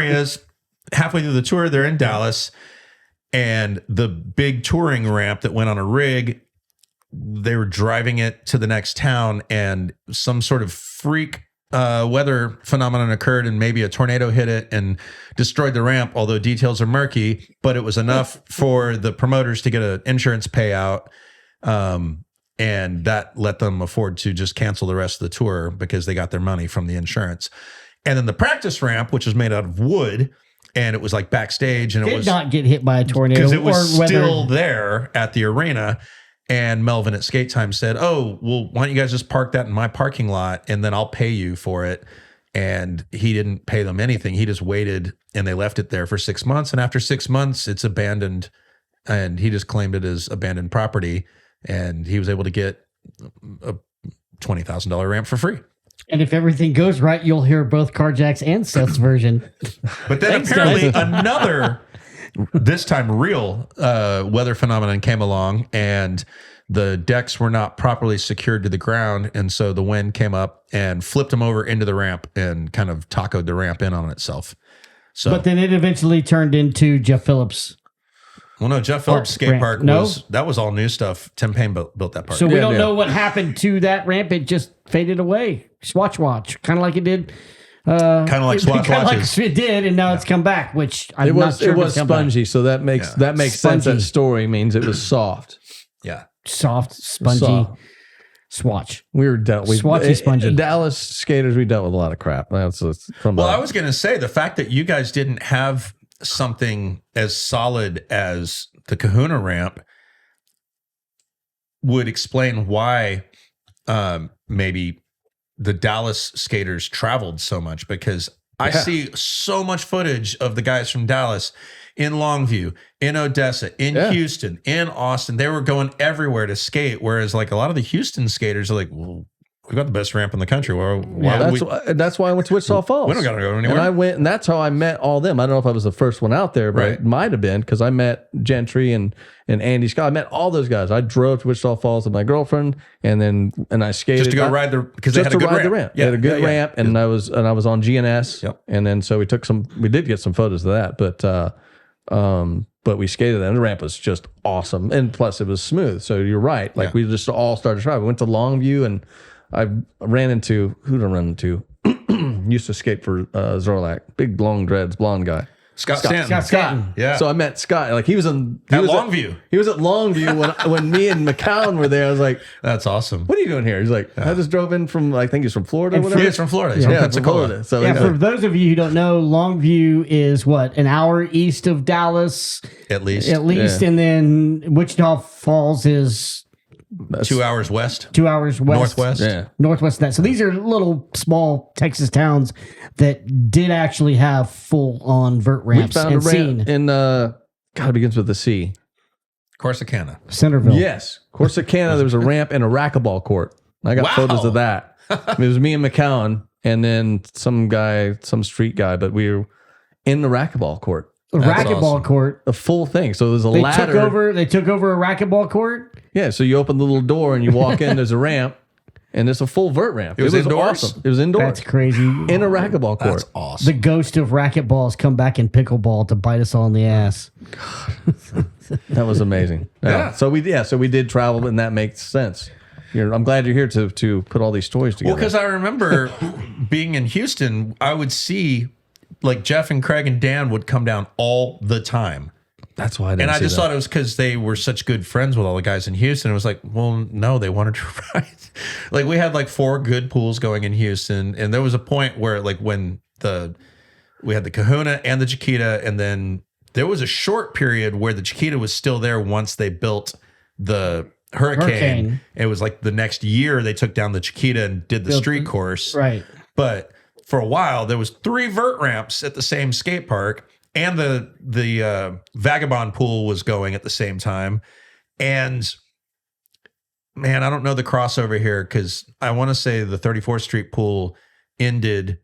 [SPEAKER 1] is halfway through the tour, they're in Dallas, and the big touring ramp that went on a rig, they were driving it to the next town, and some sort of freak weather phenomenon occurred, and maybe a tornado hit it and destroyed the ramp, although details are murky, but it was enough for the promoters to get an insurance payout. And that let them afford to just cancel the rest of the tour because they got their money from the insurance. And then the practice ramp, which was made out of wood, and it was like backstage, and it
[SPEAKER 2] did
[SPEAKER 1] was
[SPEAKER 2] not get hit by a tornado
[SPEAKER 1] because it was
[SPEAKER 2] or weather.
[SPEAKER 1] still there at the arena. And Melvin at Skate Time said, "Oh, well, why don't you guys just park that in my parking lot, and then I'll pay you for it." And he didn't pay them anything. He just waited, and they left it there for 6 months. And after 6 months, it's abandoned, and he just claimed it as abandoned property. And he was able to get a $20,000 ramp for free.
[SPEAKER 2] And if everything goes right, you'll hear both Carjack's and Seth's version.
[SPEAKER 1] But then apparently another, this time real weather phenomenon came along, and the decks were not properly secured to the ground. And so the wind came up and flipped them over into the ramp and kind of tacoed the ramp in on itself. So,
[SPEAKER 2] But then it eventually turned into Jeff Phillips.
[SPEAKER 1] well, no, Jeff Phillips skate
[SPEAKER 2] ramp.
[SPEAKER 1] park
[SPEAKER 2] No?
[SPEAKER 1] that was all new stuff. Tim Payne built that park.
[SPEAKER 2] So we
[SPEAKER 3] Yeah,
[SPEAKER 2] don't
[SPEAKER 3] yeah.
[SPEAKER 2] know what happened to that ramp. It just faded away. Swatch, kind of like it did.
[SPEAKER 1] Kind of like Swatch
[SPEAKER 2] Kind of like
[SPEAKER 1] watches.
[SPEAKER 2] it did, and now it's come back, which I'm
[SPEAKER 3] It
[SPEAKER 2] not
[SPEAKER 3] was
[SPEAKER 2] sure
[SPEAKER 3] it
[SPEAKER 2] if
[SPEAKER 3] was
[SPEAKER 2] it's come back.
[SPEAKER 3] spongy, so that makes sense.
[SPEAKER 2] Spongy.
[SPEAKER 3] That story means it was soft.
[SPEAKER 1] Yeah.
[SPEAKER 2] Soft, spongy
[SPEAKER 3] Soft.
[SPEAKER 2] Swatch.
[SPEAKER 3] We were dealt with
[SPEAKER 2] Swatchy, spongy.
[SPEAKER 3] Dallas skaters. We dealt with a lot of crap. That's from
[SPEAKER 1] Well, I was going to say the fact that you guys didn't have something as solid as the Kahuna ramp would explain why maybe the Dallas skaters traveled so much, because I see so much footage of the guys from Dallas in Longview, in Odessa, in Houston, in Austin. They were going everywhere to skate, whereas like a lot of the Houston skaters are like, well, we got the best ramp in the country.
[SPEAKER 3] That's why I went to Wichita Falls.
[SPEAKER 1] We don't gotta go anywhere.
[SPEAKER 3] And I went, and that's how I met all them. I don't know if I was the first one out there, but
[SPEAKER 1] Right.
[SPEAKER 3] it might have been because I met Gentry and Andy Scott. I met all those guys. I drove to Wichita Falls with my girlfriend, and I skated
[SPEAKER 1] just to go ride because they
[SPEAKER 3] just
[SPEAKER 1] had a
[SPEAKER 3] to
[SPEAKER 1] good
[SPEAKER 3] ride the
[SPEAKER 1] ramp.
[SPEAKER 3] ramp. They had a good ramp, and I was on GNS.
[SPEAKER 1] Yep.
[SPEAKER 3] And then so we did get some photos of that, but we skated there, and the ramp was just awesome, and plus it was smooth. So you're right. Like we just all started to try. We went to Longview, and I ran into who did I run into? Used to skate for Zorlak, big long dreads, blonde guy.
[SPEAKER 1] Scott Stanton.
[SPEAKER 2] Scott.
[SPEAKER 1] Yeah.
[SPEAKER 3] So I met Scott. Like he was
[SPEAKER 1] At Longview.
[SPEAKER 3] He was at Longview when me and McCown were there. I was like,
[SPEAKER 1] That's awesome.
[SPEAKER 3] "What are you doing here?" He's like, "I just drove in from. I think he's from Florida. Or whatever."
[SPEAKER 1] He's from Florida. He's from
[SPEAKER 3] from
[SPEAKER 1] Pensacola.
[SPEAKER 3] Florida. So
[SPEAKER 2] Yeah,
[SPEAKER 3] he's
[SPEAKER 2] for
[SPEAKER 3] like,
[SPEAKER 2] those of you who don't know, Longview is what, an hour east of Dallas,
[SPEAKER 1] At least.
[SPEAKER 2] and then Wichita Falls is
[SPEAKER 1] 2 hours west.
[SPEAKER 2] 2 hours west.
[SPEAKER 1] Northwest.
[SPEAKER 3] yeah.
[SPEAKER 2] Northwest of that. So these are little small Texas towns that did actually have full on vert
[SPEAKER 3] We
[SPEAKER 2] ramps
[SPEAKER 3] found a
[SPEAKER 2] and
[SPEAKER 3] ramp
[SPEAKER 2] seen
[SPEAKER 3] in God, it begins with the C.
[SPEAKER 1] Corsicana.
[SPEAKER 2] Centerville.
[SPEAKER 3] Yes, Corsicana. There was a ramp and a racquetball court. I got
[SPEAKER 1] Wow.
[SPEAKER 3] photos of that. It was me and McCown, and then some street guy, but we were in the racquetball court,
[SPEAKER 2] A
[SPEAKER 1] That's
[SPEAKER 2] racquetball
[SPEAKER 1] awesome.
[SPEAKER 2] court.
[SPEAKER 3] a full thing. So there's a
[SPEAKER 2] They
[SPEAKER 3] ladder.
[SPEAKER 2] took over a racquetball court.
[SPEAKER 3] Yeah, so you open the little door and you walk in. There's a ramp, and it's a full vert ramp.
[SPEAKER 1] It was indoors?
[SPEAKER 3] awesome. It was indoors
[SPEAKER 2] That's crazy.
[SPEAKER 3] in a racquetball court.
[SPEAKER 1] That's awesome.
[SPEAKER 2] The ghost of racquetball has come back in pickleball to bite us all in the ass.
[SPEAKER 3] That was amazing.
[SPEAKER 1] Yeah.
[SPEAKER 3] So we did travel, and that makes sense. I'm glad you're here to put all these stories together.
[SPEAKER 1] Well, because I remember being in Houston, I would see like Jeff and Craig and Dan would come down all the time.
[SPEAKER 3] That's why I didn't
[SPEAKER 1] And I
[SPEAKER 3] see
[SPEAKER 1] just
[SPEAKER 3] that.
[SPEAKER 1] thought it was because they were such good friends with all the guys in Houston. It was like, well, no, they wanted to ride. Like we had like 4 good pools going in Houston. And there was a point where like when we had the Kahuna and the Chiquita, and then there was a short period where the Chiquita was still there once they built the Hurricane. It was like the next year they took down the Chiquita and did the street course.
[SPEAKER 2] Right.
[SPEAKER 1] But for a while there was 3 vert ramps at the same skate park, and the Vagabond pool was going at the same time. And man, I don't know the crossover here because I want to say the 34th Street pool ended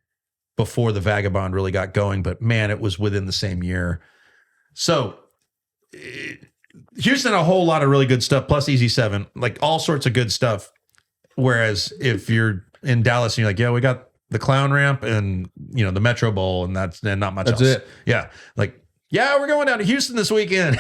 [SPEAKER 1] before the Vagabond really got going, but man, it was within the same year. So Houston, a whole lot of really good stuff, plus Easy 7, like all sorts of good stuff. Whereas if you're in Dallas and you're like, yeah, we got the Clown Ramp and, you know, the Metro Bowl, and that's not much
[SPEAKER 3] That's
[SPEAKER 1] else.
[SPEAKER 3] it.
[SPEAKER 1] Yeah. Like, yeah, we're going down to Houston this weekend.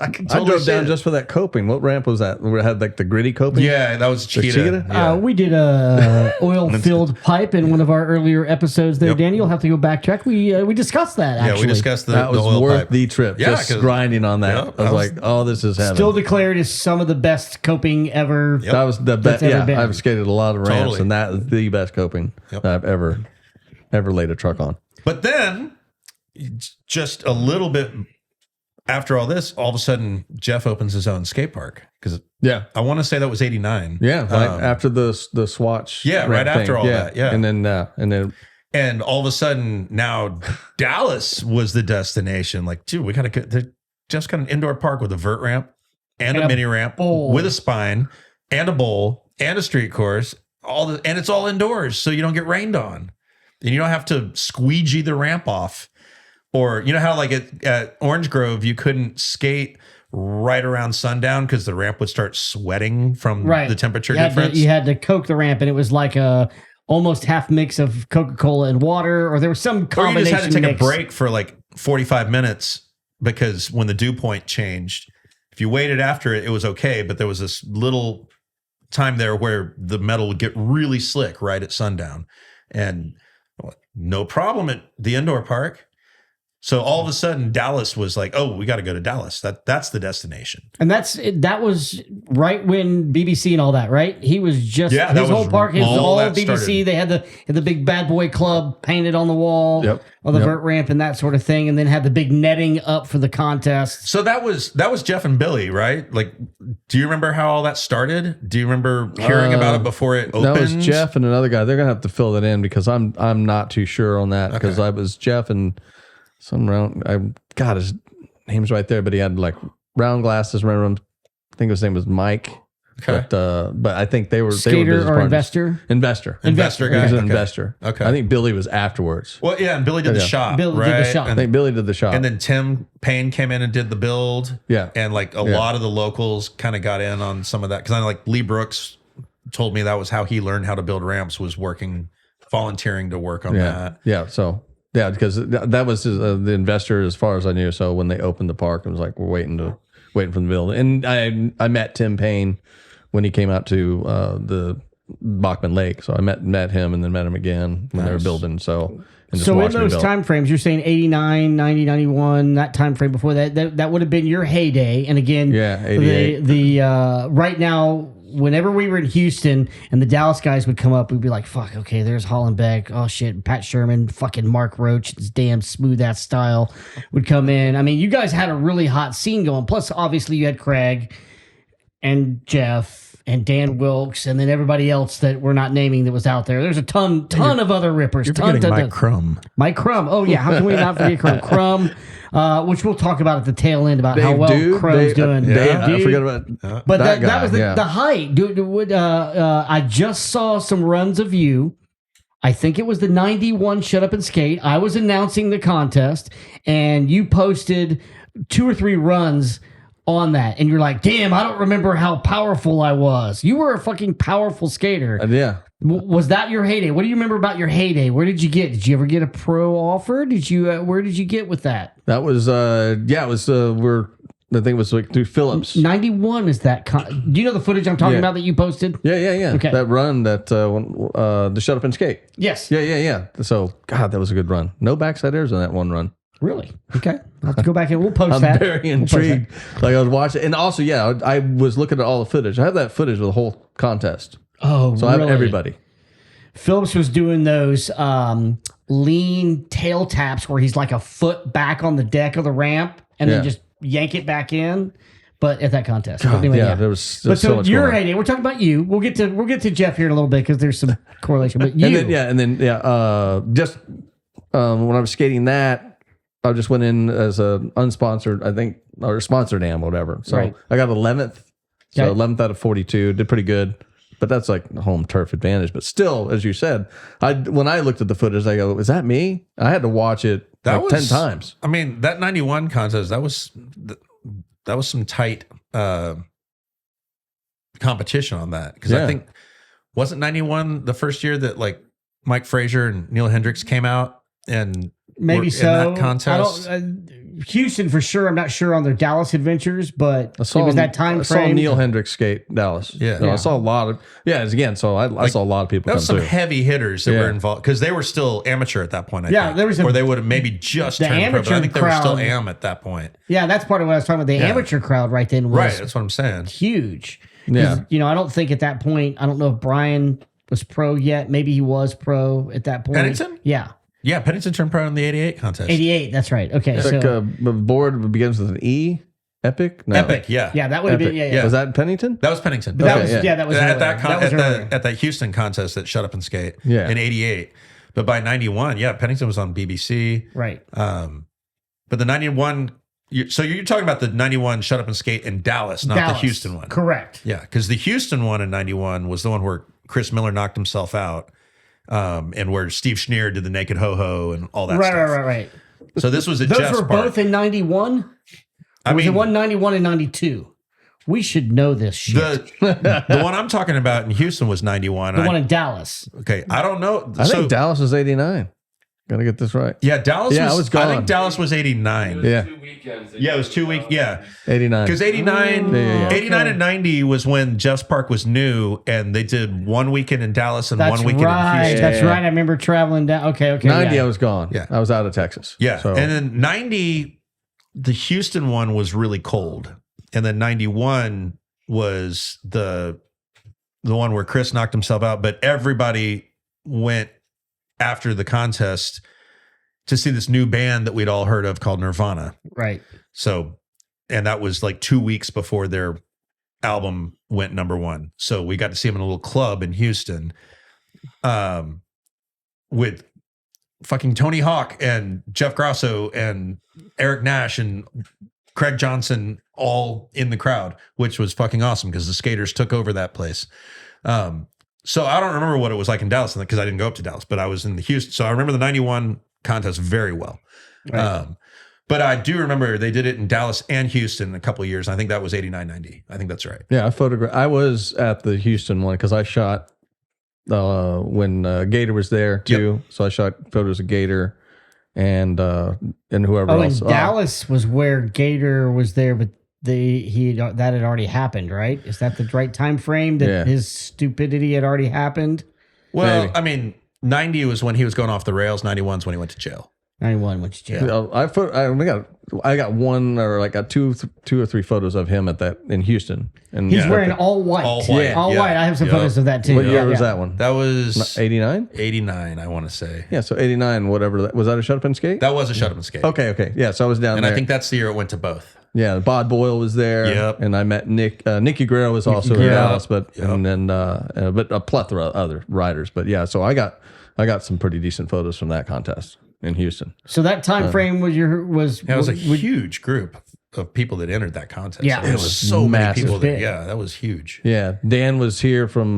[SPEAKER 1] I
[SPEAKER 3] drove down just for that coping. What ramp was that? Where it had like the gritty coping?
[SPEAKER 1] Yeah, that was Chiquita.
[SPEAKER 3] Chiquita?
[SPEAKER 1] Yeah.
[SPEAKER 2] We did a oil-filled pipe in one of our earlier episodes there,
[SPEAKER 1] Yep.
[SPEAKER 2] Danny. You'll have to go backtrack. We discussed that, actually.
[SPEAKER 1] Yeah, we discussed
[SPEAKER 3] That
[SPEAKER 1] the
[SPEAKER 3] was
[SPEAKER 1] oil
[SPEAKER 3] worth
[SPEAKER 1] pipe.
[SPEAKER 3] the trip.
[SPEAKER 1] Yeah,
[SPEAKER 3] Just
[SPEAKER 1] 'cause-
[SPEAKER 3] grinding on that.
[SPEAKER 1] Yeah,
[SPEAKER 3] I was like, oh, this is heaven.
[SPEAKER 2] Still declared as some of the best coping ever.
[SPEAKER 3] That was the
[SPEAKER 2] That's
[SPEAKER 3] best.
[SPEAKER 2] ever
[SPEAKER 3] Yeah,
[SPEAKER 2] been.
[SPEAKER 3] I've skated a lot of ramps,
[SPEAKER 1] Totally.
[SPEAKER 3] and that is the best coping
[SPEAKER 1] Yep.
[SPEAKER 3] that I've ever laid a truck on.
[SPEAKER 1] But then, just a little bit after all this, all of a sudden, Jeff opens his own skate park. Because
[SPEAKER 3] Yeah,
[SPEAKER 1] I want to say that was 89.
[SPEAKER 3] yeah. Right after the Swatch.
[SPEAKER 1] Yeah,
[SPEAKER 3] ramp
[SPEAKER 1] right after
[SPEAKER 3] thing.
[SPEAKER 1] all that, yeah.
[SPEAKER 3] and then
[SPEAKER 1] And all of a sudden, now Dallas was the destination. Like, dude, we got to get, they just got an indoor park with a vert ramp and a mini ramp
[SPEAKER 2] bowl.
[SPEAKER 1] with a spine and a bowl and a street course. And it's all indoors, so you don't get rained on. And you don't have to squeegee the ramp off. Or, you know how like at Orange Grove, you couldn't skate right around sundown because the ramp would start sweating from
[SPEAKER 2] Right.
[SPEAKER 1] the temperature
[SPEAKER 2] You had
[SPEAKER 1] difference.
[SPEAKER 2] you had to coke the ramp, and it was like a almost half mix of Coca-Cola and water, or there was some
[SPEAKER 1] Or you
[SPEAKER 2] combination
[SPEAKER 1] just had to take
[SPEAKER 2] mix.
[SPEAKER 1] a break for like 45 minutes because when the dew point changed, if you waited after it, it was okay. But there was this little time there where the metal would get really slick right at sundown. And no problem at the indoor park. So all of a sudden, Dallas was like, "Oh, we got to go to Dallas. That's the destination."
[SPEAKER 2] And that was right when BBC and all that, right? He was just
[SPEAKER 1] Yeah, that
[SPEAKER 2] his whole
[SPEAKER 1] was
[SPEAKER 2] park, his
[SPEAKER 1] all
[SPEAKER 2] all
[SPEAKER 1] that
[SPEAKER 2] BBC.
[SPEAKER 1] started.
[SPEAKER 2] They had the big bad boy club painted on the wall,
[SPEAKER 3] Yep.
[SPEAKER 2] or the
[SPEAKER 3] Yep.
[SPEAKER 2] vert ramp and that sort of thing, and then had the big netting up for the contest.
[SPEAKER 1] So that was Jeff and Billy, right? Like, do you remember how all that started? Do you remember hearing about it before it opened?
[SPEAKER 3] that was Jeff and another guy. They're gonna have to fill that in because I'm not too sure on that because I was Jeff and some round. I got his name's right there, but he had like round glasses. Remember him? I think his name was Mike.
[SPEAKER 1] Okay.
[SPEAKER 3] But I think they were
[SPEAKER 2] Skater
[SPEAKER 3] business
[SPEAKER 2] or
[SPEAKER 3] partners.
[SPEAKER 2] investor?
[SPEAKER 3] Investor.
[SPEAKER 1] Investor
[SPEAKER 3] He
[SPEAKER 1] guy.
[SPEAKER 3] was an
[SPEAKER 1] Okay.
[SPEAKER 3] investor.
[SPEAKER 1] Okay.
[SPEAKER 3] I think Billy was afterwards.
[SPEAKER 1] Well, yeah, and Billy did the
[SPEAKER 3] Yeah.
[SPEAKER 1] shop.
[SPEAKER 2] Billy did the
[SPEAKER 1] right?
[SPEAKER 2] shop.
[SPEAKER 3] I think Billy did the shop.
[SPEAKER 1] And then Tim Payne came in and did the build.
[SPEAKER 3] Yeah.
[SPEAKER 1] And like a lot of the locals kind of got in on some of that. Because I know like Lee Brooks told me that was how he learned how to build ramps, was volunteering to work on that.
[SPEAKER 3] Yeah. So yeah, because that was the investor as far as I knew. So when they opened the park, it was like we're waiting for the build. And I met Tim Payne when he came out to the Bachman Lake. So I met him and then met him again when they were building. So and just
[SPEAKER 2] So in
[SPEAKER 3] watched me
[SPEAKER 2] those
[SPEAKER 3] build.
[SPEAKER 2] time frames, you're saying 89, 90, 91, that time frame before that would have been your heyday. And again,
[SPEAKER 3] Yeah, 88.
[SPEAKER 2] the right now, whenever we were in Houston and the Dallas guys would come up, we'd be like, fuck, okay, there's Hollenbeck. Oh shit, Pat Sherman, fucking Mark Roach, his damn smooth ass style would come in. I mean, you guys had a really hot scene going. Plus, obviously, you had Craig and Jeff and Dan Wilkes, and then everybody else that we're not naming that was out there. There's a ton of other rippers.
[SPEAKER 1] You're
[SPEAKER 2] ton.
[SPEAKER 1] forgetting Mike Crum.
[SPEAKER 2] Mike Crum. Oh yeah, how can we not forget Crum? Crum, which we'll talk about at the tail end about how
[SPEAKER 3] Dave
[SPEAKER 2] well
[SPEAKER 3] Dude,
[SPEAKER 2] Crum's doing.
[SPEAKER 3] Dave, I
[SPEAKER 2] Dude.
[SPEAKER 3] forgot about
[SPEAKER 2] But that
[SPEAKER 3] guy,
[SPEAKER 2] was
[SPEAKER 3] yeah.
[SPEAKER 2] the height. Dude, I just saw some runs of you. I think it was the 91 Shut Up and Skate. I was announcing the contest, and you posted 2 or 3 runs on that. And you're like, damn, I don't remember how powerful I was. You were a fucking powerful skater.
[SPEAKER 3] Yeah.
[SPEAKER 2] Was that your heyday? What do you remember about your heyday? Where did you get? Did you ever get a pro offer? Did you? Where did you get with that?
[SPEAKER 3] That was it was we're I think it was like through Phillips.
[SPEAKER 2] 91 is that. Do you know the footage I'm talking about that you posted?
[SPEAKER 3] Yeah.
[SPEAKER 2] Okay.
[SPEAKER 3] That run that the shut up and skate.
[SPEAKER 2] Yes.
[SPEAKER 3] Yeah. So God, that was a good run. No backside airs on that one run.
[SPEAKER 2] Really? Okay. I'll have to go back and we'll post
[SPEAKER 3] I'm
[SPEAKER 2] that.
[SPEAKER 3] very intrigued. Like I was watching, and also, I was looking at all the footage. I have that footage of the whole contest.
[SPEAKER 2] Oh,
[SPEAKER 3] So
[SPEAKER 2] really?
[SPEAKER 3] I have everybody.
[SPEAKER 2] Phillips was doing those lean tail taps where he's like a foot back on the deck of the ramp and then just yank it back in. But at that contest,
[SPEAKER 3] God,
[SPEAKER 2] anyway,
[SPEAKER 3] there was
[SPEAKER 2] but
[SPEAKER 3] so much
[SPEAKER 2] your
[SPEAKER 3] going on.
[SPEAKER 2] heyday. We're talking about you. We'll get to Jeff here in a little bit because there's some correlation. But you,
[SPEAKER 3] and then just when I was skating that, I just went in as an unsponsored, I think, or sponsored am, whatever. So
[SPEAKER 2] Right.
[SPEAKER 3] I got 11th. So
[SPEAKER 2] Okay.
[SPEAKER 3] 11th out of 42, did pretty good. But that's like home turf advantage. But still, as you said, when I looked at the footage, I go, is that me? I had to watch it
[SPEAKER 1] That
[SPEAKER 3] like
[SPEAKER 1] was
[SPEAKER 3] 10 times.
[SPEAKER 1] I mean, that 91 contest, that was some tight competition on that. Because I think, wasn't 91 the first year that like Mike Frazier and Neil Hendricks came out and
[SPEAKER 2] maybe
[SPEAKER 1] were
[SPEAKER 2] so.
[SPEAKER 1] in that contest?
[SPEAKER 2] I don't. Houston for sure. I'm not sure on their Dallas adventures, but it was that time
[SPEAKER 3] I
[SPEAKER 2] frame.
[SPEAKER 3] saw Neil Hendricks skate Dallas.
[SPEAKER 1] Yeah.
[SPEAKER 3] So I saw a lot of, so I saw a lot of people
[SPEAKER 1] That
[SPEAKER 3] come
[SPEAKER 1] was some
[SPEAKER 3] through.
[SPEAKER 1] heavy hitters that were involved because they were still amateur at that point. I think.
[SPEAKER 2] there was
[SPEAKER 1] or they would have maybe just
[SPEAKER 2] the
[SPEAKER 1] turned pro, but I
[SPEAKER 2] amateur
[SPEAKER 1] think they were still
[SPEAKER 2] crowd-
[SPEAKER 1] am at that point.
[SPEAKER 2] Yeah, that's part of what I was talking about. The amateur crowd right then was
[SPEAKER 1] Right, that's what I'm saying.
[SPEAKER 2] huge. 'Cause,
[SPEAKER 3] Yeah.
[SPEAKER 2] I don't think at that point, I don't know if Brian was pro yet. Maybe he was pro at that point.
[SPEAKER 1] Pennington?
[SPEAKER 2] Yeah.
[SPEAKER 1] Yeah, Pennington turned pro in the '88 contest.
[SPEAKER 2] 88. That's right. Okay.
[SPEAKER 3] It's
[SPEAKER 2] So,
[SPEAKER 3] like the board begins with an E. Epic? No.
[SPEAKER 1] Epic, yeah.
[SPEAKER 2] yeah, that would have been,
[SPEAKER 3] Epic.
[SPEAKER 2] yeah.
[SPEAKER 3] Was that Pennington?
[SPEAKER 1] That was Pennington.
[SPEAKER 2] But that
[SPEAKER 3] Okay,
[SPEAKER 2] was,
[SPEAKER 3] yeah.
[SPEAKER 2] that was
[SPEAKER 1] at
[SPEAKER 2] earlier.
[SPEAKER 1] that
[SPEAKER 2] That was earlier.
[SPEAKER 1] at that Houston contest that Shut Up and Skate
[SPEAKER 3] Yeah.
[SPEAKER 1] in '88. But by '91, Pennington was on BBC.
[SPEAKER 2] Right.
[SPEAKER 1] But the '91, so you're talking about the '91 Shut Up and Skate in Dallas, not
[SPEAKER 2] Dallas.
[SPEAKER 1] the Houston one.
[SPEAKER 2] Correct.
[SPEAKER 1] Yeah, because the Houston one in '91 was the one where Chris Miller knocked himself out, and where Steve Schneer did the naked ho-ho and all that stuff.
[SPEAKER 2] Right.
[SPEAKER 1] So this was at
[SPEAKER 2] Those
[SPEAKER 1] Jeff's
[SPEAKER 2] were
[SPEAKER 1] part.
[SPEAKER 2] both in 91?
[SPEAKER 1] I
[SPEAKER 2] Was
[SPEAKER 1] mean,
[SPEAKER 2] it 191 and 92? We should know this shit.
[SPEAKER 1] the one I'm talking about in Houston was '91.
[SPEAKER 2] The one in Dallas.
[SPEAKER 1] Okay, I don't know.
[SPEAKER 3] I think Dallas was 89. Gotta get this right.
[SPEAKER 1] Yeah, Dallas.
[SPEAKER 3] Yeah,
[SPEAKER 1] was,
[SPEAKER 3] I was gone.
[SPEAKER 1] I think Dallas was '89.
[SPEAKER 3] Yeah.
[SPEAKER 4] 2 weekends.
[SPEAKER 1] Yeah, it was 2 weeks. Yeah,
[SPEAKER 3] 89.
[SPEAKER 1] because 89,
[SPEAKER 3] Yeah.
[SPEAKER 1] 89 and 90 was when Jeff's Park was new, and they did one weekend in Dallas and
[SPEAKER 2] That's
[SPEAKER 1] one weekend
[SPEAKER 2] right.
[SPEAKER 1] in Houston.
[SPEAKER 2] That's right. I remember traveling down. Okay.
[SPEAKER 3] 90,
[SPEAKER 2] yeah.
[SPEAKER 3] I was gone.
[SPEAKER 1] Yeah.
[SPEAKER 3] I was out of Texas.
[SPEAKER 1] Yeah,
[SPEAKER 3] So,
[SPEAKER 1] and then 90, the Houston one was really cold, and then 91 was the one where Chris knocked himself out, but everybody went after the contest to see this new band that we'd all heard of called Nirvana.
[SPEAKER 2] Right.
[SPEAKER 1] So, and that was like 2 weeks before their album went #1. So we got to see them in a little club in Houston, with fucking Tony Hawk and Jeff Grosso and Eric Nash and Craig Johnson all in the crowd, which was fucking awesome because the skaters took over that place. So I don't remember what it was like in Dallas because I didn't go up to Dallas, but I was in the Houston. So I remember the '91 contest very well.
[SPEAKER 2] Right.
[SPEAKER 1] But I do remember they did it in Dallas and Houston a couple of years. I think that was '89, '90. I think that's right.
[SPEAKER 3] yeah, I was at the Houston one because I shot when Gator was there too. So I shot photos of Gator and whoever
[SPEAKER 2] Oh,
[SPEAKER 3] else.
[SPEAKER 2] and Dallas was where Gator was there, but that had already happened, right? Is that the right time frame that
[SPEAKER 3] Yeah.
[SPEAKER 2] his stupidity had already happened?
[SPEAKER 1] Well,
[SPEAKER 3] Maybe.
[SPEAKER 1] I mean, 90 was when he was going off the rails. 91 is when he went to jail.
[SPEAKER 2] 91 went to jail.
[SPEAKER 3] I got one or like got two or three photos of him at that in Houston. And
[SPEAKER 2] He's wearing all white.
[SPEAKER 1] All white,
[SPEAKER 2] Yeah. All
[SPEAKER 1] yeah.
[SPEAKER 2] white. I have some
[SPEAKER 1] Yeah.
[SPEAKER 2] photos of that too.
[SPEAKER 3] What year
[SPEAKER 2] Yeah,
[SPEAKER 3] was
[SPEAKER 2] yeah.
[SPEAKER 3] that one?
[SPEAKER 1] That was
[SPEAKER 3] 89.
[SPEAKER 1] 89, I want to say.
[SPEAKER 3] Yeah, so 89. Whatever. Was that a shut up and skate?
[SPEAKER 1] That was a Shut Up and Skate.
[SPEAKER 3] Okay. Yeah, so I was down
[SPEAKER 1] And
[SPEAKER 3] there.
[SPEAKER 1] I think that's the year it went to both.
[SPEAKER 3] Yeah, Bod Boyle was there.
[SPEAKER 1] Yep.
[SPEAKER 3] And I met Nicky Guerrero was also in
[SPEAKER 2] Guerrero.
[SPEAKER 3] Dallas, but and then but a plethora of other riders. But yeah, so I got some pretty decent photos from that contest in Houston.
[SPEAKER 2] So that time frame was
[SPEAKER 1] It was a huge group of people that entered that contest.
[SPEAKER 2] Yeah.
[SPEAKER 1] There
[SPEAKER 2] It
[SPEAKER 1] was
[SPEAKER 3] was
[SPEAKER 1] so many
[SPEAKER 3] massive.
[SPEAKER 1] people.
[SPEAKER 2] Big.
[SPEAKER 1] That was huge.
[SPEAKER 3] Yeah, Dan was here from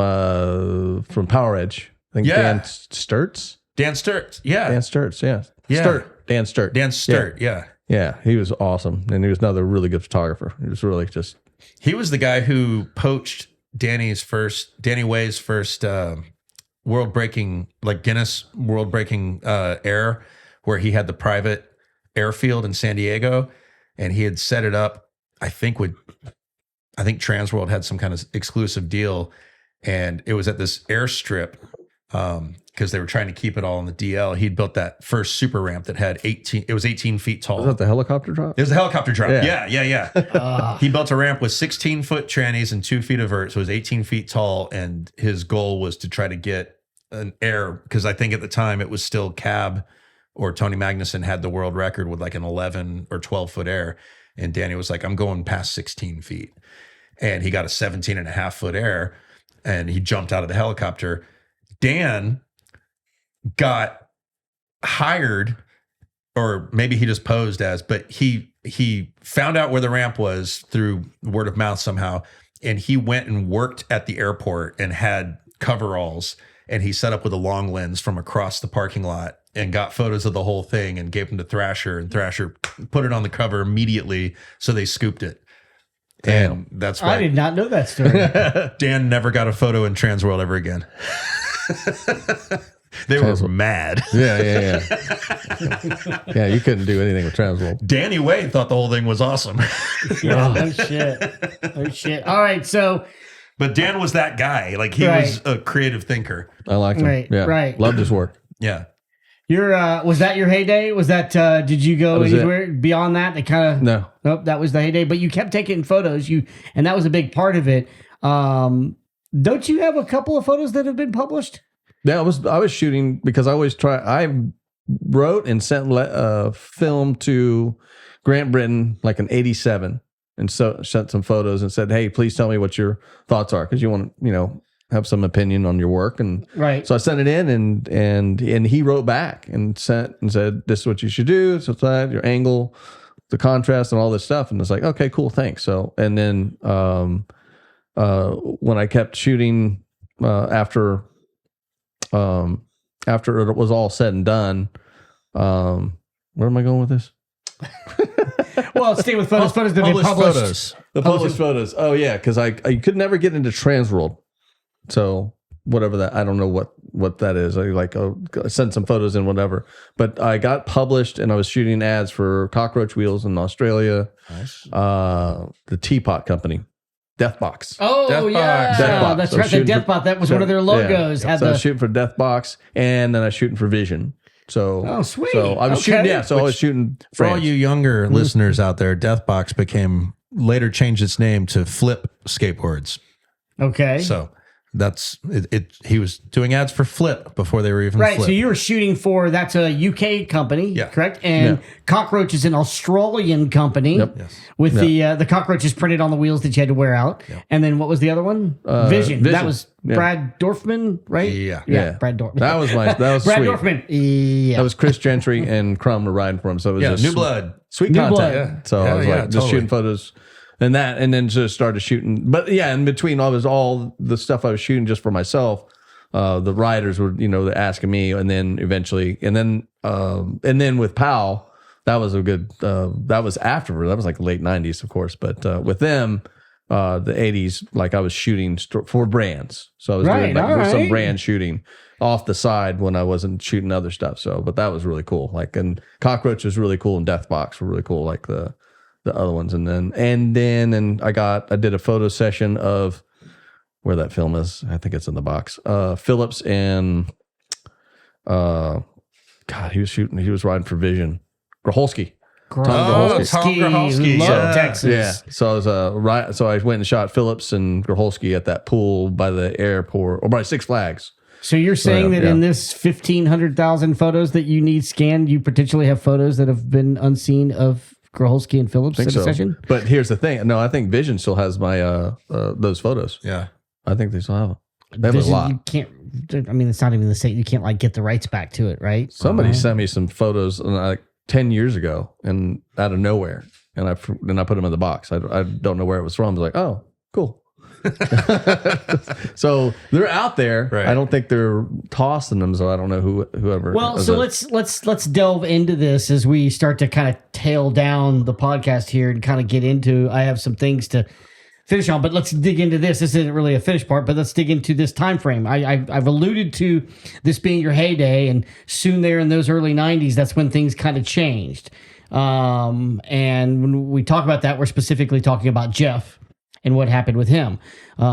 [SPEAKER 3] Power Edge. I think
[SPEAKER 1] Yeah.
[SPEAKER 3] Dan Sturts.
[SPEAKER 1] Dan Sturt. Yeah.
[SPEAKER 3] Dan Sturts, yeah.
[SPEAKER 1] Yeah.
[SPEAKER 3] Sturt. Dan Sturt.
[SPEAKER 1] Dan Sturt. Yeah.
[SPEAKER 3] Yeah, he was awesome. And he was another really good photographer. He was really just
[SPEAKER 1] He was the guy who poached Danny Way's first world breaking, like Guinness world breaking air, where he had the private airfield in San Diego, and he had set it up I think Transworld had some kind of exclusive deal, and it was at this airstrip because they were trying to keep it all on the DL. He'd built that first super ramp that had 18 feet tall.
[SPEAKER 3] Was that the helicopter drop?
[SPEAKER 1] It was a helicopter drop.
[SPEAKER 3] Yeah.
[SPEAKER 1] Yeah. He built a ramp with 16-foot trannies and 2 feet of vert, so it was 18 feet tall, and his goal was to try to get an air, because I think at the time it was still Cab or Tony Magnuson had the world record with like an 11 or 12-foot air, and Danny was like, I'm going past 16 feet. And he got a 17.5-foot air, and he jumped out of the helicopter. Dan got hired, or maybe he just posed as, but he found out where the ramp was through word of mouth somehow, and he went and worked at the airport and had coveralls, and he set up with a long lens from across the parking lot and got photos of the whole thing and gave them to Thrasher, and Thrasher put it on the cover immediately, so they scooped it. And that's why
[SPEAKER 2] I did not know that story.
[SPEAKER 1] Dan never got a photo in Transworld ever again. They were mad.
[SPEAKER 3] Yeah. Yeah, you couldn't do anything with Transworld.
[SPEAKER 1] Danny Wade thought the whole thing was awesome.
[SPEAKER 2] Yeah, no shit. No shit. All right, so
[SPEAKER 1] But Dan was that guy. Like, he was a creative thinker.
[SPEAKER 3] I liked him.
[SPEAKER 2] Right,
[SPEAKER 3] Yeah.
[SPEAKER 2] right.
[SPEAKER 3] Loved his work.
[SPEAKER 1] Yeah.
[SPEAKER 2] your was that your heyday? Was that did you go anywhere beyond that? They kind of Nope, that was the heyday. But you kept taking photos. And that was a big part of it. Don't you have a couple of photos that have been published?
[SPEAKER 3] Yeah, I was shooting because I wrote and sent film to Grant Britton like in '87, and so sent some photos and said, "Hey, please tell me what your thoughts are, because you want to, have some opinion on your work." And so I sent it in, and he wrote back and said, "This is what you should do. So that your angle, the contrast, and all this stuff." And it's like, okay, cool, thanks. So, and then when I kept shooting after it was all said and done, where am I going with this?
[SPEAKER 2] Well, stay with photos. Photos that have been published.
[SPEAKER 1] Photos.
[SPEAKER 3] The published photos. Oh yeah, because I could never get into Transworld. So whatever that, I don't know what that is. I sent some photos in, whatever. But I got published, and I was shooting ads for Cockroach Wheels in Australia. Nice. The Teapot Company. Deathbox.
[SPEAKER 2] Oh,
[SPEAKER 1] Deathbox.
[SPEAKER 2] yeah.
[SPEAKER 3] Deathbox.
[SPEAKER 2] That's
[SPEAKER 3] So
[SPEAKER 2] right. The Deathbox. That was one of their logos.
[SPEAKER 3] Yeah. I was shooting for Deathbox, and then I was shooting for Vision. So,
[SPEAKER 2] sweet.
[SPEAKER 3] So I was shooting, I was shooting
[SPEAKER 1] for all you younger listeners out there. Deathbox later changed its name to Flip Skateboards.
[SPEAKER 2] Okay.
[SPEAKER 1] So that's it. He was doing ads for Flip before they were even
[SPEAKER 2] right.
[SPEAKER 1] Flip.
[SPEAKER 2] So you were shooting for, that's a UK company, correct? And Cockroach is an Australian company with the cockroaches printed on the wheels that you had to wear out. Yep. And then what was the other one? Vision. That was Brad Dorfman, right?
[SPEAKER 1] Yeah.
[SPEAKER 2] Brad Dorfman.
[SPEAKER 3] That was Brad
[SPEAKER 2] sweet. Dorfman. Yeah.
[SPEAKER 3] That was Chris Gentry and Crumb were riding for him. So it was
[SPEAKER 1] New Blood.
[SPEAKER 3] Sweet
[SPEAKER 2] New
[SPEAKER 3] content.
[SPEAKER 2] Blood.
[SPEAKER 3] Yeah. So I was just shooting photos. And then just started shooting. But yeah, in between all the stuff I was shooting just for myself, the riders were, asking me, and then eventually, and then with Powell, that was a good, that was afterward. That was like the late 90s, of course. But with them, the 80s, like I was shooting for brands. So I was doing some brand shooting off the side when I wasn't shooting other stuff. So, but that was really cool. And Cockroach was really cool, and Deathbox were really cool. Like the other ones, and then I did a photo session of where that film is. I think it's in the box. Phillips and he was riding for Vision. Gracholski.
[SPEAKER 1] Tom Gracholski.
[SPEAKER 2] Love Texas.
[SPEAKER 3] Yeah. So I was so I went and shot Phillips and Gracholski at that pool by the airport, or by Six Flags.
[SPEAKER 2] So you're saying that in this 1,500,000 photos that you need scanned, you potentially have photos that have been unseen of Gracholski and Phillips in a session?
[SPEAKER 3] But here's the thing. No, I think Vision still has my those photos.
[SPEAKER 1] Yeah.
[SPEAKER 3] I think they still have them. They have a lot.
[SPEAKER 2] You can't, it's not even the same. You can't get the rights back to it, right?
[SPEAKER 3] Somebody sent me some photos 10 years ago, and out of nowhere. And I put them in the box. I don't know where it was from. I was like, oh, cool. So they're out there. Right. I don't think they're tossing them, so I don't know whoever.
[SPEAKER 2] Well, so let's delve into this as we start to kind of tail down the podcast here and kind of get into. I have some things to finish on, but let's dig into this. This isn't really a finished part, but let's dig into this time frame. I've alluded to this being your heyday, and soon there in those early 90s, that's when things kind of changed. And when we talk about that, we're specifically talking about Jeff and what happened with him.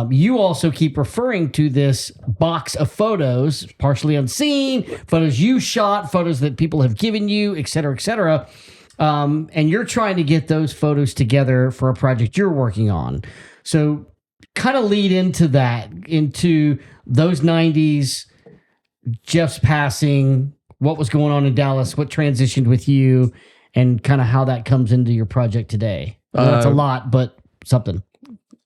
[SPEAKER 2] You also keep referring to this box of photos, partially unseen, photos you shot, photos that people have given you, et cetera, et cetera. And you're trying to get those photos together for a project you're working on. So kind of lead into that, into those 90s, Jeff's passing, what was going on in Dallas, what transitioned with you, and kind of how that comes into your project today. That's a lot, but something.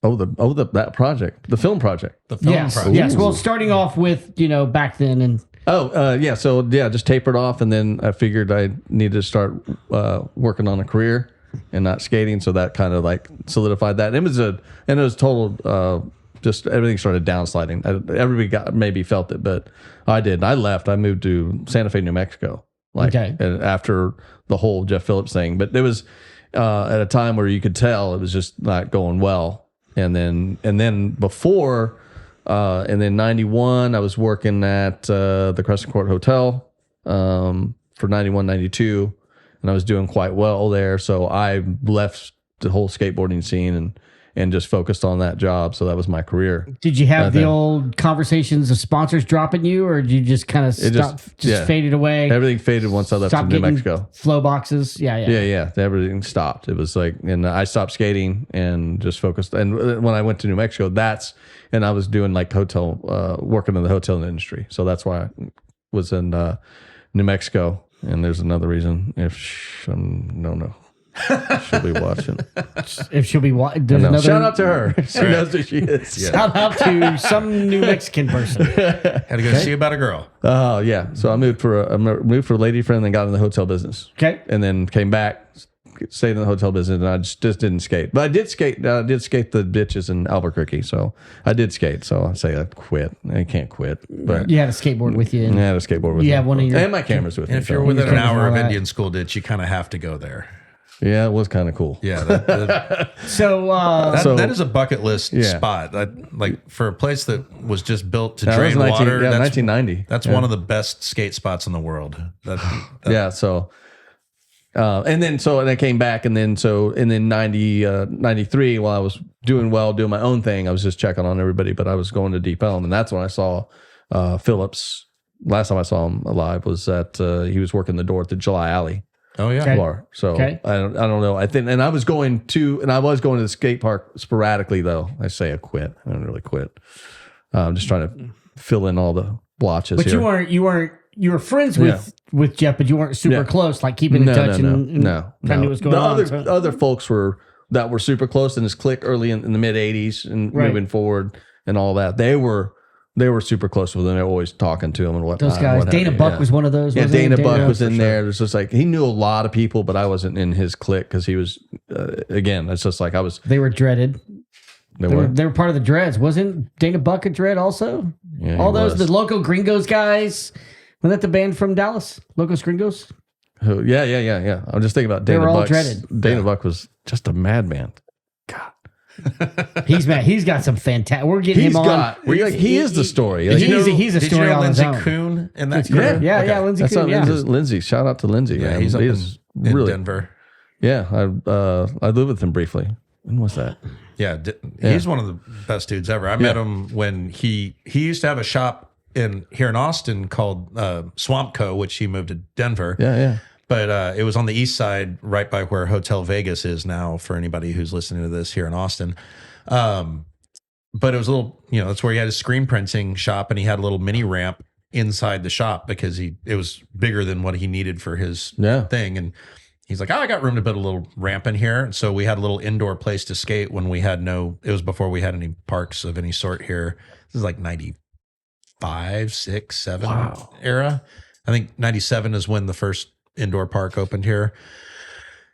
[SPEAKER 3] That project, the film project.
[SPEAKER 1] The film project.
[SPEAKER 2] Yes. Well, starting off with, back then and.
[SPEAKER 3] Just tapered off, and then I figured I needed to start working on a career and not skating, so that kind of like solidified that. And it was total, just everything started downsliding. Everybody maybe felt it, but I did. I left. I moved to Santa Fe, New Mexico, and after the whole Jeff Phillips thing. But it was at a time where you could tell it was just not going well. And then before. And then 91, I was working at the Crescent Court Hotel for 91, 92, and I was doing quite well there. So I left the whole skateboarding scene and just focused on that job. So that was my career.
[SPEAKER 2] Did you have the old conversations of sponsors dropping you, or did you just kind of faded away?
[SPEAKER 3] Everything faded once I left New Mexico.
[SPEAKER 2] Flow boxes. Yeah.
[SPEAKER 3] Everything stopped. It was like, and I stopped skating and just focused. And when I went to New Mexico, and I was doing like working in the hotel industry. So that's why I was in New Mexico. And there's another reason. No. She'll be watching.
[SPEAKER 2] If she'll be watching,
[SPEAKER 3] shout out to her. She knows who she is.
[SPEAKER 2] Yeah. Shout out to some New Mexican person.
[SPEAKER 1] Had to go see about a girl.
[SPEAKER 3] Oh yeah. So I moved for a lady friend, and got in the hotel business.
[SPEAKER 2] Okay.
[SPEAKER 3] And then came back, stayed in the hotel business, and I just didn't skate. But I did skate. I did skate the ditches in Albuquerque. So I did skate. So I say I quit. I can't quit. But
[SPEAKER 2] you had a skateboard with you.
[SPEAKER 3] I had a skateboard with me.
[SPEAKER 2] You have one of your
[SPEAKER 3] and my cameras with me.
[SPEAKER 1] And if you're within an hour of Indian School ditch, you kind of have to go there.
[SPEAKER 3] Yeah, it was kind of cool.
[SPEAKER 1] Yeah. That is a bucket list spot. Like for a place that was just built to drain water.
[SPEAKER 3] Yeah, 1990.
[SPEAKER 1] That's one of the best skate spots in the world.
[SPEAKER 3] So, and I came back, and then 93, while I was doing my own thing, I was just checking on everybody, but I was going to Deep Elm, and that's when I saw Phillips. Last time I saw him alive was at he was working the door at the July Alley.
[SPEAKER 1] Oh yeah,
[SPEAKER 3] bar. So I don't know. I think, and I was going to the skate park sporadically though. I say I quit. I didn't really quit. I'm just trying to fill in all the blotches.
[SPEAKER 2] But
[SPEAKER 3] here.
[SPEAKER 2] you were friends with Jeff, but you weren't super close, like keeping in touch and kind of knew what's going on.
[SPEAKER 3] Other folks were super close in his clique early in the mid '80s and moving forward and all that. They were super close with him. They were always talking to him and whatnot.
[SPEAKER 2] Those guys. Dana Buck was one of those.
[SPEAKER 3] Yeah, Dana Buck was in there. It's just like he knew a lot of people, but I wasn't in his clique because he was. Again, it's just like I was.
[SPEAKER 2] They were dreaded.
[SPEAKER 3] They were
[SPEAKER 2] part of the Dreads. Wasn't Dana Buck a dread also?
[SPEAKER 3] Yeah,
[SPEAKER 2] all those the Loco Gringos guys. Wasn't that the band from Dallas? Locos Gringos.
[SPEAKER 3] Yeah. I'm just thinking about Dana.
[SPEAKER 2] They were all
[SPEAKER 3] Buck's,
[SPEAKER 2] dreaded.
[SPEAKER 3] Dana Buck was just a madman. God.
[SPEAKER 2] He's mad. He's got some fantastic. We're getting him on.
[SPEAKER 3] He is the story.
[SPEAKER 2] He's a story on his own.
[SPEAKER 1] Lindsey Kuhn in that crew?
[SPEAKER 2] Yeah, Lindsey Kuhn. Yeah.
[SPEAKER 3] Lindsey. Shout out to Lindsey.
[SPEAKER 1] Yeah,
[SPEAKER 3] man.
[SPEAKER 1] he's up in
[SPEAKER 3] really
[SPEAKER 1] Denver.
[SPEAKER 3] Yeah, I lived with him briefly. When was that?
[SPEAKER 1] Yeah, he's one of the best dudes ever. I met him when he used to have a shop here in Austin called Swamp Co., which he moved to Denver.
[SPEAKER 3] Yeah.
[SPEAKER 1] But it was on the east side, right by where Hotel Vegas is now, for anybody who's listening to this here in Austin. But it was a little, that's where he had his screen printing shop, and he had a little mini ramp inside the shop because it was bigger than what he needed for his thing. And he's like, I got room to put a little ramp in here. And so we had a little indoor place to skate when we had it was before we had any parks of any sort here. This is like 95, 6, 7 era. I think 97 is when the first indoor park opened here.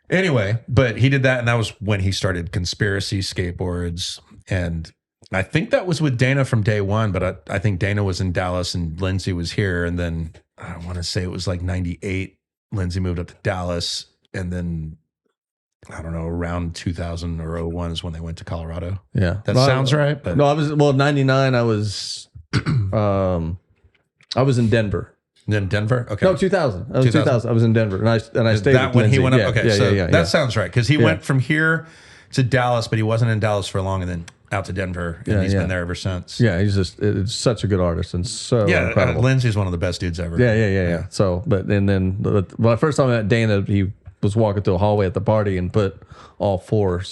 [SPEAKER 1] Anyway, but he did that, and that was when he started Conspiracy Skateboards. And I think that was with Dana from day one, but I think Dana was in Dallas and Lindsey was here. And then I want to say it was like 98, Lindsey moved up to Dallas. And then I don't know, around 2000 or 01 is when they went to Colorado.
[SPEAKER 3] Yeah.
[SPEAKER 1] That sounds right. But
[SPEAKER 3] 99, I was in Denver.
[SPEAKER 1] In Denver? Okay.
[SPEAKER 3] No, 2000. I was 2000. I was in Denver, and I stayed
[SPEAKER 1] That
[SPEAKER 3] with
[SPEAKER 1] when he
[SPEAKER 3] Lindsay.
[SPEAKER 1] went up?
[SPEAKER 3] Yeah,
[SPEAKER 1] Okay,
[SPEAKER 3] yeah,
[SPEAKER 1] that sounds right. Because he went from here to Dallas, but he wasn't in Dallas for long, and then out to Denver, and he's been there ever since.
[SPEAKER 3] Yeah, it's such a good artist and so incredible.
[SPEAKER 1] Lindsay's one of the best dudes ever.
[SPEAKER 3] Yeah. So, the first time I met Dana, he was walking through a hallway at the party and put all 4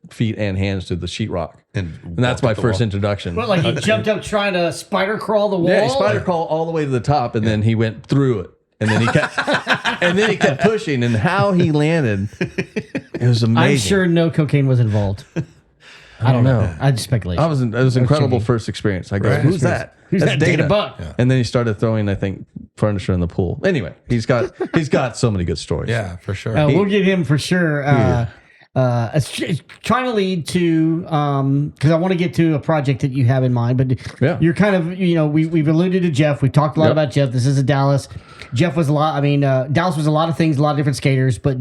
[SPEAKER 3] feet and hands to the sheetrock. And that's my first introduction.
[SPEAKER 2] Well, like he jumped up trying to spider crawl the wall?
[SPEAKER 3] Yeah, he spider crawled all the way to the top, and then he went through it. And then he kept pushing, and how he landed, it was amazing.
[SPEAKER 2] I'm sure no cocaine was involved. I don't know. I just speculate.
[SPEAKER 3] It was an incredible first experience. I go, who's that?
[SPEAKER 2] Who's
[SPEAKER 3] That's
[SPEAKER 2] that? Dana Buck.
[SPEAKER 3] Yeah. And then he started throwing, I think, furniture in the pool. Anyway, he's got so many good stories.
[SPEAKER 1] Yeah, for sure.
[SPEAKER 2] We'll get him for sure. It's trying to lead to because I want to get to a project that you have in mind, but you're kind of we've alluded to Jeff. We talked a lot about Jeff. This is a Dallas. Jeff was a lot. I mean, Dallas was a lot of things, a lot of different skaters, but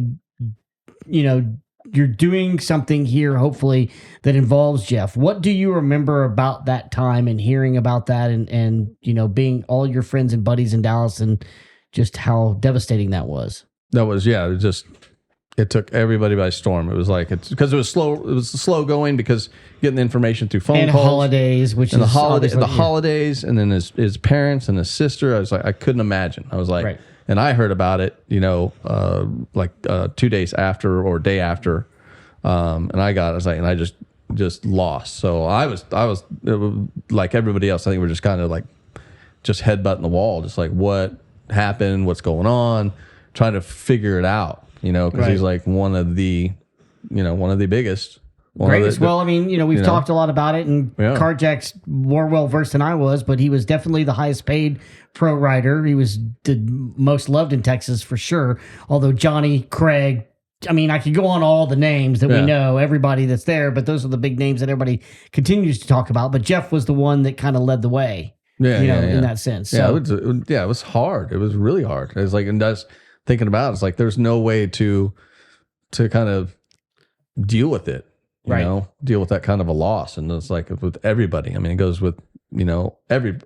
[SPEAKER 2] you're doing something here, hopefully, that involves Jeff. What do you remember about that time and hearing about that and being all your friends and buddies in Dallas and just how devastating that was?
[SPEAKER 3] That was, it took everybody by storm. It was like, because it was slow. It was slow going because getting the information through phone
[SPEAKER 2] and
[SPEAKER 3] calls.
[SPEAKER 2] holidays, which
[SPEAKER 3] and
[SPEAKER 2] is
[SPEAKER 3] the holidays, and then his parents and his sister. I was like, I couldn't imagine. I was like,
[SPEAKER 2] right.
[SPEAKER 3] And I heard about it, 2 days after or day after, and I just lost. So I was like everybody else. I think we're just kind of like just headbutting the wall, just like what happened, what's going on, trying to figure it out. Because he's like one of the biggest.
[SPEAKER 2] Greatest. Well, I mean, we've talked a lot about it, and Carjack's more well versed than I was, but he was definitely the highest paid pro rider. He was the most loved in Texas for sure. Although Johnny, Craig, I mean, I could go on all the names that we know, everybody that's there, but those are the big names that everybody continues to talk about. But Jeff was the one that kind of led the way. In that sense. So.
[SPEAKER 3] It was hard. It was really hard. It was like, and that's thinking about it, it's like there's no way to kind of deal with it, deal with that kind of a loss. And it's like with everybody. I mean, it goes with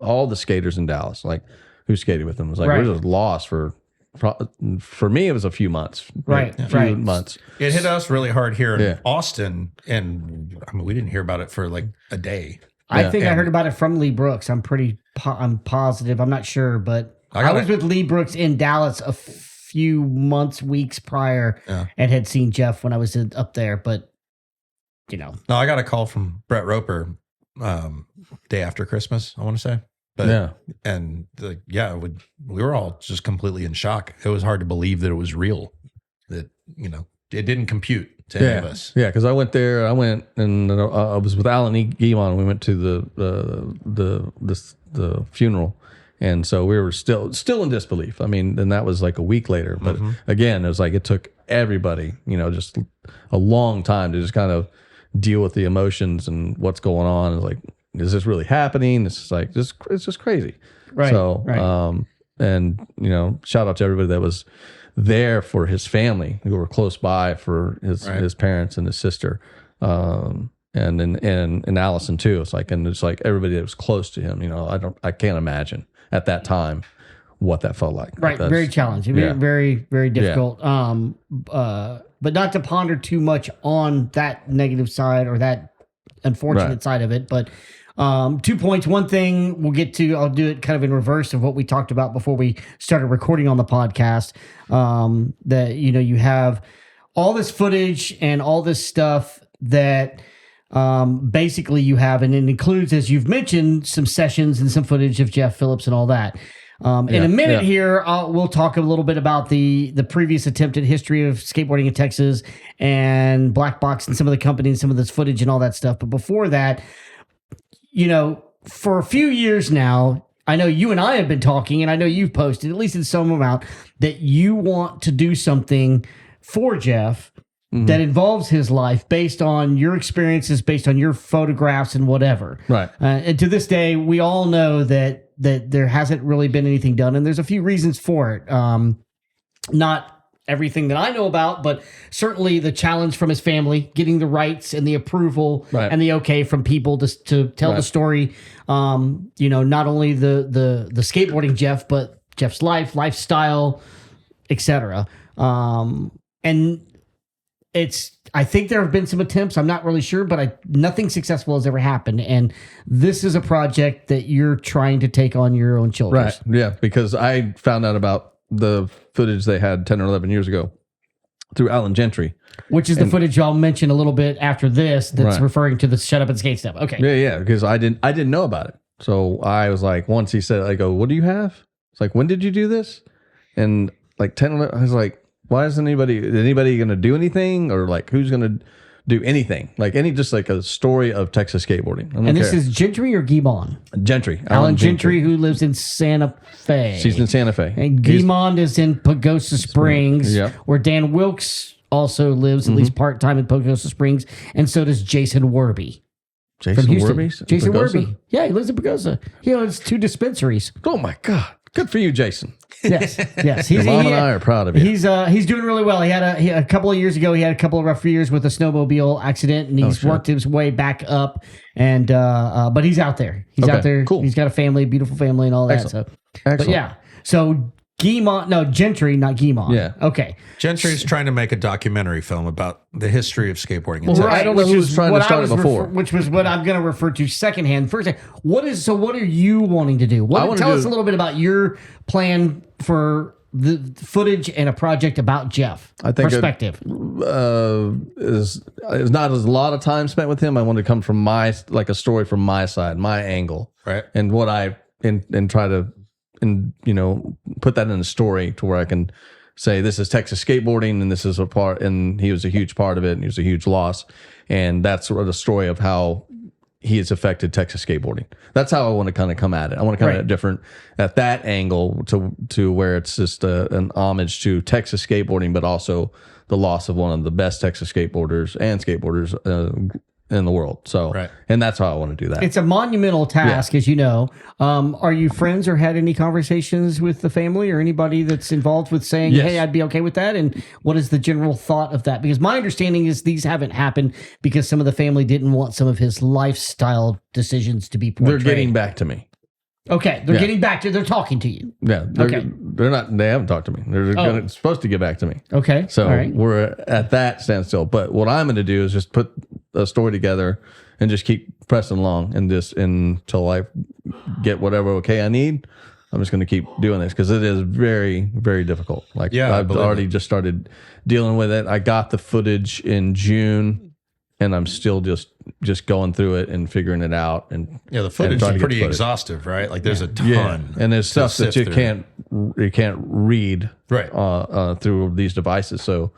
[SPEAKER 3] all the skaters in Dallas, like who skated with them. It was like we're just lost for me. It was a few months, months.
[SPEAKER 1] It hit us really hard here in Austin, and I mean we didn't hear about it for like a day.
[SPEAKER 2] I think I heard about it from Lee Brooks. I'm positive. I'm not sure, but I was with Lee Brooks in Dallas a few weeks prior, and had seen Jeff when I was up there. But
[SPEAKER 1] no, I got a call from Brett Roper day after Christmas, I want to say. But we were all just completely in shock. It was hard to believe that it was real. That it didn't compute to any of us.
[SPEAKER 3] Yeah, because I went there. I went and I was with Alan Guimon. We went to the funeral, and so we were still in disbelief. I mean, and that was like a week later. But again, it was like it took everybody, just a long time to just kind of deal with the emotions and what's going on. It's like, is this really happening? It's like it's just crazy.
[SPEAKER 2] Right.
[SPEAKER 3] So, and shout out to everybody that was there for his family who were close by for his parents and his sister, and Allison too. It's like everybody that was close to him. I can't imagine at that time what that felt like.
[SPEAKER 2] Right. Very challenging. Very, very difficult. But not to ponder too much on that negative side or that unfortunate side of it, but 2 points. One thing we'll get to, I'll do it kind of in reverse of what we talked about before we started recording on the podcast. That, you have all this footage and all this stuff that basically you have, and it includes, as you've mentioned, some sessions and some footage of Jeff Phillips and all that. In a minute here, we'll talk a little bit about the previous attempted history of skateboarding in Texas and Black Box and some of the companies, some of this footage and all that stuff. But before that, for a few years now, I know you and I have been talking, and I know you've posted, at least in some amount, that you want to do something for Jeff that involves his life based on your experiences, based on your photographs and whatever.
[SPEAKER 3] Right.
[SPEAKER 2] And to this day, we all know that there hasn't really been anything done, and there's a few reasons for it. Not everything that I know about, but certainly the challenge from his family, getting the rights and the approval and the okay from people to tell the story. Not only the skateboarding Jeff, but Jeff's lifestyle, etc. And I think there have been some attempts. I'm not really sure, but nothing successful has ever happened. And this is a project that you're trying to take on your own shoulders.
[SPEAKER 3] Right. Yeah. Because I found out about the footage they had 10 or 11 years ago through Alan Gentry.
[SPEAKER 2] Which is the footage I'll mention a little bit after this that's referring to the shut up and skate stuff. Okay.
[SPEAKER 3] Yeah. Because I didn't know about it. So I was like, once he said, I go, what do you have? It's like, when did you do this? And like 10, 11, I was like, why isn't anybody going to do anything? Or like, who's going to do anything? Like just like a story of Texas skateboarding.
[SPEAKER 2] And this is Gentry or Guimond?
[SPEAKER 3] Gentry.
[SPEAKER 2] Alan Gentry, who lives in Santa Fe.
[SPEAKER 3] She's in Santa Fe.
[SPEAKER 2] And Guimond is in Pagosa Springs, where Dan Wilkes also lives, at least part-time in Pagosa Springs. And so does Jason Werby.
[SPEAKER 3] Jason Werby?
[SPEAKER 2] Jason Werby. Yeah, he lives in Pagosa. He owns 2 dispensaries.
[SPEAKER 3] Oh my God. Good for you, Jason.
[SPEAKER 2] Yes.
[SPEAKER 3] Mom and I are proud of you.
[SPEAKER 2] He's doing really well. He had a couple of years ago. He had a couple of rough years with a snowmobile accident, and he's worked his way back up. And but he's out there. He's out there.
[SPEAKER 3] Cool.
[SPEAKER 2] He's got a family, beautiful family, and all that.
[SPEAKER 3] Excellent.
[SPEAKER 2] But yeah. So Gentry, not Guimond.
[SPEAKER 3] Yeah.
[SPEAKER 2] Okay.
[SPEAKER 1] Gentry's trying to make a documentary film about the history of skateboarding. in
[SPEAKER 2] Well,
[SPEAKER 1] Texas.
[SPEAKER 3] I don't know who's trying to start it before.
[SPEAKER 2] Which was what I'm going to refer to secondhand. First, what are you wanting to do? Tell us a little bit about your plan for the footage and a project about Jeff.
[SPEAKER 3] I think
[SPEAKER 2] perspective
[SPEAKER 3] is not as a lot of time spent with him. I want to come from a story from my side, my angle,
[SPEAKER 1] Right.
[SPEAKER 3] and what and try to put that in a story to where I can say this is Texas skateboarding and this is a part, and he was a huge part of it and he was a huge loss, and that's sort of the story of how he has affected Texas skateboarding. That's how I want to kind of come at it. I want to come at it different at that angle to where it's just an homage to Texas skateboarding, but also the loss of one of the best Texas skateboarders in the world. So, and that's how I want to do that.
[SPEAKER 2] It's a monumental task, as you know. Are you friends or had any conversations with the family or anybody that's involved with saying, hey, I'd be okay with that? And what is the general thought of that? Because my understanding is these haven't happened because some of the family didn't want some of his lifestyle decisions to be portrayed.
[SPEAKER 3] They're getting back to me.
[SPEAKER 2] Okay, they're getting back to. They're talking to you.
[SPEAKER 3] Yeah. They're not. They haven't talked to me. They're supposed to get back to me.
[SPEAKER 2] Okay.
[SPEAKER 3] So we're at that standstill. But what I'm going to do is just put a story together and just keep pressing along and until I get whatever I need. I'm just going to keep doing this because it is very, very difficult. Like I've already just started dealing with it. I got the footage in June. And I'm still just going through it and figuring it out. And
[SPEAKER 1] the footage is pretty exhaustive, right? Like there's a ton.
[SPEAKER 3] And there's stuff that you can't read through these devices. So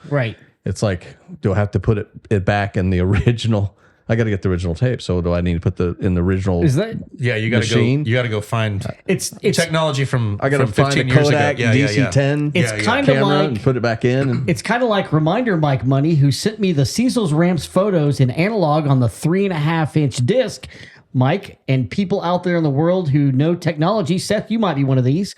[SPEAKER 3] it's like, do I have to put it back in the original? I got to get the original tape. So do I need to put in the original?
[SPEAKER 2] Is that?
[SPEAKER 1] Yeah, you got to go. You got to go find
[SPEAKER 2] it's
[SPEAKER 1] technology from.
[SPEAKER 3] I got to find
[SPEAKER 1] 15
[SPEAKER 3] a
[SPEAKER 1] years
[SPEAKER 3] Kodak
[SPEAKER 1] ago.
[SPEAKER 2] DC-10. It's kind of like
[SPEAKER 3] and put it back in.
[SPEAKER 2] It's kind of like Reminder Mike Money, who sent me the Cecil's Ramps photos in analog on the 3.5-inch disc. Mike, and people out there in the world who know technology, Seth, you might be one of these.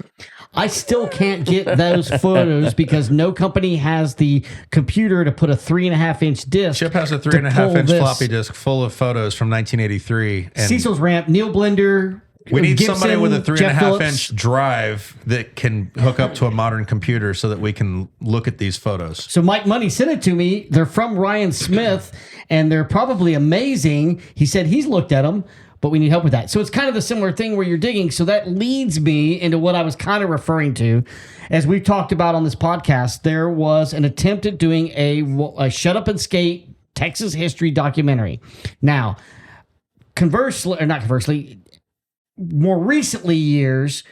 [SPEAKER 2] I still can't get those photos because no company has the computer to put a 3.5-inch disc.
[SPEAKER 1] Chip has a 3.5-inch floppy disk full of photos from 1983. And
[SPEAKER 2] Cecil's Ramp, Neil Blender.
[SPEAKER 1] We need
[SPEAKER 2] Gibson,
[SPEAKER 1] somebody with a 3.5-inch
[SPEAKER 2] Phillips.
[SPEAKER 1] drive that can hook up to a modern computer so that we can look at these photos.
[SPEAKER 2] So Mike Money sent it to me. They're from Ryan Smith, and they're probably amazing. He said he's looked at them, but we need help with that. So it's kind of the similar thing where you're digging. So that leads me into what I was kind of referring to. As we've talked about on this podcast, there was an attempt at doing a Shut Up and Skate Texas history documentary. Now, more recently years,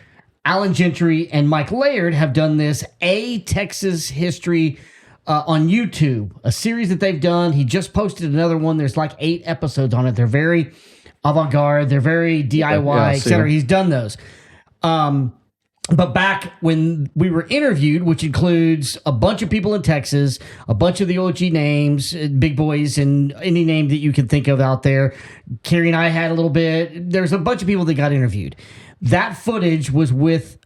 [SPEAKER 2] Alan Gentry and Mike Laird have done this Texas history on YouTube, a series that they've done. He just posted another one. There's like 8 episodes on it. They're very avant-garde. They're very DIY, etc. He's done those. But back when we were interviewed, which includes a bunch of people in Texas, a bunch of the OG names, big boys, and any name that you can think of out there. Carrie and I had a little bit. There's a bunch of people that got interviewed. That footage was with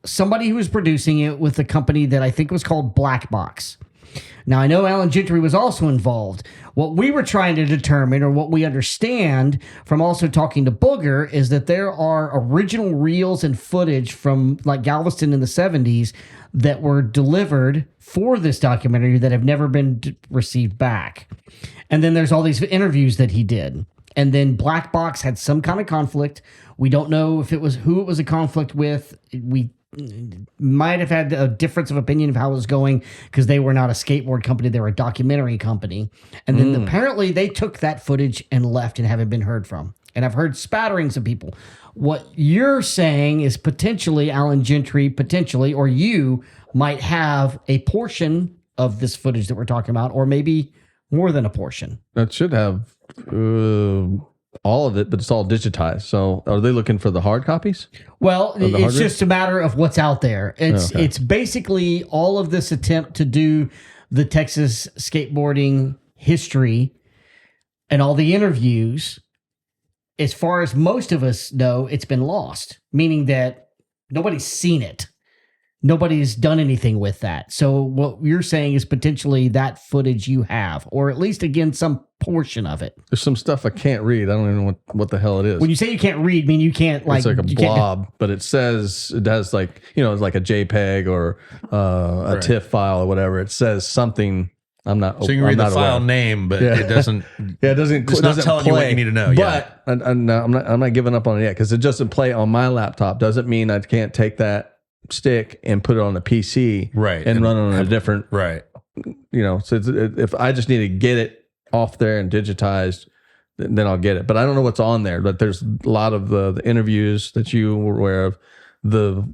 [SPEAKER 2] somebody who was producing it with a company that I think was called Black Box. Now, I know Alan Gentry was also involved. What we were trying to determine, or what we understand from also talking to Booger, is that there are original reels and footage from like Galveston in the 70s that were delivered for this documentary that have never been received back. And then there's all these interviews that he did. And then Black Box had some kind of conflict. We don't know if it was who it was a conflict with. We might have had a difference of opinion of how it was going because they were not a skateboard company. They were a documentary company. And then apparently they took that footage and left and haven't been heard from. And I've heard spatterings of people. What you're saying is potentially Alan Gentry, or you might have a portion of this footage that we're talking about, or maybe more than a portion.
[SPEAKER 3] That should have all of it, but it's all digitized. So are they looking for the hard copies?
[SPEAKER 2] Well, it's just a matter of what's out there. It's basically all of this attempt to do the Texas skateboarding history and all the interviews. As far as most of us know, it's been lost, meaning that nobody's seen it. Nobody's done anything with that. So what you're saying is potentially that footage you have, or at least, again, some portion of it.
[SPEAKER 3] There's some stuff I can't read. I don't even know what the hell it is.
[SPEAKER 2] When you say you can't read, I mean you can't like...
[SPEAKER 3] It's like a blob, but it says, it has like, it's like a JPEG or a TIFF file or whatever. It says something... I'm not.
[SPEAKER 1] So you can read the file name, but it doesn't.
[SPEAKER 3] Yeah, it doesn't.
[SPEAKER 1] It's not telling you what you need to know.
[SPEAKER 3] But I'm not giving up on it yet because it doesn't play on my laptop. Doesn't mean I can't take that stick and put it on a PC, and run on a different, So if I just need to get it off there and digitized, then I'll get it. But I don't know what's on there. But there's a lot of the interviews that you were aware of, the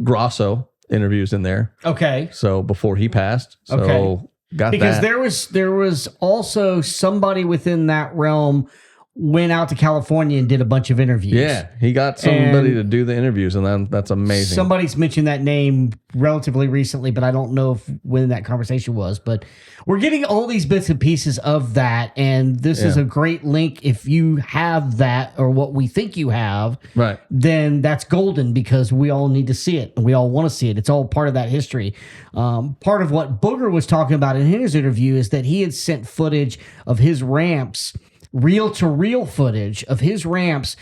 [SPEAKER 3] Grosso interviews in there.
[SPEAKER 2] Okay.
[SPEAKER 3] So before he passed. So.
[SPEAKER 2] Okay. Because
[SPEAKER 3] that.
[SPEAKER 2] there was also somebody within that realm went out to California and did a bunch of interviews.
[SPEAKER 3] Yeah, he got somebody to do the interviews, and that's amazing.
[SPEAKER 2] Somebody's mentioned that name relatively recently, but I don't know when that conversation was. But we're getting all these bits and pieces of that, and this is a great link. If you have that, or what we think you have, then that's golden, because we all need to see it, and we all want to see it. It's all part of that history. Part of what Booger was talking about in his interview is that he had sent footage of his ramps, reel-to-reel footage of his ramps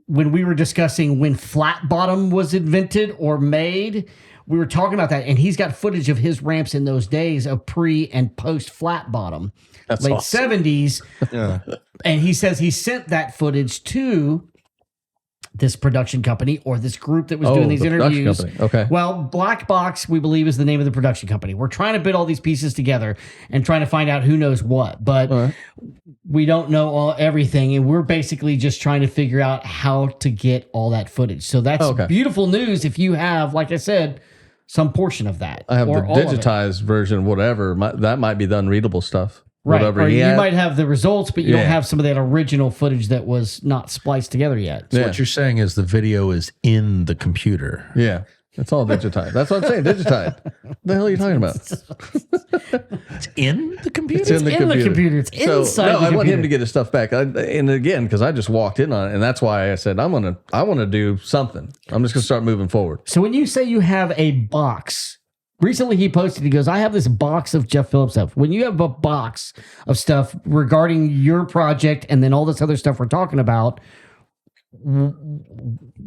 [SPEAKER 2] when we were discussing when flat bottom was invented or made. We were talking about that, and he's got footage of his ramps in those days of pre and post flat bottom.
[SPEAKER 3] That's
[SPEAKER 2] late
[SPEAKER 3] awesome.
[SPEAKER 2] 70s. And he says he sent that footage to this production company, or this group that was doing these interviews.
[SPEAKER 3] Okay.
[SPEAKER 2] Well, Black Box, we believe, is the name of the production company. We're trying to put all these pieces together and trying to find out who knows what, but we don't know everything, and we're basically just trying to figure out how to get all that footage. So that's beautiful news if you have, like I said, some portion of that.
[SPEAKER 3] I have the digitized version, whatever. That might be the unreadable stuff.
[SPEAKER 2] Right. Or you might have the results, but you don't have some of that original footage that was not spliced together yet.
[SPEAKER 1] So what you're saying is the video is in the computer.
[SPEAKER 3] Yeah. It's all digitized. That's what I'm saying. Digitized. What the hell are you talking about?
[SPEAKER 1] It's in the computer?
[SPEAKER 2] It's in the computer. It's inside the computer.
[SPEAKER 3] I want him to get his stuff back. And again, because I just walked in on it, and that's why I said I want to do something. I'm just going to start moving forward.
[SPEAKER 2] So when you say you have a box, recently he posted, he goes, I have this box of Jeff Phillips stuff. When you have a box of stuff regarding your project and then all this other stuff we're talking about,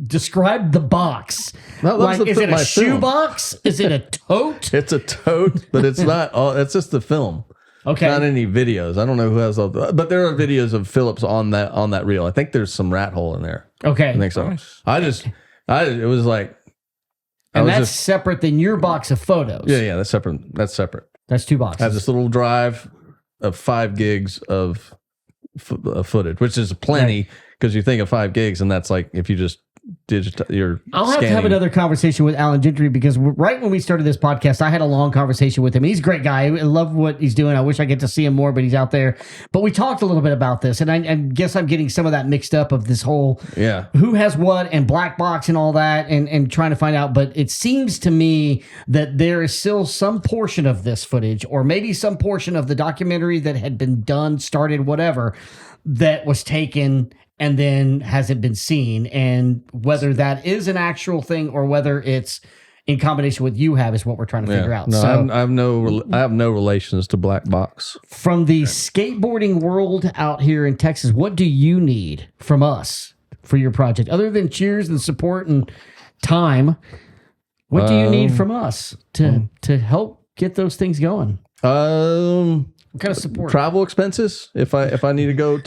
[SPEAKER 2] describe the box. Is it a shoe box? Is it a tote?
[SPEAKER 3] It's a tote, but it's not. It's just the film.
[SPEAKER 2] Okay.
[SPEAKER 3] Not any videos. I don't know who has all but there are videos of Phillips on that reel. I think there's some rat hole in there.
[SPEAKER 2] Okay.
[SPEAKER 3] I think so. Nice. It was like.
[SPEAKER 2] And that's separate than your box of photos.
[SPEAKER 3] Yeah, that's separate.
[SPEAKER 2] That's two boxes.
[SPEAKER 3] I have this little drive of 5 gigs of footage, which is plenty, because you think of 5 gigs, and that's like if you just
[SPEAKER 2] I'll have to have another conversation with Alan Gentry, because right when we started this podcast, I had a long conversation with him. He's a great guy. I love what he's doing. I wish I get to see him more, but he's out there. But we talked a little bit about this, and I guess I'm getting some of that mixed up of this whole who has what and Black Box and all that, and trying to find out. But it seems to me that there is still some portion of this footage, or maybe some portion of the documentary that had been done, started, whatever, that was taken and then hasn't been seen. And whether that is an actual thing or whether it's in combination with you have is what we're trying to figure out.
[SPEAKER 3] No,
[SPEAKER 2] So
[SPEAKER 3] I have no relations to Black Box.
[SPEAKER 2] from the skateboarding world out here in Texas, what do you need from us for your project other than cheers and support and time? What do you need from us to help get those things going? What kind of support?
[SPEAKER 3] Travel expenses if I need to go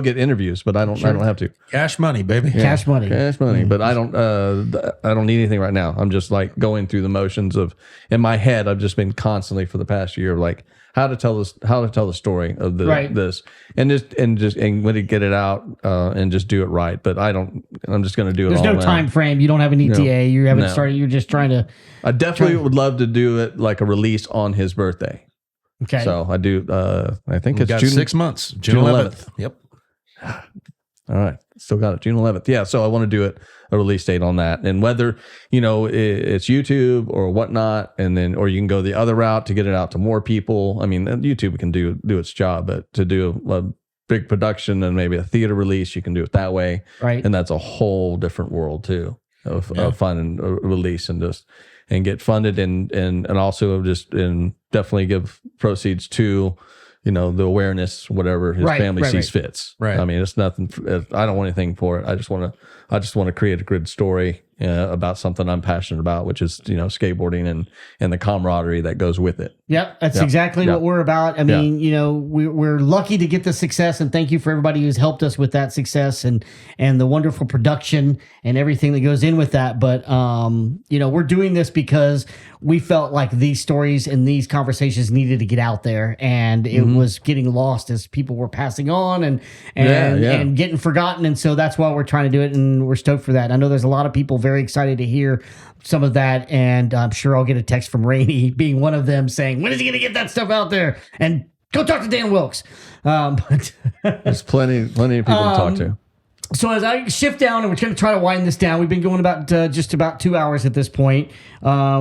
[SPEAKER 3] get interviews, but I don't have to.
[SPEAKER 1] Cash money, baby.
[SPEAKER 2] Cash money.
[SPEAKER 3] Cash money, but I don't need anything right now. I'm just like going through the motions of in my head. I've just been constantly for the past year like how to tell the story of this and when to get it out and just do it right. But I'm just going to do it.
[SPEAKER 2] There's
[SPEAKER 3] all
[SPEAKER 2] no
[SPEAKER 3] now.
[SPEAKER 2] time frame. You don't have an ETA. You haven't started. You're just trying to.
[SPEAKER 3] I definitely would love to do it like a release on his birthday.
[SPEAKER 2] Okay.
[SPEAKER 3] So I do. I think
[SPEAKER 1] We've
[SPEAKER 3] it's
[SPEAKER 1] got
[SPEAKER 3] June
[SPEAKER 1] 6 months. June 11th. Yep.
[SPEAKER 3] All right. Still got it. June 11th. Yeah. So I want to do it a release date on that. And whether, it's YouTube or whatnot, and then, or you can go the other route to get it out to more people. I mean, YouTube can do its job, but to do a big production and maybe a theater release, you can do it that way.
[SPEAKER 2] Right.
[SPEAKER 3] And that's a whole different world too of finding a release and get funded and also definitely give proceeds to, the awareness, whatever his family sees fits.
[SPEAKER 1] Right.
[SPEAKER 3] I mean, it's nothing. I don't want anything for it. I just want to create a good story about something I'm passionate about, which is skateboarding and the camaraderie that goes with it.
[SPEAKER 2] Yep, that's exactly what we're about. I mean, we're lucky to get the success, and thank you for everybody who's helped us with that success and the wonderful production and everything that goes in with that. But we're doing this because we felt like these stories and these conversations needed to get out there, and it was getting lost as people were passing on and getting forgotten. And so that's why we're trying to do it, and we're stoked for that. I know there's a lot of people very excited to hear some of that, and I'm sure I'll get a text from Rainey being one of them saying, when is he going to get that stuff out there? And go talk to Dan Wilkes. But
[SPEAKER 3] there's plenty of people to talk to.
[SPEAKER 2] So as I shift down, and we're going to try to wind this down, we've been going about just about 2 hours at this point,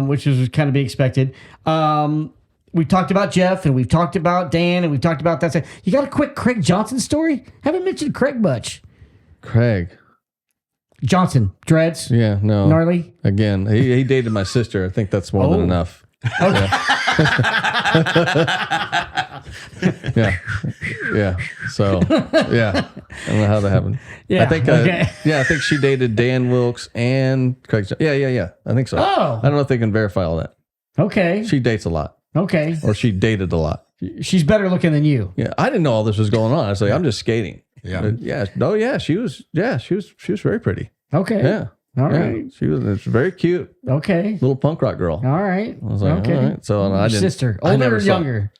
[SPEAKER 2] which is kind of be expected. We've talked about Jeff, and we've talked about Dan, and we've talked about that. You got a quick Craig Johnson story? Haven't mentioned Craig much.
[SPEAKER 3] Craig
[SPEAKER 2] Johnson, dreads.
[SPEAKER 3] Yeah, no.
[SPEAKER 2] Gnarly.
[SPEAKER 3] Again, he dated my sister. I think that's more than enough.
[SPEAKER 2] Okay.
[SPEAKER 3] Yeah. So, yeah. I don't know how that happened.
[SPEAKER 2] Yeah.
[SPEAKER 3] I think, I think she dated Dan Wilkes and Craig. Yeah. I think so.
[SPEAKER 2] Oh.
[SPEAKER 3] I don't know if they can verify all that.
[SPEAKER 2] Okay.
[SPEAKER 3] She dates a lot.
[SPEAKER 2] Okay.
[SPEAKER 3] Or she dated a lot.
[SPEAKER 2] She's better looking than you.
[SPEAKER 3] Yeah. I didn't know all this was going on. I was like, I'm just skating.
[SPEAKER 1] Yeah.
[SPEAKER 3] She was very pretty.
[SPEAKER 2] Okay.
[SPEAKER 3] Yeah.
[SPEAKER 2] All right.
[SPEAKER 3] She was very cute.
[SPEAKER 2] Okay.
[SPEAKER 3] Little punk rock girl.
[SPEAKER 2] All right.
[SPEAKER 3] I was like,
[SPEAKER 2] okay.
[SPEAKER 3] all right. So I didn't.
[SPEAKER 2] Sister,
[SPEAKER 3] I
[SPEAKER 2] older
[SPEAKER 3] never
[SPEAKER 2] or
[SPEAKER 3] saw-
[SPEAKER 2] younger?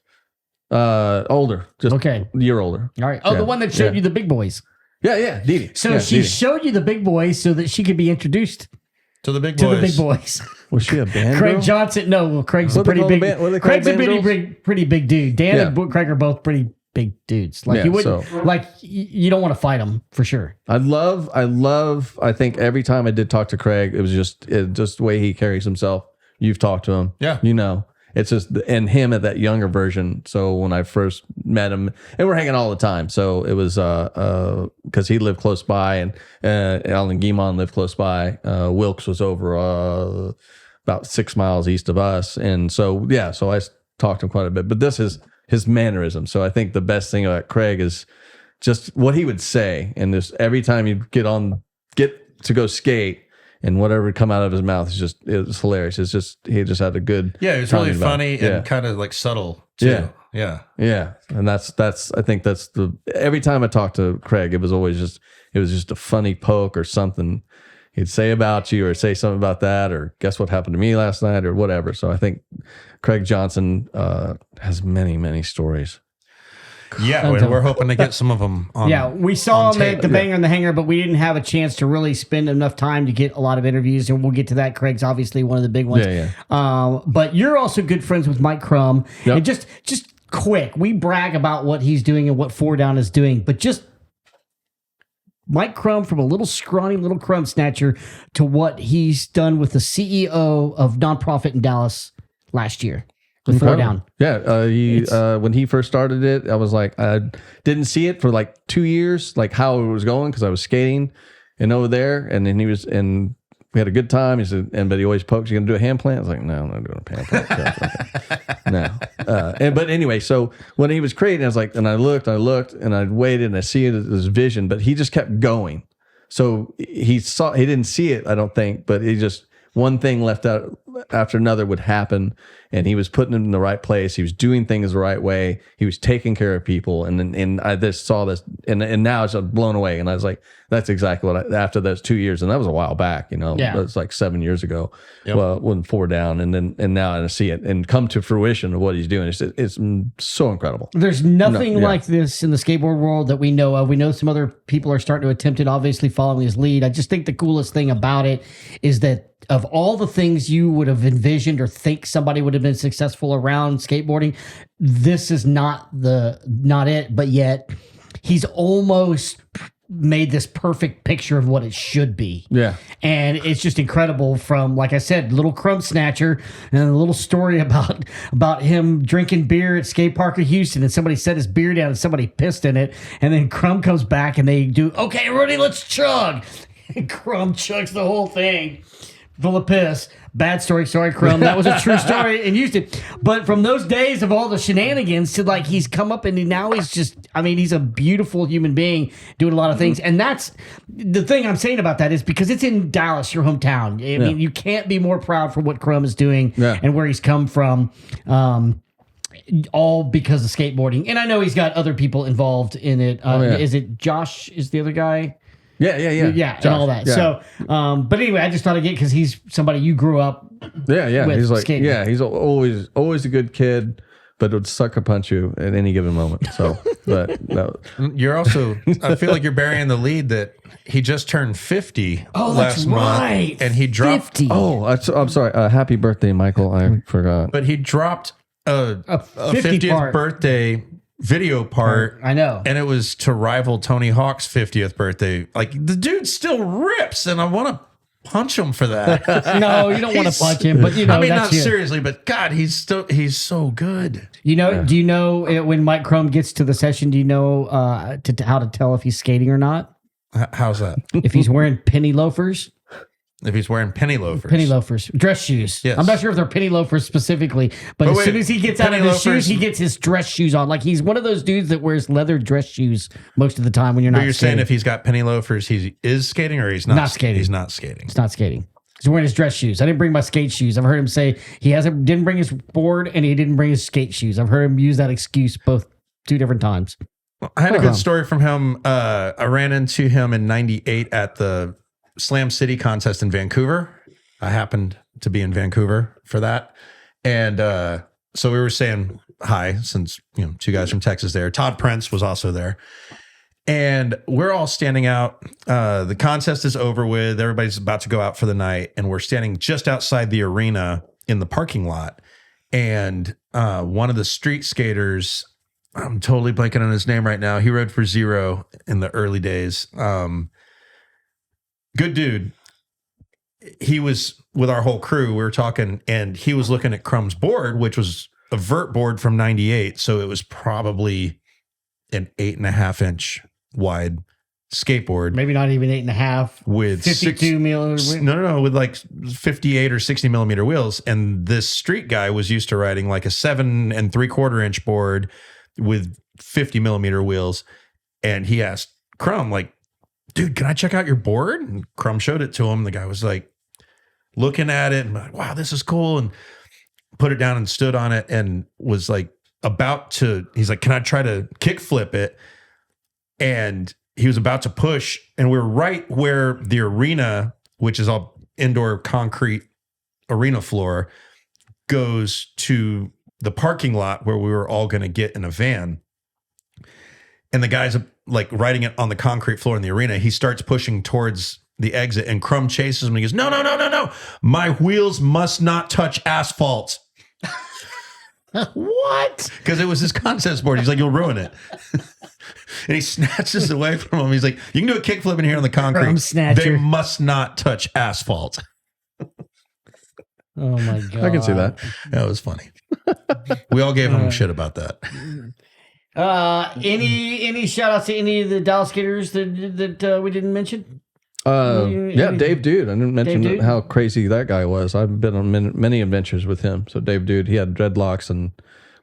[SPEAKER 3] Older. Just
[SPEAKER 2] Okay.
[SPEAKER 3] a year older.
[SPEAKER 2] All right. Oh, the one that showed you the big boys.
[SPEAKER 3] Yeah. Dee Dee.
[SPEAKER 2] So
[SPEAKER 3] Yeah,
[SPEAKER 2] she
[SPEAKER 3] Dee Dee.
[SPEAKER 2] showed you the big boys so that she could be introduced
[SPEAKER 1] To the big
[SPEAKER 2] to
[SPEAKER 1] boys.
[SPEAKER 2] the big boys.
[SPEAKER 3] Was she a band
[SPEAKER 2] Craig
[SPEAKER 3] girl?
[SPEAKER 2] Johnson. No, well, Craig's a
[SPEAKER 3] What they
[SPEAKER 2] pretty
[SPEAKER 3] call
[SPEAKER 2] big.
[SPEAKER 3] the band- what they call
[SPEAKER 2] Craig's a
[SPEAKER 3] band
[SPEAKER 2] pretty big dude. Dan
[SPEAKER 3] Yeah.
[SPEAKER 2] and Craig are both pretty big dudes. Like
[SPEAKER 3] Yeah,
[SPEAKER 2] you wouldn't
[SPEAKER 3] so-
[SPEAKER 2] you don't want to fight them for sure.
[SPEAKER 3] I think every time I did talk to Craig, it was just the way he carries himself. You've talked to him.
[SPEAKER 1] Yeah.
[SPEAKER 3] It's just, and him at that younger version. So when I first met him, and we're hanging all the time. So it was, cause he lived close by and, Alan Guimond lived close by. Wilkes was over, about 6 miles east of us. And so, so I talked to him quite a bit, but this is his mannerism. So I think the best thing about Craig is just what he would say. And this, every time you get to go skate, and whatever would come out of his mouth it was hilarious. He just had a good.
[SPEAKER 1] Yeah, it was really
[SPEAKER 3] timing about
[SPEAKER 1] funny
[SPEAKER 3] it.
[SPEAKER 1] and kind of like subtle too.
[SPEAKER 3] Yeah.
[SPEAKER 1] Yeah.
[SPEAKER 3] And I think that's every time I talked to Craig, it was just a funny poke or something he'd say about you or say something about that or guess what happened to me last night or whatever. So I think Craig Johnson has many, many stories.
[SPEAKER 1] Yeah, we're hoping to get some of them on.
[SPEAKER 2] Yeah, we saw
[SPEAKER 1] on
[SPEAKER 2] him
[SPEAKER 1] tape.
[SPEAKER 2] at the Banger and the Hanger, but we didn't have a chance to really spend enough time to get a lot of interviews, and we'll get to that. Craig's obviously one of the big ones. But you're also good friends with Mike Crum.
[SPEAKER 3] Yep.
[SPEAKER 2] And just quick, we brag about what he's doing and what Four Down is doing, but just Mike Crum, from a little scrawny little crumb snatcher to what he's done with the CEO of nonprofit in Dallas last year. With Four Down.
[SPEAKER 3] Yeah, when he first started it, I was like, I didn't see it for like 2 years, like how it was going because I was skating and over there, and then he was we had a good time. He said, but he always pokes, you going to do a hand plant? I was like, no, I'm not doing a hand plant. No. But anyway, so when he was creating, I was like, and I looked, and I waited, and I see it as vision, but he just kept going. So he didn't see it, I don't think, but he just, one thing left out after another would happen, and he was putting it in the right place. He was doing things the right way. He was taking care of people, and I just saw this, and now it's blown away. And I was like, that's exactly what after those 2 years, and that was a while back,
[SPEAKER 2] Yeah.
[SPEAKER 3] It was like 7 years ago. Yep. Well, when 4 down, and now I see it and come to fruition of what he's doing. It's so incredible.
[SPEAKER 2] There's nothing like this in the skateboard world that we know of. We know some other people are starting to attempt it, obviously following his lead. I just think the coolest thing about it is that of all the things you would have envisioned or think somebody would have been successful around skateboarding, this is not it, but yet he's almost made this perfect picture of what it should be.
[SPEAKER 3] Yeah.
[SPEAKER 2] And it's just incredible, from, like I said, little crumb snatcher and a little story about him drinking beer at skate park in Houston, and somebody set his beer down and somebody pissed in it, and then Crumb comes back and they do, okay, everybody, let's chug. And Crumb chugs the whole thing full of piss. Bad story. Sorry, Crumb. That was a true story in Houston. But from those days of all the shenanigans to, like, he's come up and now he's just, I mean, he's a beautiful human being doing a lot of things. And that's the thing I'm saying about that, is because it's in Dallas, your hometown. I mean, you can't be more proud for what Crumb is doing and where he's come from. All because of skateboarding. And I know he's got other people involved in it. Is it Josh is the other guy? Yeah, Josh, and all that. Yeah. So, but anyway, I just thought I'd get, because he's somebody you grew up.
[SPEAKER 3] Yeah.
[SPEAKER 2] With
[SPEAKER 3] he's like,
[SPEAKER 2] skating.
[SPEAKER 3] he's always a good kid, but would sucker punch you at any given moment. So, but no.
[SPEAKER 1] You're also, I feel like you're burying the lead that he just turned 50 last month, and he dropped.
[SPEAKER 2] 50.
[SPEAKER 3] Oh, I'm sorry. Happy birthday, Michael. I forgot.
[SPEAKER 1] But he dropped a 50th birthday video part.
[SPEAKER 2] I know.
[SPEAKER 1] And it was to rival Tony Hawk's 50th birthday. Like, the dude still rips, and I want to punch him for that.
[SPEAKER 2] No, you don't want to punch him, but
[SPEAKER 1] I mean, not seriously, but God, he's so good.
[SPEAKER 2] Do you know when Mike Crumb gets to the session, do you know how to tell if he's skating or not?
[SPEAKER 1] How's that?
[SPEAKER 2] If he's wearing penny loafers.
[SPEAKER 1] If he's wearing penny loafers.
[SPEAKER 2] Dress shoes.
[SPEAKER 1] Yes.
[SPEAKER 2] I'm not sure if they're penny loafers specifically, but as soon as he gets out of his shoes, he gets his dress shoes on. Like, he's one of those dudes that wears leather dress shoes most of the time when you're not skating.
[SPEAKER 1] But you're saying if he's got penny loafers, he is skating, or he's not?
[SPEAKER 2] Not skating.
[SPEAKER 1] He's not skating.
[SPEAKER 2] He's not skating. He's wearing his dress shoes. I didn't bring my skate shoes. I've heard him say he didn't bring his board, and he didn't bring his skate shoes. I've heard him use that excuse both 2 different times.
[SPEAKER 1] I had a good story from him. I ran into him in '98 at the Slam City contest in Vancouver. I happened to be in Vancouver for that. And so we were saying hi, since, 2 guys from Texas there. Todd Prince was also there. And we're all standing out. The contest is over with. Everybody's about to go out for the night. And we're standing just outside the arena in the parking lot. And one of the street skaters, I'm totally blanking on his name right now. He rode for Zero in the early days. Good dude. He was with our whole crew. We were talking, and he was looking at Crumb's board, which was a vert board from '98. So it was probably an 8.5-inch wide skateboard.
[SPEAKER 2] Maybe not even 8.5.
[SPEAKER 1] With
[SPEAKER 2] 52 millimeter.
[SPEAKER 1] No, with like 58 or 60 millimeter wheels. And this street guy was used to riding like a 7 3/4-inch board with 50 millimeter wheels. And he asked Crumb, like, dude, can I check out your board? And Crumb showed it to him. The guy was like looking at it and like, wow, this is cool. And put it down and stood on it and was like he's like, can I try to kick flip it? And he was about to push. And we're right where the arena, which is all indoor concrete arena floor, goes to the parking lot where we were all going to get in a van. And the guy's like riding it on the concrete floor in the arena. He starts pushing towards the exit, and Crumb chases him and he goes, no. My wheels must not touch asphalt.
[SPEAKER 2] What?
[SPEAKER 1] Because it was his contest board. He's like, you'll ruin it. And he snatches away from him. He's like, you can do a kickflip in here on the concrete.
[SPEAKER 2] Crumb snatcher.
[SPEAKER 1] They must not touch asphalt.
[SPEAKER 2] Oh my God.
[SPEAKER 3] I can see that.
[SPEAKER 1] That was funny. We all gave him shit about that.
[SPEAKER 2] Any shout outs to any of the Dallas skaters that we didn't mention?
[SPEAKER 3] Yeah, Dave Dude. I didn't mention
[SPEAKER 2] Dude?
[SPEAKER 3] how crazy that guy was. I've been on many adventures with him. So Dave Dude, he had dreadlocks and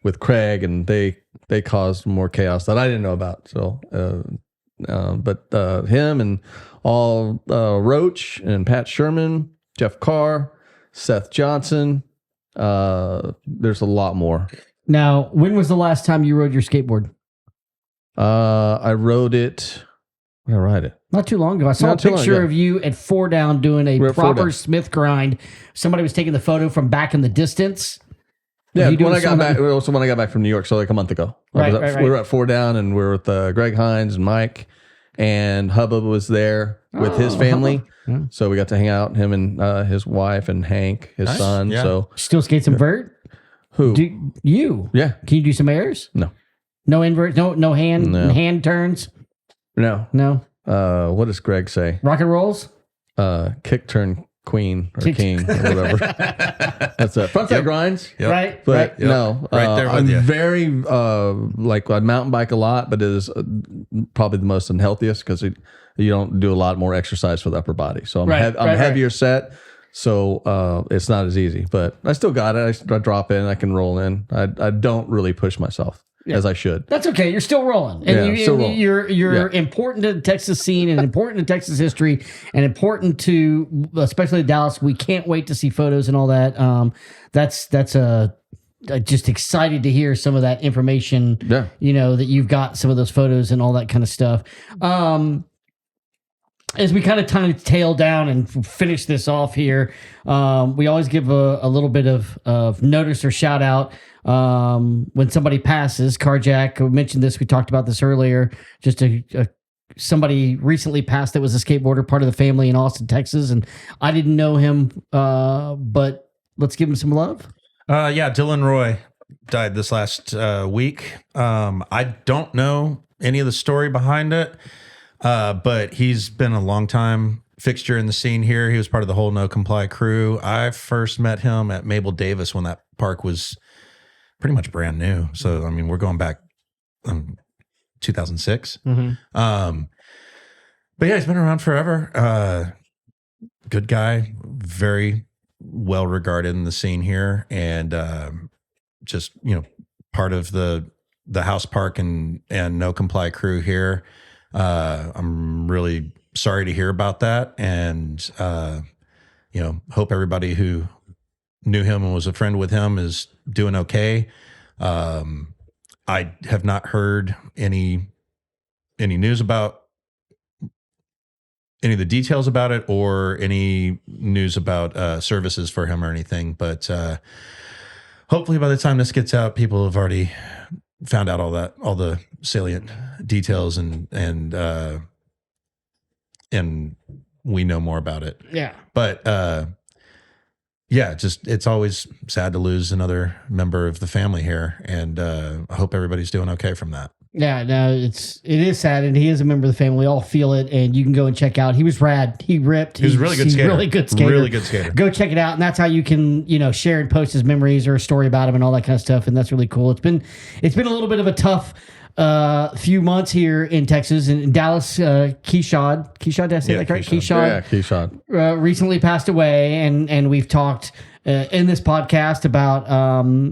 [SPEAKER 3] with Craig, and they caused more chaos that I didn't know about. So, but him and all Roach and Pat Sherman, Jeff Carr, Seth Johnson. There's a lot more.
[SPEAKER 2] Now, when was the last time you rode your skateboard?
[SPEAKER 3] I rode it. When did I ride it?
[SPEAKER 2] Not too long ago. I saw a
[SPEAKER 3] Not too long,
[SPEAKER 2] picture
[SPEAKER 3] yeah.
[SPEAKER 2] of you at 4 Down doing a
[SPEAKER 3] We're at 4
[SPEAKER 2] proper
[SPEAKER 3] Down.
[SPEAKER 2] Smith grind. Somebody was taking the photo from back in the distance.
[SPEAKER 3] Yeah,
[SPEAKER 2] you doing
[SPEAKER 3] when I got
[SPEAKER 2] some-
[SPEAKER 3] back, also when I got back from New York, so like a month ago.
[SPEAKER 2] Right,
[SPEAKER 3] We were at 4 Down, and we were with Greg Hines and Mike, and Hubba was there with his family.
[SPEAKER 2] Yeah.
[SPEAKER 3] So we got to hang out, him and his wife and Hank, his
[SPEAKER 1] Nice.
[SPEAKER 3] son.
[SPEAKER 1] Yeah.
[SPEAKER 3] So
[SPEAKER 2] Still skate some vert?
[SPEAKER 3] who?
[SPEAKER 2] You?
[SPEAKER 3] Yeah,
[SPEAKER 2] Can you do some airs?
[SPEAKER 3] no,
[SPEAKER 2] No invert? No hand
[SPEAKER 3] No.
[SPEAKER 2] hand turns?
[SPEAKER 3] no.
[SPEAKER 2] No.
[SPEAKER 3] What does Greg say?
[SPEAKER 2] Rock and rolls?
[SPEAKER 3] Kick turn queen or
[SPEAKER 2] Kick-
[SPEAKER 3] king or whatever. That's it. Frontside
[SPEAKER 1] Yep.
[SPEAKER 3] grinds.
[SPEAKER 1] Yep.
[SPEAKER 2] Right?
[SPEAKER 3] But
[SPEAKER 2] Right.
[SPEAKER 3] no,
[SPEAKER 1] Right there with
[SPEAKER 3] I'm
[SPEAKER 1] you.
[SPEAKER 3] very like I mountain bike a lot, but it is probably the most unhealthiest because you don't do a lot more exercise for the upper body. So I'm
[SPEAKER 2] Right,
[SPEAKER 3] I'm
[SPEAKER 2] right,
[SPEAKER 3] heavier set, so it's not as easy. But I still got it. I drop in, I can roll in. I don't really push myself as I should.
[SPEAKER 2] That's okay. You're still rolling, and
[SPEAKER 3] Yeah, still rolling.
[SPEAKER 2] you're
[SPEAKER 3] Yeah.
[SPEAKER 2] important to the Texas scene, and important to Texas history, and important to especially Dallas. We can't wait to see photos and all that. That's just excited to hear some of that information.
[SPEAKER 3] Yeah.
[SPEAKER 2] You know that you've got some of those photos and all that kind of stuff. As we kind of tail down and finish this off here, we always give a little bit of notice or shout out when somebody passes. Carjack, we mentioned this. We talked about this earlier. Just somebody recently passed that was a skateboarder, part of the family in Austin, Texas, and I didn't know him, but let's give him some love.
[SPEAKER 1] Yeah, Dylan Roy died this last week. I don't know any of the story behind it, but he's been a long time fixture in the scene here. He was part of the whole No Comply crew. I first met him at Mabel Davis when that park was pretty much brand new. So, I mean, we're going back 2006. But yeah, he's been around forever. Good guy, very well regarded in the scene here, and just part of the house park and No Comply crew here. I'm really sorry to hear about that, and hope everybody who knew him and was a friend with him is doing okay. I have not heard any news about any of the details about it or any news about services for him or anything, but hopefully by the time this gets out, people have already found out all the salient details and we know more about it.
[SPEAKER 2] Yeah.
[SPEAKER 1] But yeah, just it's always sad to lose another member of the family here, and I hope everybody's doing okay from that.
[SPEAKER 2] Yeah, no, it is sad, and he is a member of the family. We all feel it, and you can go and check out. He was rad. He ripped.
[SPEAKER 1] He was a really good skater.
[SPEAKER 2] Really good skater.
[SPEAKER 1] Really good skater.
[SPEAKER 2] Go check it out, and that's how you can share and post his memories or a story about him and all that kind of stuff. And that's really cool. It's been a little bit of a tough few months here in Texas and in Dallas. Keyshawn, did I say that right?
[SPEAKER 3] Yeah, Keyshawn.
[SPEAKER 2] Recently passed away, and we've talked in this podcast about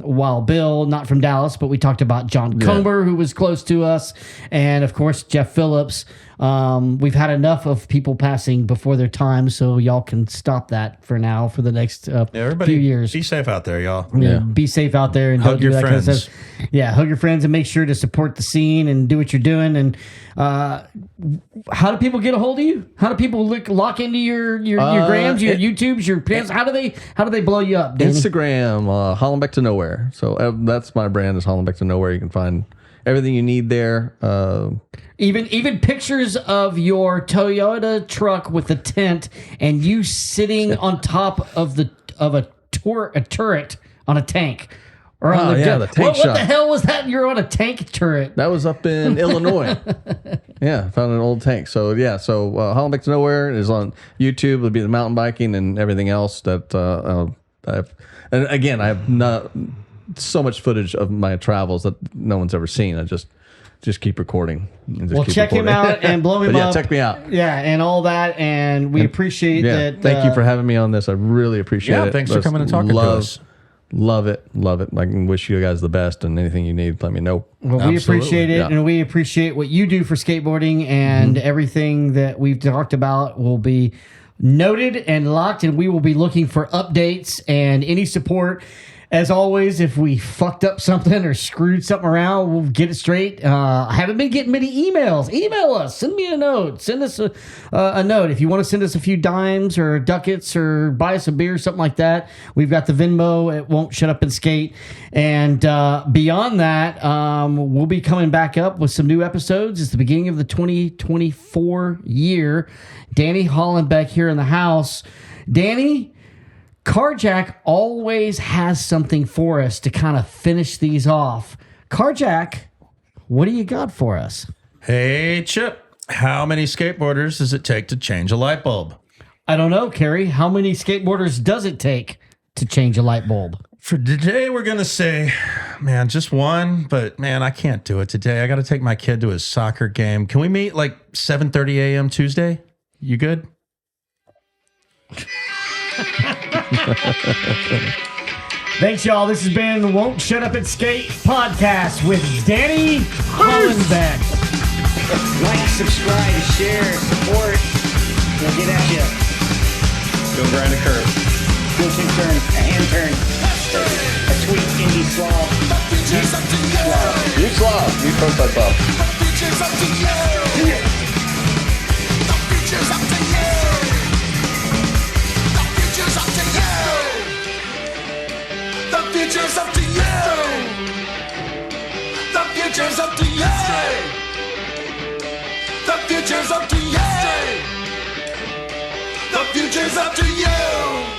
[SPEAKER 2] Wild Bill, not from Dallas, but we talked about John Comer, who was close to us, and of course Jeff Phillips. We've had enough of people passing before their time, so y'all can stop that for now for the next few years.
[SPEAKER 1] Be safe out there, y'all.
[SPEAKER 2] Yeah, be safe out there and
[SPEAKER 1] Hug
[SPEAKER 2] don't do
[SPEAKER 1] your
[SPEAKER 2] that kind of
[SPEAKER 1] friends.
[SPEAKER 2] stuff. Yeah, hug your friends and make sure to support the scene and do what you're doing. And how do people get a hold of you? How do people lock into your grams, your YouTubes, your pins? How do they blow you up, Danny?
[SPEAKER 3] Instagram, Hollenbeck to Nowhere. So that's my brand, is Hollenbeck to Nowhere. You can find everything you need there.
[SPEAKER 2] Even pictures of your Toyota truck with the tent and you sitting on top of a turret on a tank. Or on the
[SPEAKER 3] the tank
[SPEAKER 2] what
[SPEAKER 3] shop.
[SPEAKER 2] the hell was that? You're on a tank turret.
[SPEAKER 3] That was up in Illinois. Yeah, found an old tank. So yeah, Hollenbeck to Nowhere is on YouTube. It'll be the mountain biking and everything else that and again, I have not so much footage of my travels that no one's ever seen. I just just keep recording. And just
[SPEAKER 2] Well,
[SPEAKER 3] keep
[SPEAKER 2] check him
[SPEAKER 3] recording.
[SPEAKER 2] out and blow him
[SPEAKER 3] But
[SPEAKER 2] up.
[SPEAKER 3] check me out.
[SPEAKER 2] Yeah, and all that. And we appreciate
[SPEAKER 3] Yeah,
[SPEAKER 2] that.
[SPEAKER 3] thank you for having me on this. I really appreciate it.
[SPEAKER 1] Yeah, thanks for coming and talking to us.
[SPEAKER 3] Love it. I can wish you guys the best, and anything you need, let me know.
[SPEAKER 2] Well, we appreciate it,
[SPEAKER 3] Yeah.
[SPEAKER 2] and we appreciate what you do for skateboarding, and everything that we've talked about will be noted and locked, and we will be looking for updates and any support. As always, if we fucked up something or screwed something around, we'll get it straight. I haven't been getting many emails. Email us. Send me a note. Send us a note. If you want to send us a few dimes or ducats or buy us a beer, something like that, we've got the Venmo. It won't shut up and skate. And beyond that, we'll be coming back up with some new episodes. It's the beginning of the 2024 year. Danny Hollenbeck here in the house. Danny, Carjack always has something for us to kind of finish these off. Carjack, what do you got for us?
[SPEAKER 1] Hey, Chip, how many skateboarders does it take to change a light bulb?
[SPEAKER 2] I don't know, Carrie. How many skateboarders does it take to change a light bulb?
[SPEAKER 1] For today, we're going to say, man, just one, but man, I can't do it today. I got to take my kid to his soccer game. Can we meet like 7:30 a.m. Tuesday? You good?
[SPEAKER 2] Thanks, y'all. This has been the Won't Shut Up and Skate podcast with Danny Hollenbeck.
[SPEAKER 4] Like, subscribe, share, support. We'll get at you.
[SPEAKER 5] Go grind a curve.
[SPEAKER 4] Push and turn, a hand turn, a tweet, indie slaw.
[SPEAKER 5] You Slav. You Frontside Slav.
[SPEAKER 6] Future's up to you. The future's up to you. The future's up to you. The future's up to you.